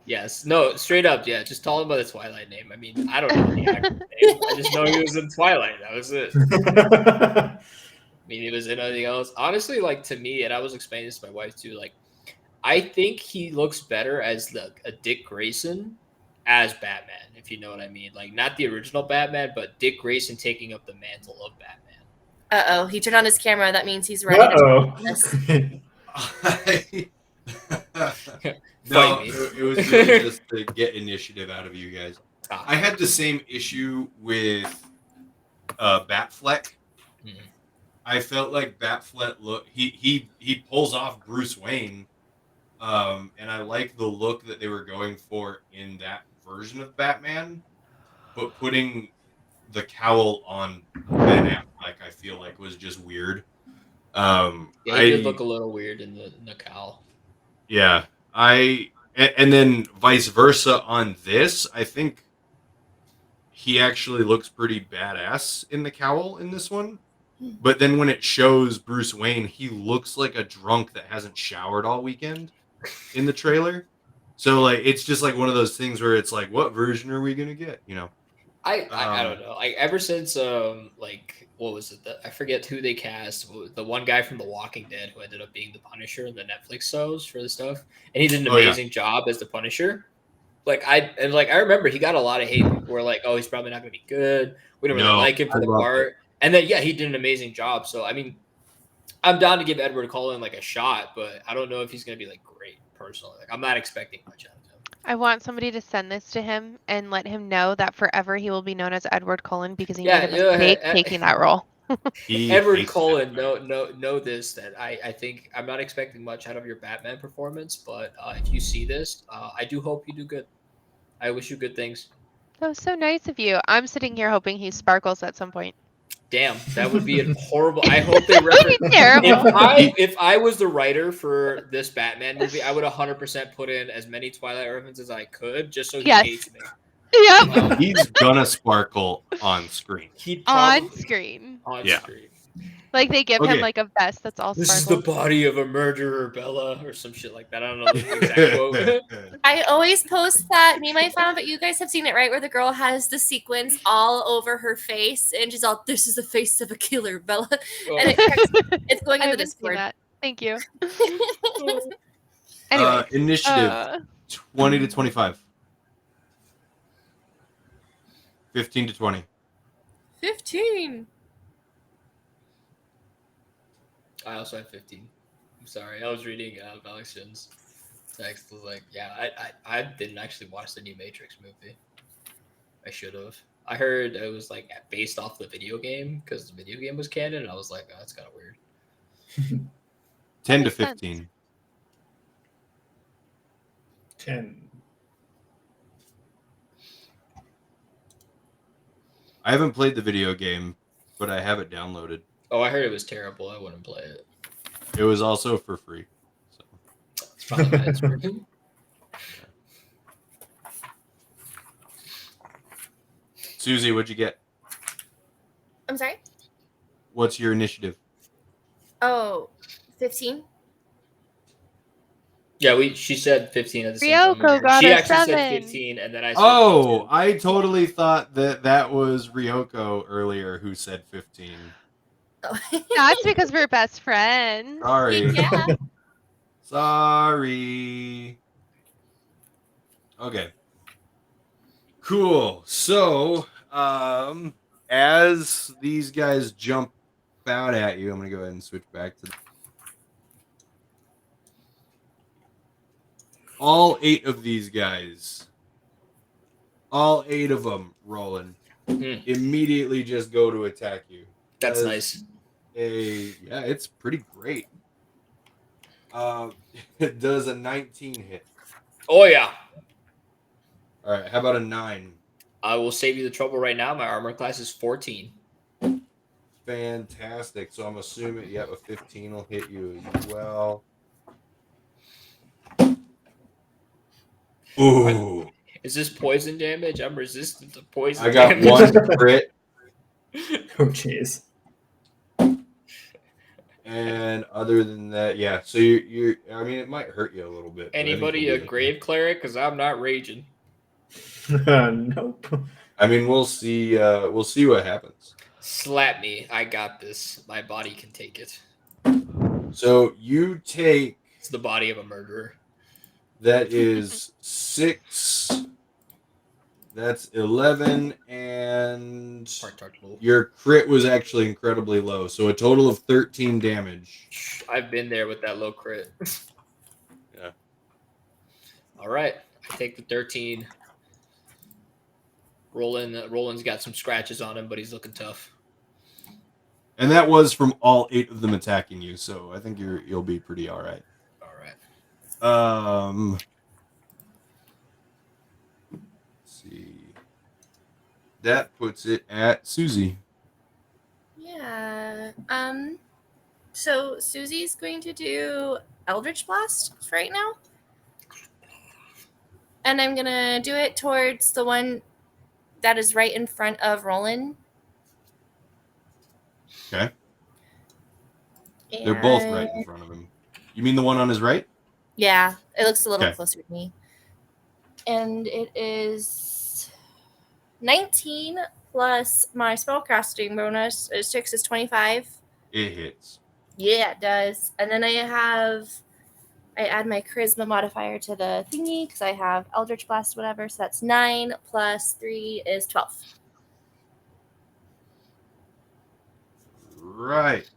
Yes. No, straight up, yeah. Just call him by the Twilight name. I mean, I don't know the actor's name. I just know he was in Twilight. That was it. I mean, he was in anything else. Honestly, like to me, and I was explaining this to my wife too, like I think he looks better as a Dick Grayson as Batman, if you know what I mean. Like not the original Batman, but Dick Grayson taking up the mantle of Batman. Uh-oh, he turned on his camera. That means he's ready to do this. No, Fight me. it was really just to get initiative out of you guys. Ah. I had the same issue with Batfleck. Mhm. I felt like Batfleck he pulls off Bruce Wayne, and I like the look that they were going for in that version of Batman, but putting the cowl on Ben Affleck, I feel like was just weird. Yeah, he did look a little weird in the cowl. Yeah, and then vice versa on this. I think he actually looks pretty badass in the cowl in this one. But then when it shows Bruce Wayne, he looks like a drunk that hasn't showered all weekend in the trailer. So like it's just like one of those things where it's like, what version are we gonna get? You know? I don't know. Like ever since like what was it? I forget who they cast. The one guy from The Walking Dead who ended up being the Punisher in the Netflix shows for the stuff, and he did an amazing job as the Punisher. I remember he got a lot of hate. People were like, "Oh, he's probably not going to be good. We don't really like him for the part." And then yeah, he did an amazing job. So I mean, I'm down to give Edward Cullen like a shot, but I don't know if he's going to be like great personally. Like I'm not expecting much out of him. I want somebody to send this to him and let him know that forever he will be known as Edward Cullen because he Yeah, made a mistake taking that role. He Edward hates Cullen, Batman. know this that I think I'm not expecting much out of your Batman performance, but if you see this, I do hope you do good. I wish you good things. That was so nice of you. I'm sitting here hoping he sparkles at some point. Damn, that would be a horrible. I hope they reference. Terrible. If I was the writer for this Batman movie, I would 100% put in as many Twilight references as I could, just so he Yes. hates me. Yep. He's gonna sparkle on screen. He'd On probably screen. on Yeah. screen. Like they give Okay. him like a vest that's all This is the sparkles. body of a murderer, Bella, or some shit like that. I don't know the exact quote. I always post that meme I found, but you guys have seen it, right? Where the girl has the sequins all over her face, and she's all, "This is the face of a killer, Bella," and it's going I into the haven't seen Discord. that. Thank you. Anyway, Initiative 20 to 25. 15 to 20. 15. I also have 15. I'm sorry. I was reading Alex Jones' text. I was like, yeah, I didn't actually watch the new Matrix movie. I should have. I heard it was like based off the video game because the video game was canon, and I was like, oh, that's kind of weird. 10 to Makes sense. 15. 10. I haven't played the video game, but I have it downloaded. Oh, I heard it was terrible. I wouldn't play it. It was also for free. So. It's probably why it's free. Susie, what'd you get? I'm sorry? What's your initiative? Oh, 15? Yeah, she said 15 at the same Ryoko time. got She a actually 7. said 15, and then I said Oh, 15. I totally thought that was Ryoko earlier who said 15. Oh. That's because we're best friends. Sorry. Yeah. Sorry. Okay. Cool. So, as these guys jump out at you, I'm going to go ahead and switch back to all 8 of these guys. All 8 of them, Roland, immediately just go to attack you. That's nice. Yeah, it's pretty great. It does a 19 hit. Oh, yeah. All right, how about a 9? I will save you the trouble right now. My armor class is 14. Fantastic. So I'm assuming, yeah, a 15 will hit you as well. Ooh. Is this poison damage? I'm resistant to poison I got damage. 1 crit. Oh, jeez. And other than that, yeah. So you're I mean, it might hurt you a little bit. Anybody a grave cleric? Because I'm not raging. Nope. I mean, we'll see what happens. Slap me. I got this. My body can take it. So you take, It's the body of a murderer. that is 6. That's 11, and your crit was actually incredibly low. So a total of 13 damage. I've been there with that low crit. Yeah. All right. I take the 13. Roland's got some scratches on him, but he's looking tough. And that was from all 8 of them attacking you, so I think you'll be pretty all right. All right. Let's see. That puts it at Susie. Yeah. So Susie's going to do Eldridge Blast right now. And I'm going to do it towards the one that is right in front of Roland. Okay. They're both right in front of him. You mean the one on his right? Yeah, it looks a little Okay. closer to me. And it is 19 plus my spellcasting bonus. 6 is 25. It hits. Yeah, it does. And then I add my charisma modifier to the thingy because I have Eldritch Blast, whatever. So that's 9 plus 3 is 12. Right.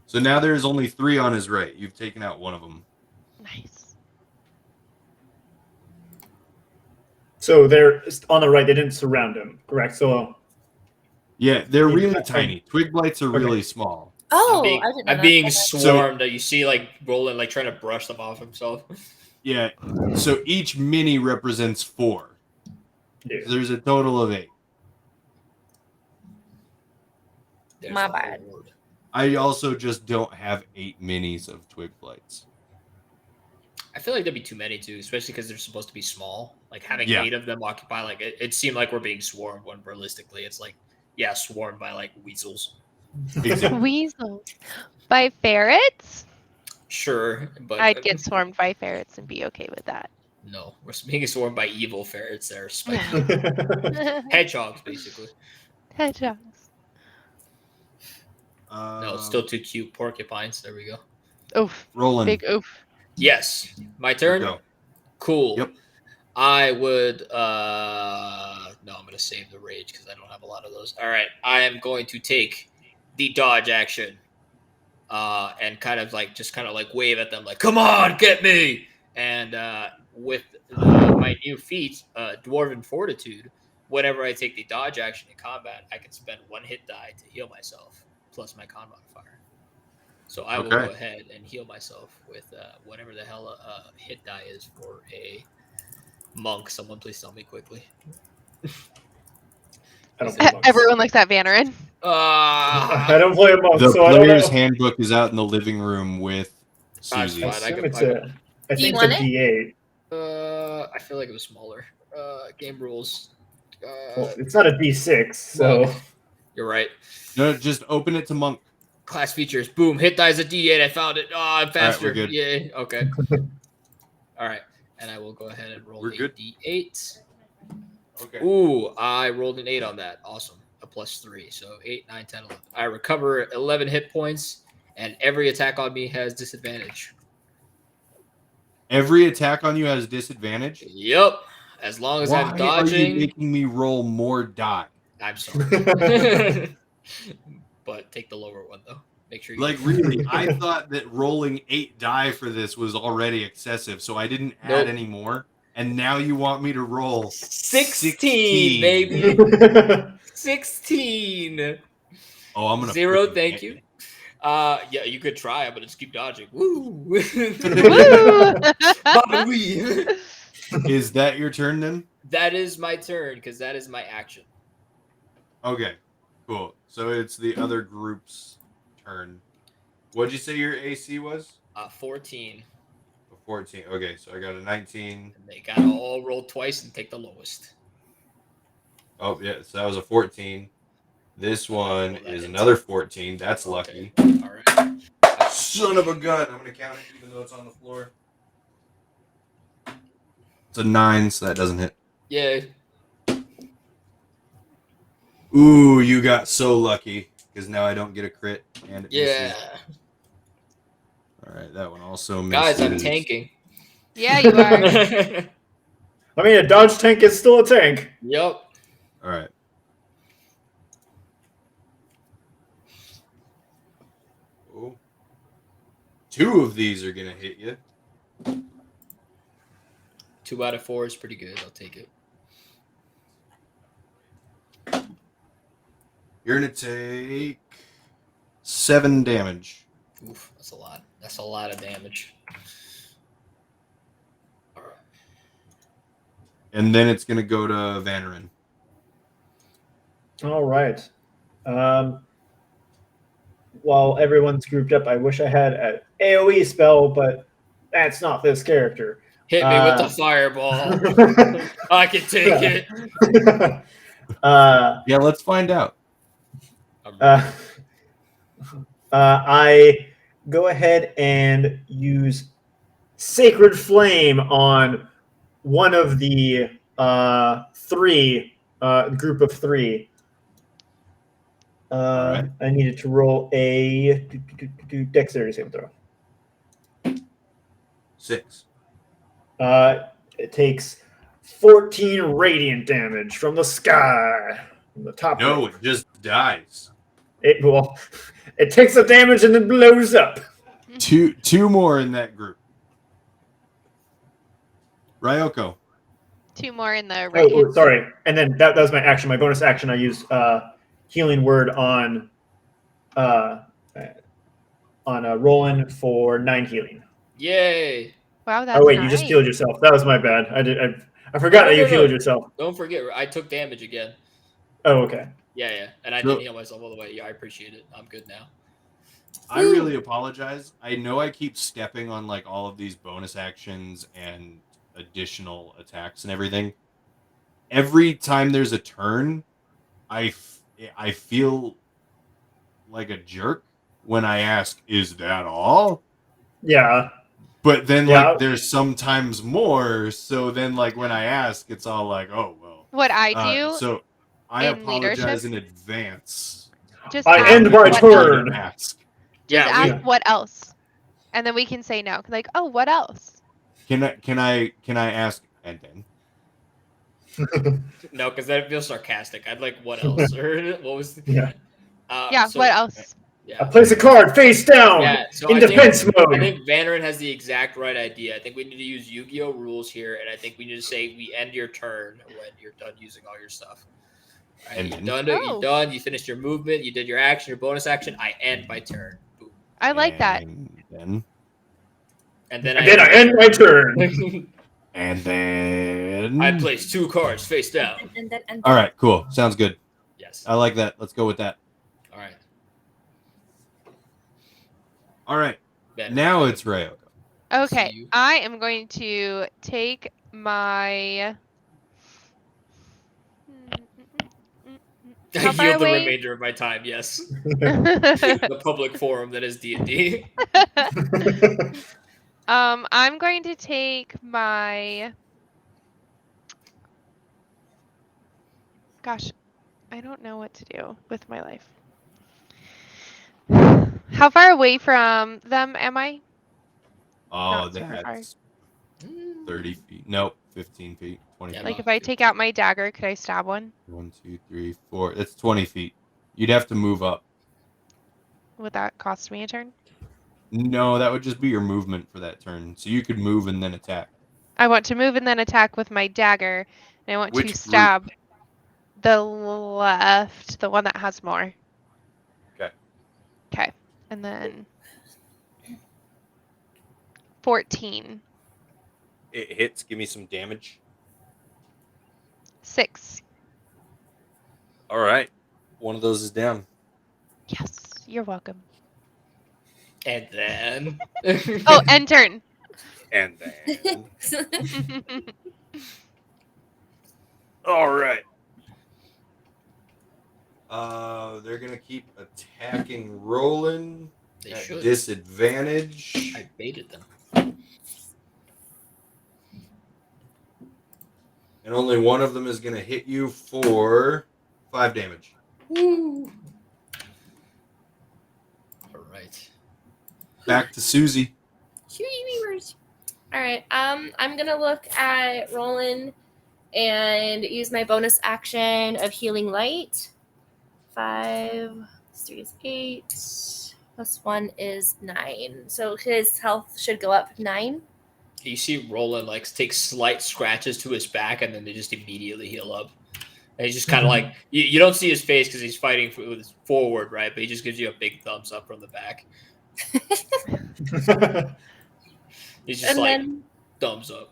So now there's only 3 on his right. You've taken out one of them. Nice. So they're on the right. They didn't surround him, correct? So Yeah, they're Yeah, really I- tiny. Twig blights are really small. Oh, I'm being, I didn't know I'm that. being swarmed. You see, like Roland, like trying to brush them off himself. Yeah, so each mini represents 4. yeah. So there's a total of 8. There's My the bad. horde. I also just don't have 8 minis of twig blights. I feel like that'd be too many too, especially because they're supposed to be small. Like having Yeah. 8 of them occupy, like it seemed like we're being swarmed. When realistically, it's like swarmed by like weasels. Exactly. Weasels. By ferrets? Sure, but I'd get swarmed by ferrets and be okay with that. no, we're being swarmed by evil ferrets that are spiky hedgehogs, basically. Hedgehogs. No, it's still too cute. Porcupines. There we go. Oof. Roland. Big oof. Yes, my turn. Go. Cool. Yep. I would no, I'm gonna save the rage because I don't have a lot of those. All right. I am going to take the dodge action. And kind of like wave at them like, come on, get me. And with my new feat, Dwarven Fortitude, whenever I take the dodge action in combat, I can spend 1 hit die to heal myself, plus my con modifier. So I will go ahead and heal myself with whatever the hell hit die is for a monk. Someone please tell me quickly. I don't play monks. Everyone looks at Vanarin. I don't play a monk, The so I don't player's know. handbook is out in the living room with Susie. Fine. I think I it's can- a Do you D8. want it? I feel like it was smaller. Game rules. Well, it's not a D6, so Well, you're right. No, just open it to monk. Class features. Boom. Hit die is a D8. I found it. Oh, I'm faster. we're good. Yeah. Okay. All right. And I will go ahead and roll We're a good. D8. Okay. Ooh, I rolled an 8 on that. Awesome. A +3. So 8, 9, 10, 11. I recover 11 hit points, and every attack on me has disadvantage. Every attack on you has disadvantage. Yep. As long as Why I'm are you dodging. making me roll more die? I'm sorry. But take the lower one, though. Make sure you Like, really, I thought that rolling 8 die for this was already excessive, so I didn't add Nope. any more. And now you want me to roll 16, baby. 16. Oh, I'm gonna 0, freaking thank get you. Yeah, you could try, but just keep dodging. Woo! Woo! Baba wee. Is that your turn then? That is my turn because that is my action. Okay, cool. So it's the other group's turn. What'd you say your AC was? 14. 14. Okay, so I got a 19. And they gotta all roll twice and take the lowest. Oh, yeah, so that was a 14. This one that is hits. another 14. That's lucky. Okay. All right. Son of a gun. I'm going to count it even though it's on the floor. It's a 9, so that doesn't hit. Yeah. Ooh, you got so lucky because now I don't get a crit and it Yeah. misses. All right, that one also misses. Guys, I'm tanking. Yeah, you are. I mean, a dodge tank is still a tank. Yep. All right. Oh. 2 of these are going to hit you. 2 out of 4 is pretty good. I'll take it. You're going to take 7 damage. Oof, that's a lot. That's a lot of damage. All right. And then it's going to go to Vanarin. All right. While everyone's grouped up, I wish I had an AoE spell, but that's not this character. Hit me with the fireball. I can take it. Yeah, let's find out. I go ahead and use Sacred Flame on one of the 3 group of 3. Right. I needed to roll a dexterity saving throw. 6. It takes 14 radiant damage from the sky, from the top. No, it just dies. It takes the damage and then blows up. Two more in that group. Ryoko. 2 more in the right Oh, hand. sorry. And then that was my action. My bonus action, I use healing word on Roland for 9 healing. Yay! Wow, that's Oh wait, you nice. just healed yourself. That was my bad. I forgot that you healed yourself. Don't forget, I took damage again. Oh, okay. Yeah, and I So- didn't heal myself all the way. Yeah, I appreciate it. I'm good now. I really apologize. I know I keep stepping on like all of these bonus actions and additional attacks and everything. Every time there's a turn, I feel like a jerk when I ask, "Is that all?" Yeah. But then Yeah. like there's sometimes more. So then like when I ask, it's all like, "Oh well." What I do, So I in apologize leadership- in advance. just I ask end my what turn. else. Ask. Just Yeah, ask what else, and then we can say no. Like, oh, what else? Can I ask and then? No, because that feels sarcastic. I'd like, what else? Or what was? Yeah. Yeah, So, what else? I Yeah. place a card face down Yeah, so in I think- defense I mode. think Vannerin has the exact right idea. I think we need to use Yu-Gi-Oh rules here, and I think we need to say we end your turn when you're done using all your stuff. Right, And you're then? done. Oh. You're done. You finished your movement. You did your action, your bonus action. I end my turn. Boom. I like that. And then. And then And then I end my turn. And then. I place 2 cards face down. And then All right, cool. Sounds good. Yes. I like that. Let's go with that. All right. All right. Vannerin. Now it's Ryoko. Okay, See you. I am going to take my. I How far yield the away? remainder of my time. Yes. The public forum that is D&D. I'm going to take my. Gosh, I don't know what to do with my life. How far away from them am I? Oh, Not super far. that's 30 feet. Nope, 15 feet. 20 Yeah, feet. Like if I take out my dagger, could I stab one? 1, 2, 3, 4. That's 20 feet. You'd have to move up. Would that cost me a turn? No, that would just be your movement for that turn. So you could move and then attack. I want to move and then attack with my dagger, and I want Which to group? stab the left, the one that has more. Okay. Okay, and then 14. It hits. Give me some damage. 6. All right. One of those is down. Yes, you're welcome. And then. Oh, end turn. And then. All right. They're gonna keep attacking Roland They at should. disadvantage. I baited them. And only one of them is gonna hit you for 5 damage. Woo. All right. Back to Susie. All right. I'm gonna look at Roland and use my bonus action of healing light. 5 + 3 is 8. +1 is 9. So his health should go up 9. You see Roland like take slight scratches to his back, and then they just immediately heal up. And he's just kind of like you don't see his face because he's fighting forward, right? But he just gives you a big thumbs up from the back. He's just And like then, thumbs up.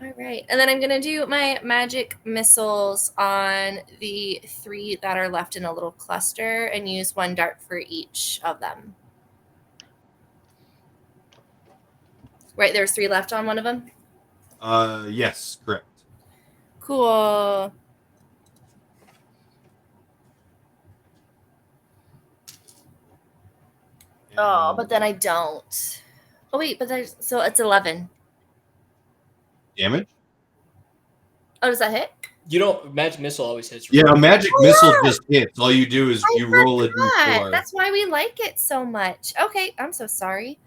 all right. And then I'm gonna do my magic missiles on the 3 that are left in a little cluster, and use 1 dart for each of them. Right, there's 3 left on one of them. Yes, correct. Cool. Oh, but then I don't. Oh wait, but there's so it's 11. Damage? Oh, does that hit? You don't magic missile always hits. Yeah, a magic missile yeah. just hits. All you do is you roll a forgot. d4. That's why we like it so much. Okay, I'm so sorry.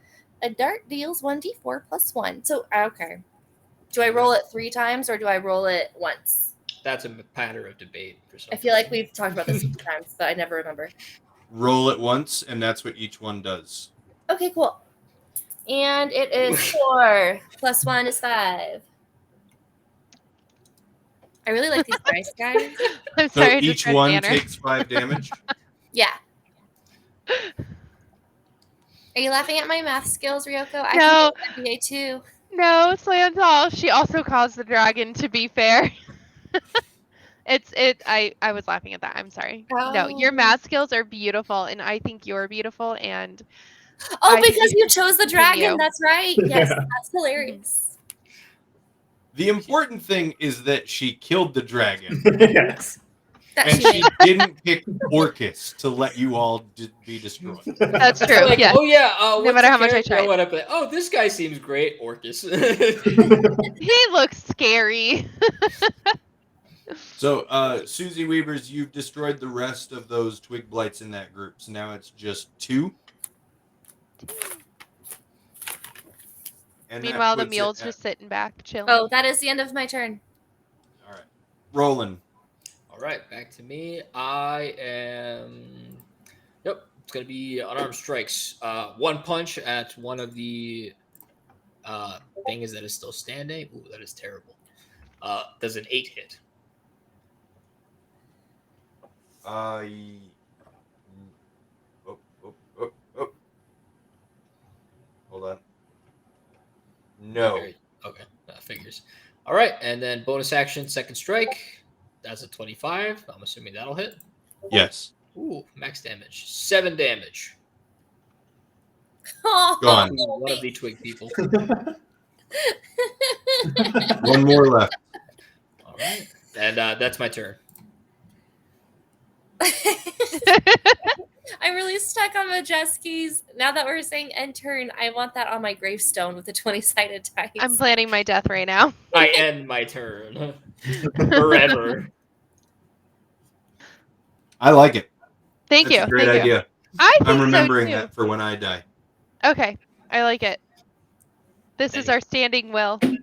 A dart deals 1d4 + 1. So okay. Do I roll it 3 times or do I roll it once? That's a matter of debate for some. I feel like we've talked about this a few times, but I never remember. Roll it once, and that's what each one does. Okay, cool. And it is 4 + 1 is 5. I really like these dice, guys. I'm So sorry. I just each read one banner. takes 5 damage. Yeah. Are you laughing at my math skills, Ryoko? I No. can do NBA too. No, Slantal. She also caused the dragon. To be fair, I was laughing at that. I'm sorry. No, your Oh. math skills are beautiful, and I think you're beautiful. And Oh, I think because you you chose the continue. dragon. That's right. Yes, Yeah. that's hilarious. The important thing is that she killed the dragon, Yes. That and she she made. didn't pick Orcus to let you all be destroyed. That's They're true. like, Yes. oh yeah, No what's matter the how much I character tried. went up and, oh, this guy seems great, Orcus. He looks scary. So, Susie Weavers, you've destroyed the rest of those twig blights in that group. So now it's just 2. And that Meanwhile, the puts it mule's at- just sitting back, chilling. Oh, that is the end of my turn. all right. Roland. All right, back to me. I am. Yep, it's gonna be unarmed strikes. One punch at one of the things that is still standing. Ooh, that is terrible. Does an 8 hit? Oh. Hold on. No. Okay, that figures. All right, and then bonus action, second strike. That's a 25. I'm assuming that'll hit. Yes. Ooh, max damage. 7 damage. Oh, Gone. One of the twig people. One more left. All right, and that's my turn. I'm really stuck on Majeski's. Now that we're saying end turn, I want that on my gravestone with the 20-sided dice. I'm planning my death right now. I end my turn forever. I like it. Thank That's you. a great Thank you. idea. I think I'm remembering so too. that for when I die. Okay, I like it. This is our standing will and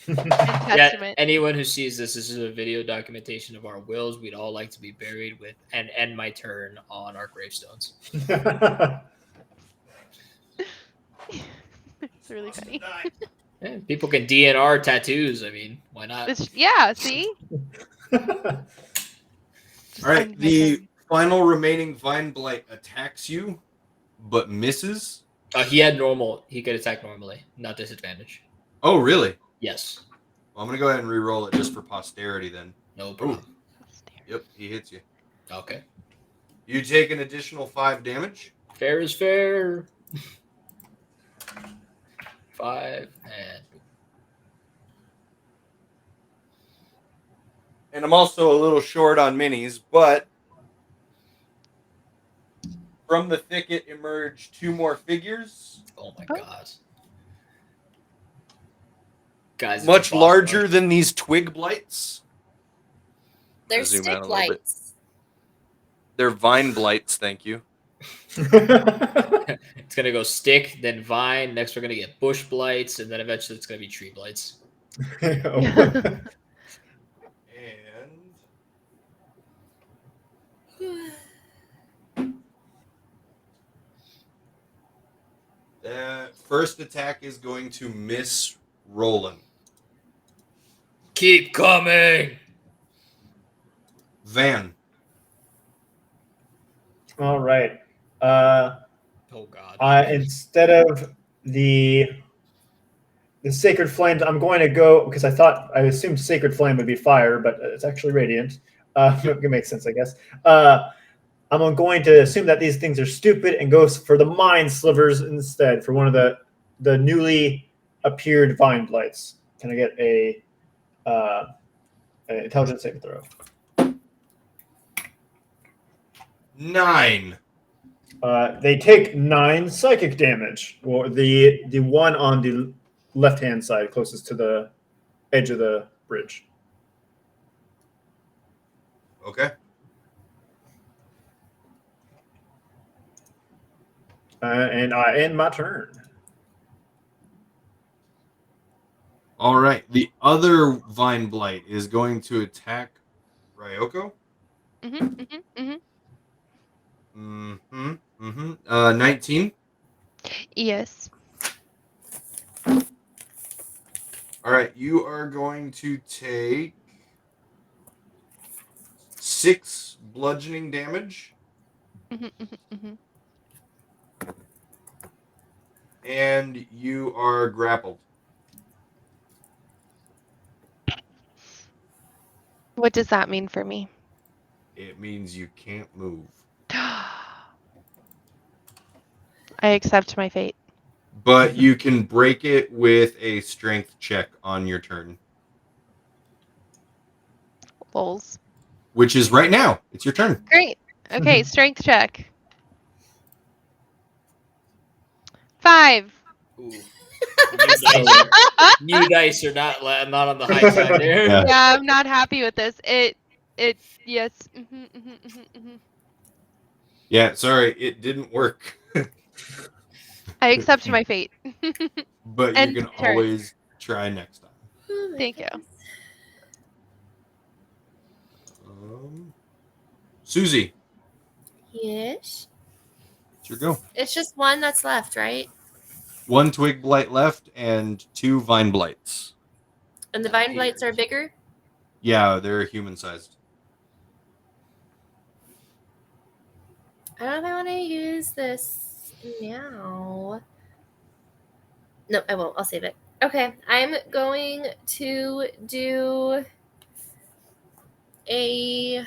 Yeah, testament. anyone who sees this is a video documentation of our wills. We'd all like to be buried with and end my turn on our gravestones. It's really funny. Yeah, people can DNR tattoos. I mean, why not? Yeah, see? All right. end my The turn. final remaining Vine Blight attacks you, but misses. He had normal. He could attack normally, not disadvantage. Oh, really? Yes. Well, I'm going to go ahead and re-roll it just for posterity then. No problem. Yep, he hits you. Okay. You take an additional 5 damage. Fair is fair. 5 And I'm also a little short on minis, but from the thicket emerge 2 more figures. oh my god. Guys, it's Much a boss larger rush. than these twig blights. They're Zoom out stick a little bit. lights. They're vine blights, thank you. It's gonna go stick, then vine. Next, we're gonna get bush blights, and then eventually it's gonna be tree blights. And that first attack is going to miss Roland. Keep coming. Van. All right. Oh god. Instead of the sacred flames, I'm going to go because I assumed sacred flame would be fire, but it's actually radiant. It makes sense, I guess. I'm going to assume that these things are stupid and go for the mind slivers instead for one of the newly appeared vine blights. Can I get a intelligence saving throw? 9. They take 9 psychic damage, or the one on the left-hand side closest to the edge of the bridge. Okay. And I end my turn. All right. The other vine blight is going to attack Ryoko. 19. Yes. All right. You are going to take 6 bludgeoning damage, and you are grappled. What does that mean for me? It means you can't move. I accept my fate. But you can break it with a strength check on your turn, Lols. which is right now. It's your turn. Great. Okay, strength check. 5. Ooh. New dice are not on the high side there. Yeah. Yeah, I'm not happy with this. Yes. Yeah, sorry, it didn't work. I accept my fate. But End you can turn. always try next time. Oh my Thank you. goodness. Susie, Yes. it's your go. It's just one that's left, right? 1 twig blight left and 2 vine blights. And the vine blights are bigger? Yeah, they're human-sized. I don't know if I want to use this now. No, I won't. I'll save it. Okay, I'm going to do a...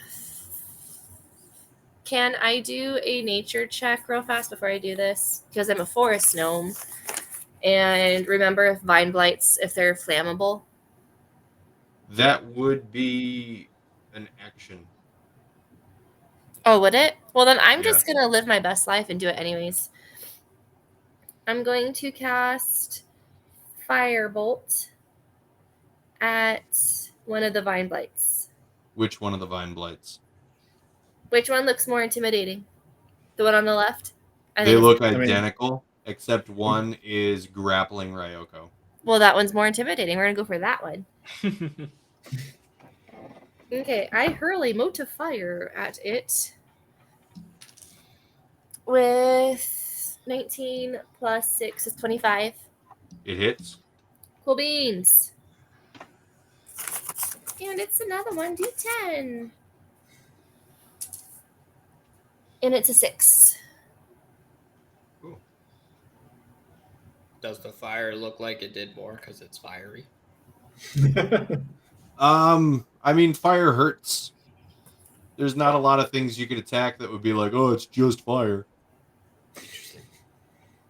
Can I do a nature check real fast before I do this? Because I'm a forest gnome. And remember, if vine blights, if they're flammable. That would be an action. Oh, would it? Well, then I'm Yeah. just going to live my best life and do it anyways. I'm going to cast Firebolt at one of the vine blights. Which one of the vine blights? Which one looks more intimidating? The one on the left? They look I mean- identical, except one is grappling Ryoko. Well, that one's more intimidating. We're going to go for that one. Okay, I hurl a mote of fire at it with 19 plus 6 is 25. It hits. Cool beans. And it's another 1d10. And it's a 6. Cool. Does the fire look like it did more because it's fiery? I mean, fire hurts. There's not a lot of things you could attack that would be like, oh, it's just fire.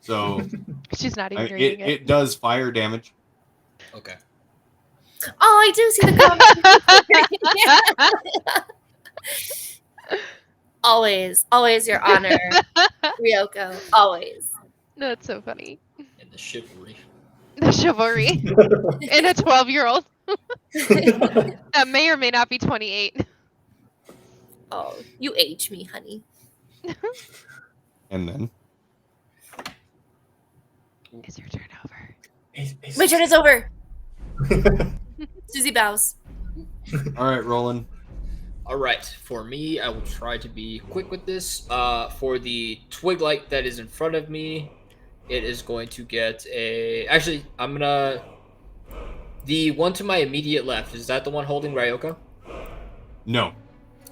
So She's not even reading it. it does fire damage. Okay. Oh, I do see the comment. Always your honor, Ryoko. Always. That's so funny. And the chivalry. The chivalry in a 12-year-old that may or may not be 28. Oh, you age me, honey. And then Is your turn over? My turn is over. Susie bows. all right, Roland. All right. For me, I will try to be quick with this. For the twig light that is in front of me, it is going to get a... Actually, I'm going to... The one to my immediate left, is that the one holding Ryoko? No.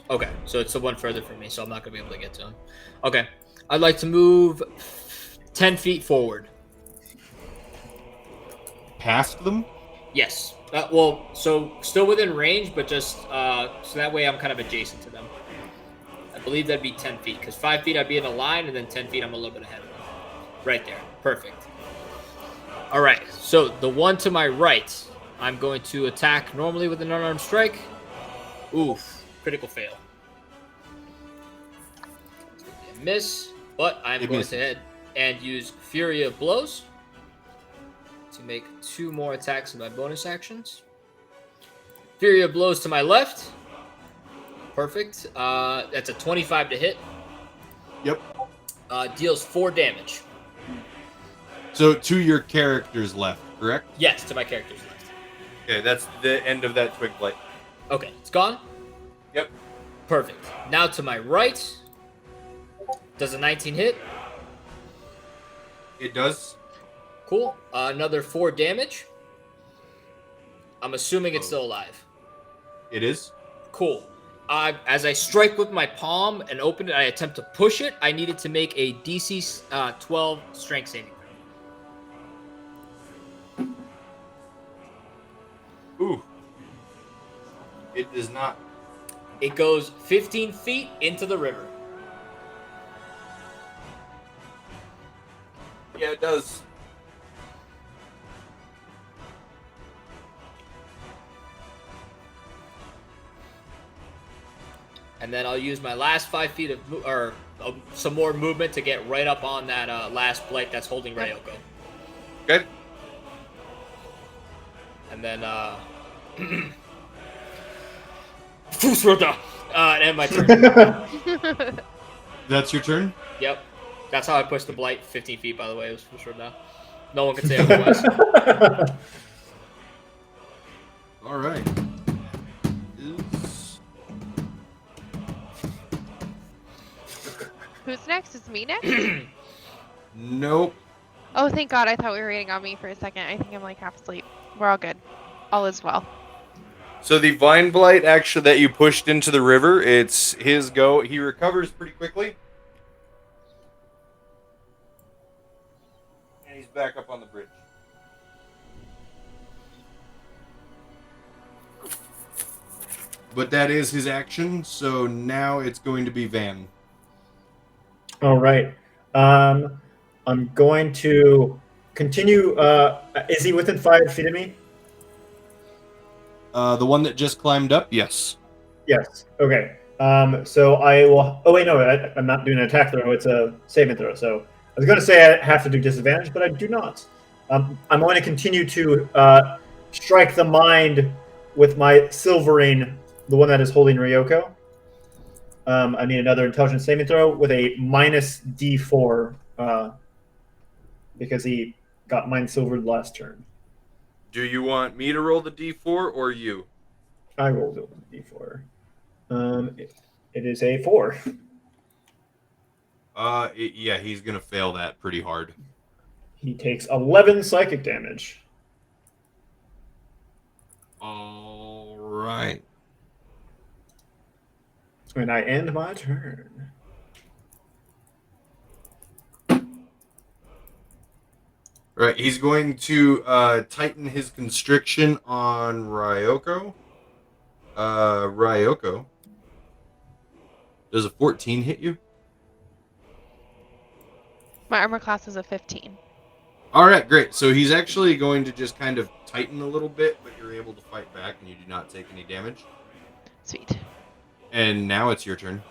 Okay, so it's the one further from me, so I'm not going to be able to get to him. Okay. I'd like to move 10 feet forward. Past them? Yes. Well, so still within range, but just so that way I'm kind of adjacent to them. I believe that'd be 10 feet, because 5 feet I'd be in a line, and then 10 feet I'm a little bit ahead of them. Right there. Perfect. All right, so the one to my right, I'm going to attack normally with an unarmed strike. Oof. Critical fail. It's going to be a miss, but I'm going to head and use Fury of Blows to make 2 more attacks in my bonus actions. Fury of Blows to my left. Perfect. That's a 25 to hit. Yep. Deals 4 damage. So to your character's left, correct? Yes, to my character's left. Okay, that's the end of that twig blight. Okay, it's gone? Yep. Perfect. Now to my right. Does a 19 hit? It does. Cool. Another 4 damage. I'm assuming it's still alive. It is. Cool. As I strike with my palm and open it, I attempt to push it. I needed to make a DC 12 strength saving throw. Ooh. It does not. It goes 15 feet into the river. Yeah, it does. And then I'll use my last 5 feet of some more movement to get right up on that last blight that's holding Ryoko. Okay. And then Fusroda! And end my turn. That's your turn? Yep. That's how I pushed the blight 15 feet, by the way. It was Fusroda. No one can say otherwise. All right. Who's next? Is me next? Nope. Oh, thank God. I thought we were waiting on me for a second. I think I'm like half asleep. We're all good. All is well. So the vine blight actually that you pushed into the river, it's his go. He recovers pretty quickly. And he's back up on the bridge. But that is his action, so now it's going to be Van. All right. I'm going to continue. Is he within 5 feet of me? The one that just climbed up, yes. Yes. Okay. So I will. Oh wait, no, I'm not doing an attack throw. It's a saving throw. So I was going to say I have to do disadvantage, but I do not. I'm going to continue to strike the mind with my silvering, the one that is holding Ryoko. I need another intelligence saving throw with a minus D4 because he got mine silvered last turn. Do you want me to roll the d4 or you? I rolled a D4. It is a 4. Yeah, he's going to fail that pretty hard. He takes 11 psychic damage. All right. And I end my turn. All right, he's going to tighten his constriction on Ryoko. Ryoko. Does a 14 hit you? My armor class is a 15. All right, great. So he's actually going to just kind of tighten a little bit, but you're able to fight back and you do not take any damage. Sweet. And now it's your turn.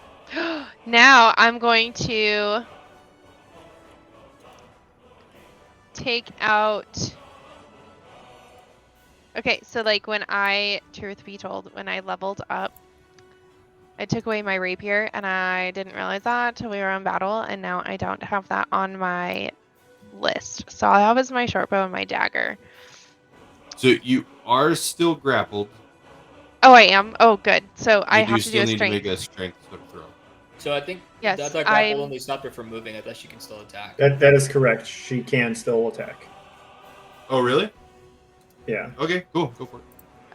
Now I'm going to take out. Okay, so like when truth be told, when I leveled up, I took away my rapier and I didn't realize that till we were in battle, and now I don't have that on my list. So all I have is my short bow and my dagger. So you are still grappled. Oh, I am? Oh, good. So I have to do still a need strength. to make a strength throw. So I think Yes, that grapple only stopped her from moving. I thought she can still attack. That is correct. She can still attack. Oh, really? Yeah. Okay, cool. Go for it.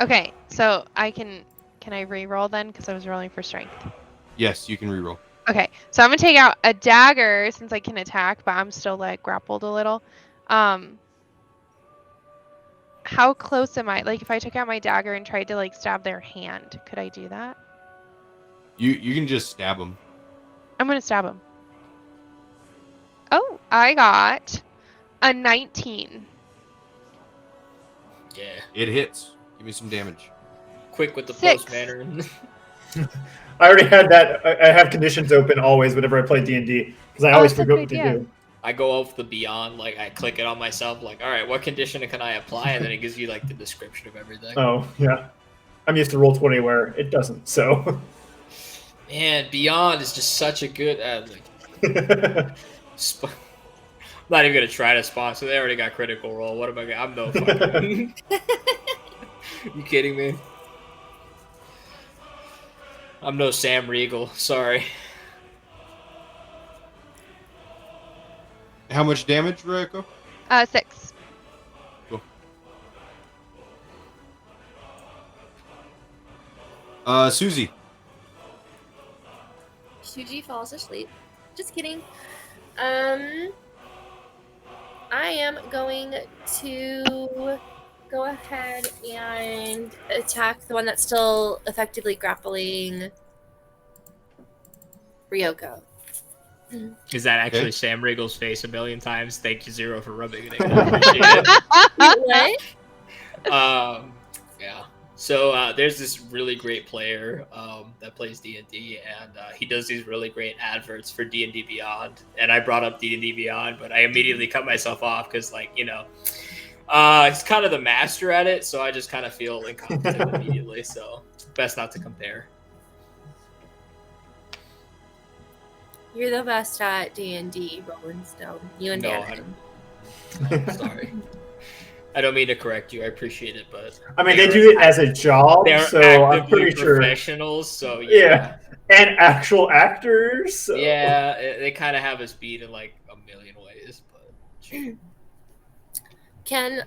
Okay, so can I re-roll then? Because I was rolling for strength. Yes, you can reroll. Okay, so I'm gonna take out a dagger since I can attack, but I'm still like grappled a little. How close am I? Like if I took out my dagger and tried to like stab their hand, could I do that? You can just stab him. I'm gonna stab him. Oh, I got a 19. Yeah. It hits. Give me some damage. Quick with the 6. post manner. I already had that. I have conditions open always whenever I play D&D because I always that's a forget good what to idea. do. I go off the beyond, like I click it on myself, like, all right, what condition can I apply? And then it gives you like the description of everything. Oh, yeah. I'm used to Roll20 where it doesn't, so. Man, beyond is just such a good. Not even gonna try to sponsor. They already got critical role. What am I gonna? I'm no fucking. You kidding me? I'm no Sam Riegel. Sorry. How much damage, Ryoko? 6. Cool. Susie. Shuji falls asleep. Just kidding. I am going to go ahead and attack the one that's still effectively grappling Ryoko. Is that actually Okay. Sam Riggle's face a million times? Thank you, Zero, for rubbing it in. I appreciate it. What? Yeah. So there's this really great player that plays D&D, and he does these really great adverts for D&D Beyond. And I brought up D&D Beyond, but I immediately cut myself off because, like, you know, he's kind of the master at it, so I just kind of feel incompetent immediately. So best not to compare. You're the best at D&D, Rolling Stone. You and No, Dan. I'm sorry. I don't mean to correct you. I appreciate it, but I mean, they do it as a job, they're so I'm actively pretty sure. professionals. So Yeah, and actual actors. So. Yeah, they kind of have us beat in like a million ways, but Can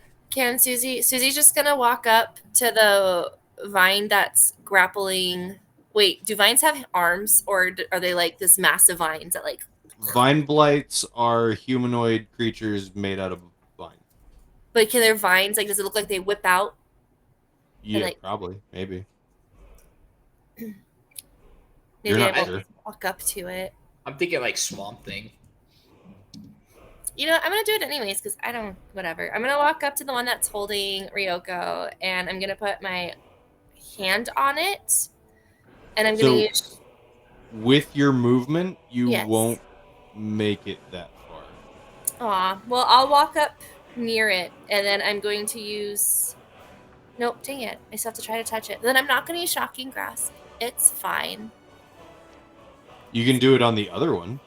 Susie's just gonna walk up to the vine that's grappling. Wait, do vines have arms, or are they like this massive vines that like? Vine blights are humanoid creatures made out of vine. But can their vines like? Does it look like they whip out? Yeah, like- probably, maybe. Maybe You're not I will sure. walk up to it. I'm thinking like Swamp Thing. You know, I'm gonna do it anyways because I don't. Whatever. I'm gonna walk up to the one that's holding Ryoko, and I'm gonna put my hand on it, and I'm gonna So- use. With your movement, you Yes. won't make it that far. Aw, well, I'll walk up near it, and then I'm going to use. Nope, dang it! I still have to try to touch it. Then I'm not going to use Shocking Grasp. It's fine. You can do it on the other one.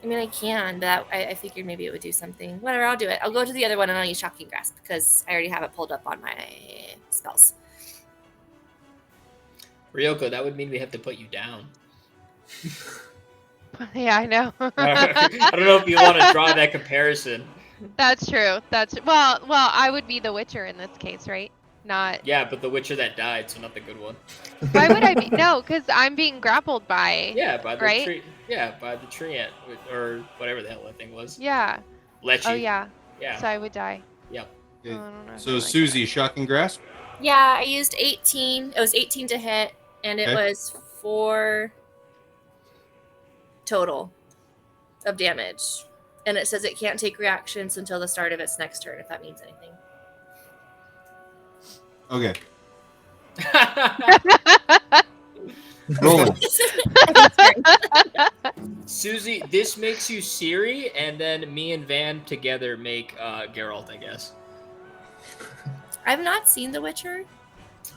I mean, I can, but I figured maybe it would do something. Whatever, I'll do it. I'll go to the other one and I'll use Shocking Grasp because I already have it pulled up on my spells. Ryoko, that would mean we have to put you down. Yeah, I know. I don't know if you want to draw that comparison. That's true. That's well. I would be the Witcher in this case, right? Not. Yeah, but the Witcher that died, so not the good one. Why would I be? No, because I'm being grappled by. Yeah, by the Right? tree. Yeah, by the tree ant or whatever the hell that thing was. Yeah. Lechy. Oh yeah. Yeah. So I would die. Yep. Oh, I don't know if I So like Susie, shocking grasp. Yeah, I used 18. It was 18 to hit, and it Okay. was 4 total of damage. And it says it can't take reactions until the start of its next turn, if that means anything. Okay. that. Rolling. Susie, this makes you Siri, and then me and Van together make Geralt, I guess. I've not seen The Witcher,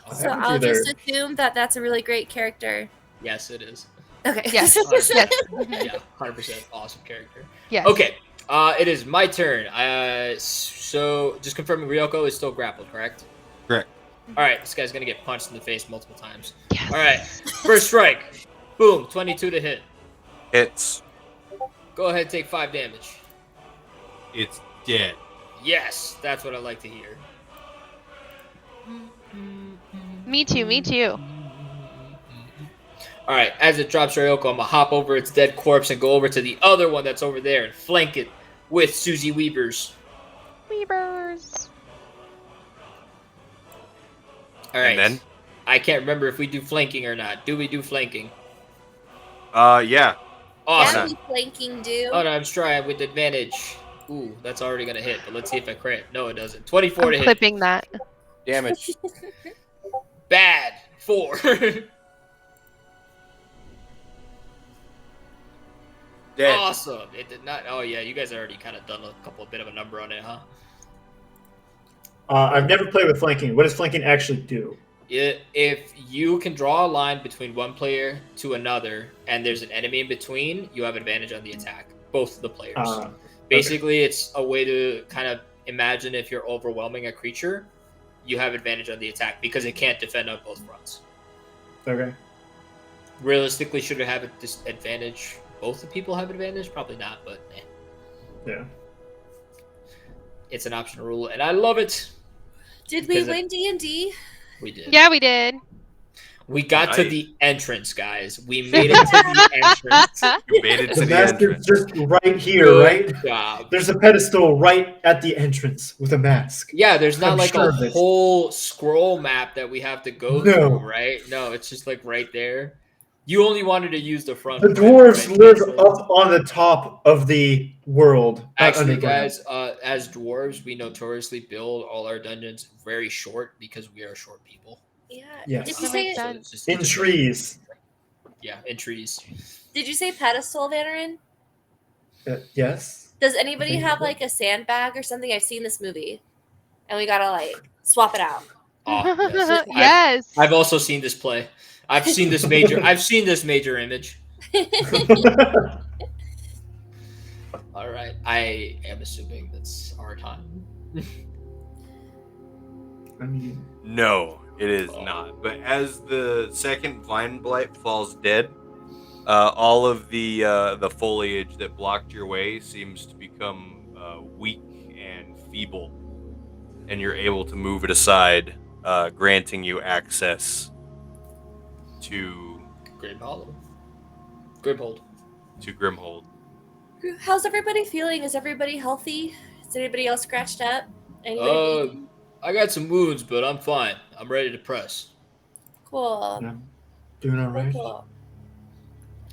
I so haven't I'll either. just assume that that's a really great character. Yes, it is. Okay. Yes. Yes. Yeah, 100% awesome character. Yes. Okay, it is my turn. So just confirming, Ryoko is still grappled, correct? Correct. All right, this guy's gonna get punched in the face multiple times. Yes. All right, first strike. Boom, 22 to hit. Hits. Go ahead, take 5 damage. It's dead. Yes, that's what I like to hear. Me too. Me too. All right, as it drops Ryoko, I'm gonna hop over its dead corpse and go over to the other one that's over there and flank it with Susie Weavers. Weavers. All right. And then? I can't remember if we do flanking or not. Do we do flanking? Yeah. Awesome. What do flanking do? Oh no, I'm trying with advantage. Ooh, that's already gonna hit, but let's see if I crit. No, it doesn't. 24 I'm to hit. clipping that. Damage. Bad. 4. Dead. Awesome. It did not. Oh yeah, you guys already kind of done a bit of a number on it, huh? I've never played with flanking. What does flanking actually do? If you can draw a line between one player to another, and there's an enemy in between, you have advantage on the attack. Both of the players. Basically, it's a way to kind of imagine if you're overwhelming a creature, you have advantage on the attack because it can't defend on both fronts. Okay. Realistically, should it have a disadvantage? Both the people have advantage? Probably not, but Yeah. it's an optional rule, and I love it. Did we Because win D&D? We did. Yeah, we did. We got to Nice. the entrance, guys. We made it to the entrance. You made it to The the master's entrance. just right here, Good right? job. There's a pedestal right at the entrance with a mask. Yeah, there's not I'm like sure a of it. whole scroll map that we have to go No. through, right? No, it's just like right there. You only wanted to use the front. The window, dwarves right, live Faceless? up on the top of the world. not Actually, underground. guys, as dwarves, we notoriously build all our dungeons very short because we are short people. Yeah. Yes. Did That you say makes So sense. it's just In trees. Yeah, in trees. Did you say pedestal, Vanarin? Yes. Does anybody think have so. like a sandbag or something? I've seen this movie, and we gotta like swap it out. Oh, yes. Yes. I've also seen this play. I've seen this major. I've seen this major image. All right, I am assuming that's our time. I mean, No, it is not. But as the second vine blight falls dead, all of the foliage that blocked your way seems to become weak and feeble, and you're able to move it aside, granting you access to Grimhold. Grimhold. How's everybody feeling? Is everybody healthy? Is anybody else scratched up? Anybody? I got some wounds, but I'm fine. I'm ready to press. Cool. I'm doing all right. Cool.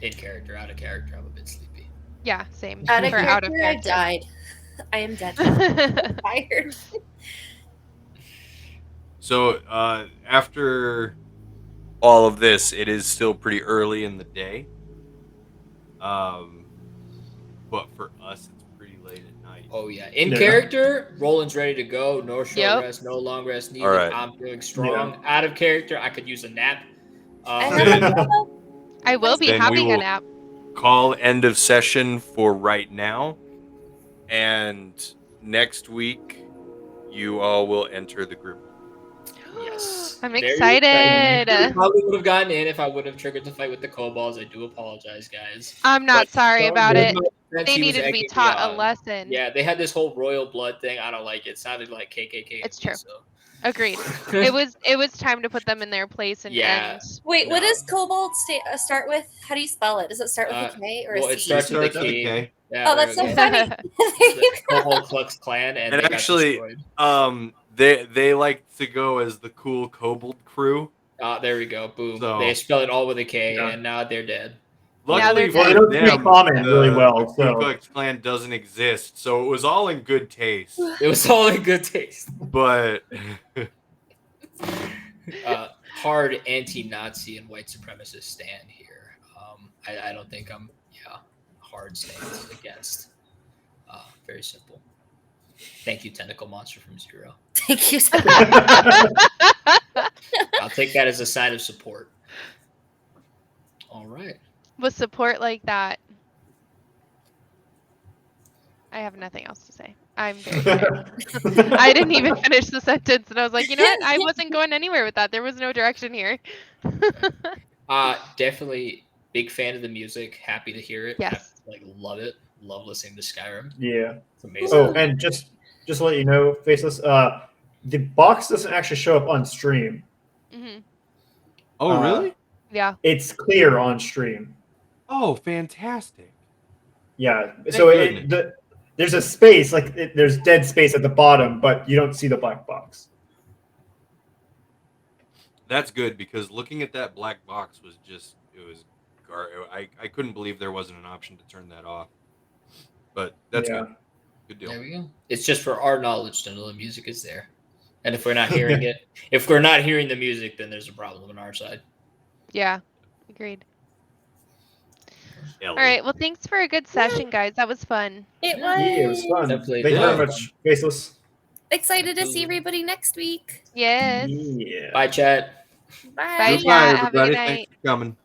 In character, out of character, I'm a bit sleepy. Yeah, same. Out of For character, I died. I am dead. I'm tired. So after all of this, it is still pretty early in the day. But for us, it's pretty late at night. Oh yeah, in Yeah. character, Roland's ready to go. No short Yep. rest, no long rest needed. All right. I'm feeling strong. Out of character, I could use a nap. I Uh, have a I will be Then we having a will- nap. Call end of session for right now, and next week you all will enter the group. yes, I'm Very excited. I probably would have gotten in if I would have triggered the fight with the kobolds. I do apologize, guys. I'm not But sorry no, about good it. Since They he was needed to be egging me taught a on- lesson. Yeah, they had this whole royal blood thing. I don't like it. It sounded like KKK. It's to me, true. So. Agreed. It was time to put them in their place and Yeah. end. Wait, what No. does cobalt start with? How do you spell it? Does it start with a K or well, a it C? starts with a Starts with a K. K. Yeah, Oh, there that's we so go. funny. The Kobold Klux Klan, and And they got actually, destroyed. they like to go as the cool kobold crew. There we go. Boom. So- They spell it all with a K, Yeah. and now they're dead. Now Luckily they're for Well, they don't speak them, common really well, the Ku so Klux Klan doesn't exist, so it was all in good taste. It was all in good taste. But Hard anti-Nazi and white supremacist stand here. I don't think I'm hard stance against. Very simple. Thank you, Tentacle Monster from Zero. Thank you so much. I'll take that as a sign of support. All right. With support like that, I have nothing else to say. I'm very tired. I didn't even finish the sentence, and I was like, you know what? I wasn't going anywhere with that. There was no direction here. Definitely big fan of the music. Happy to hear it. Yes. Love it. Love listening to Skyrim. yeah. It's amazing. Oh, and just to let you know, Faceless, the box doesn't actually show up on stream. Hmm. oh really? Yeah. It's clear on stream. Oh, fantastic! Yeah. So goodness. there's a space, there's dead space at the bottom, but you don't see the black box. That's good because looking at that black box was I couldn't believe there wasn't an option to turn that off. But that's Yeah. good. Good deal. There we go. It's just for our knowledge to know the music is there. And if we're not hearing it, if we're not hearing the music, then there's a problem on our side. Yeah. Agreed. Ellie. All right. Well, thanks for a good session, guys. That was fun. It was. Yeah, it was fun. Definitely Thank you did. very much, Faceless. Excited to see everybody next week. Yes. Yeah. Bye, chat. Bye. Bye, Goodbye, chat. Have a good everybody. night. Thanks for coming.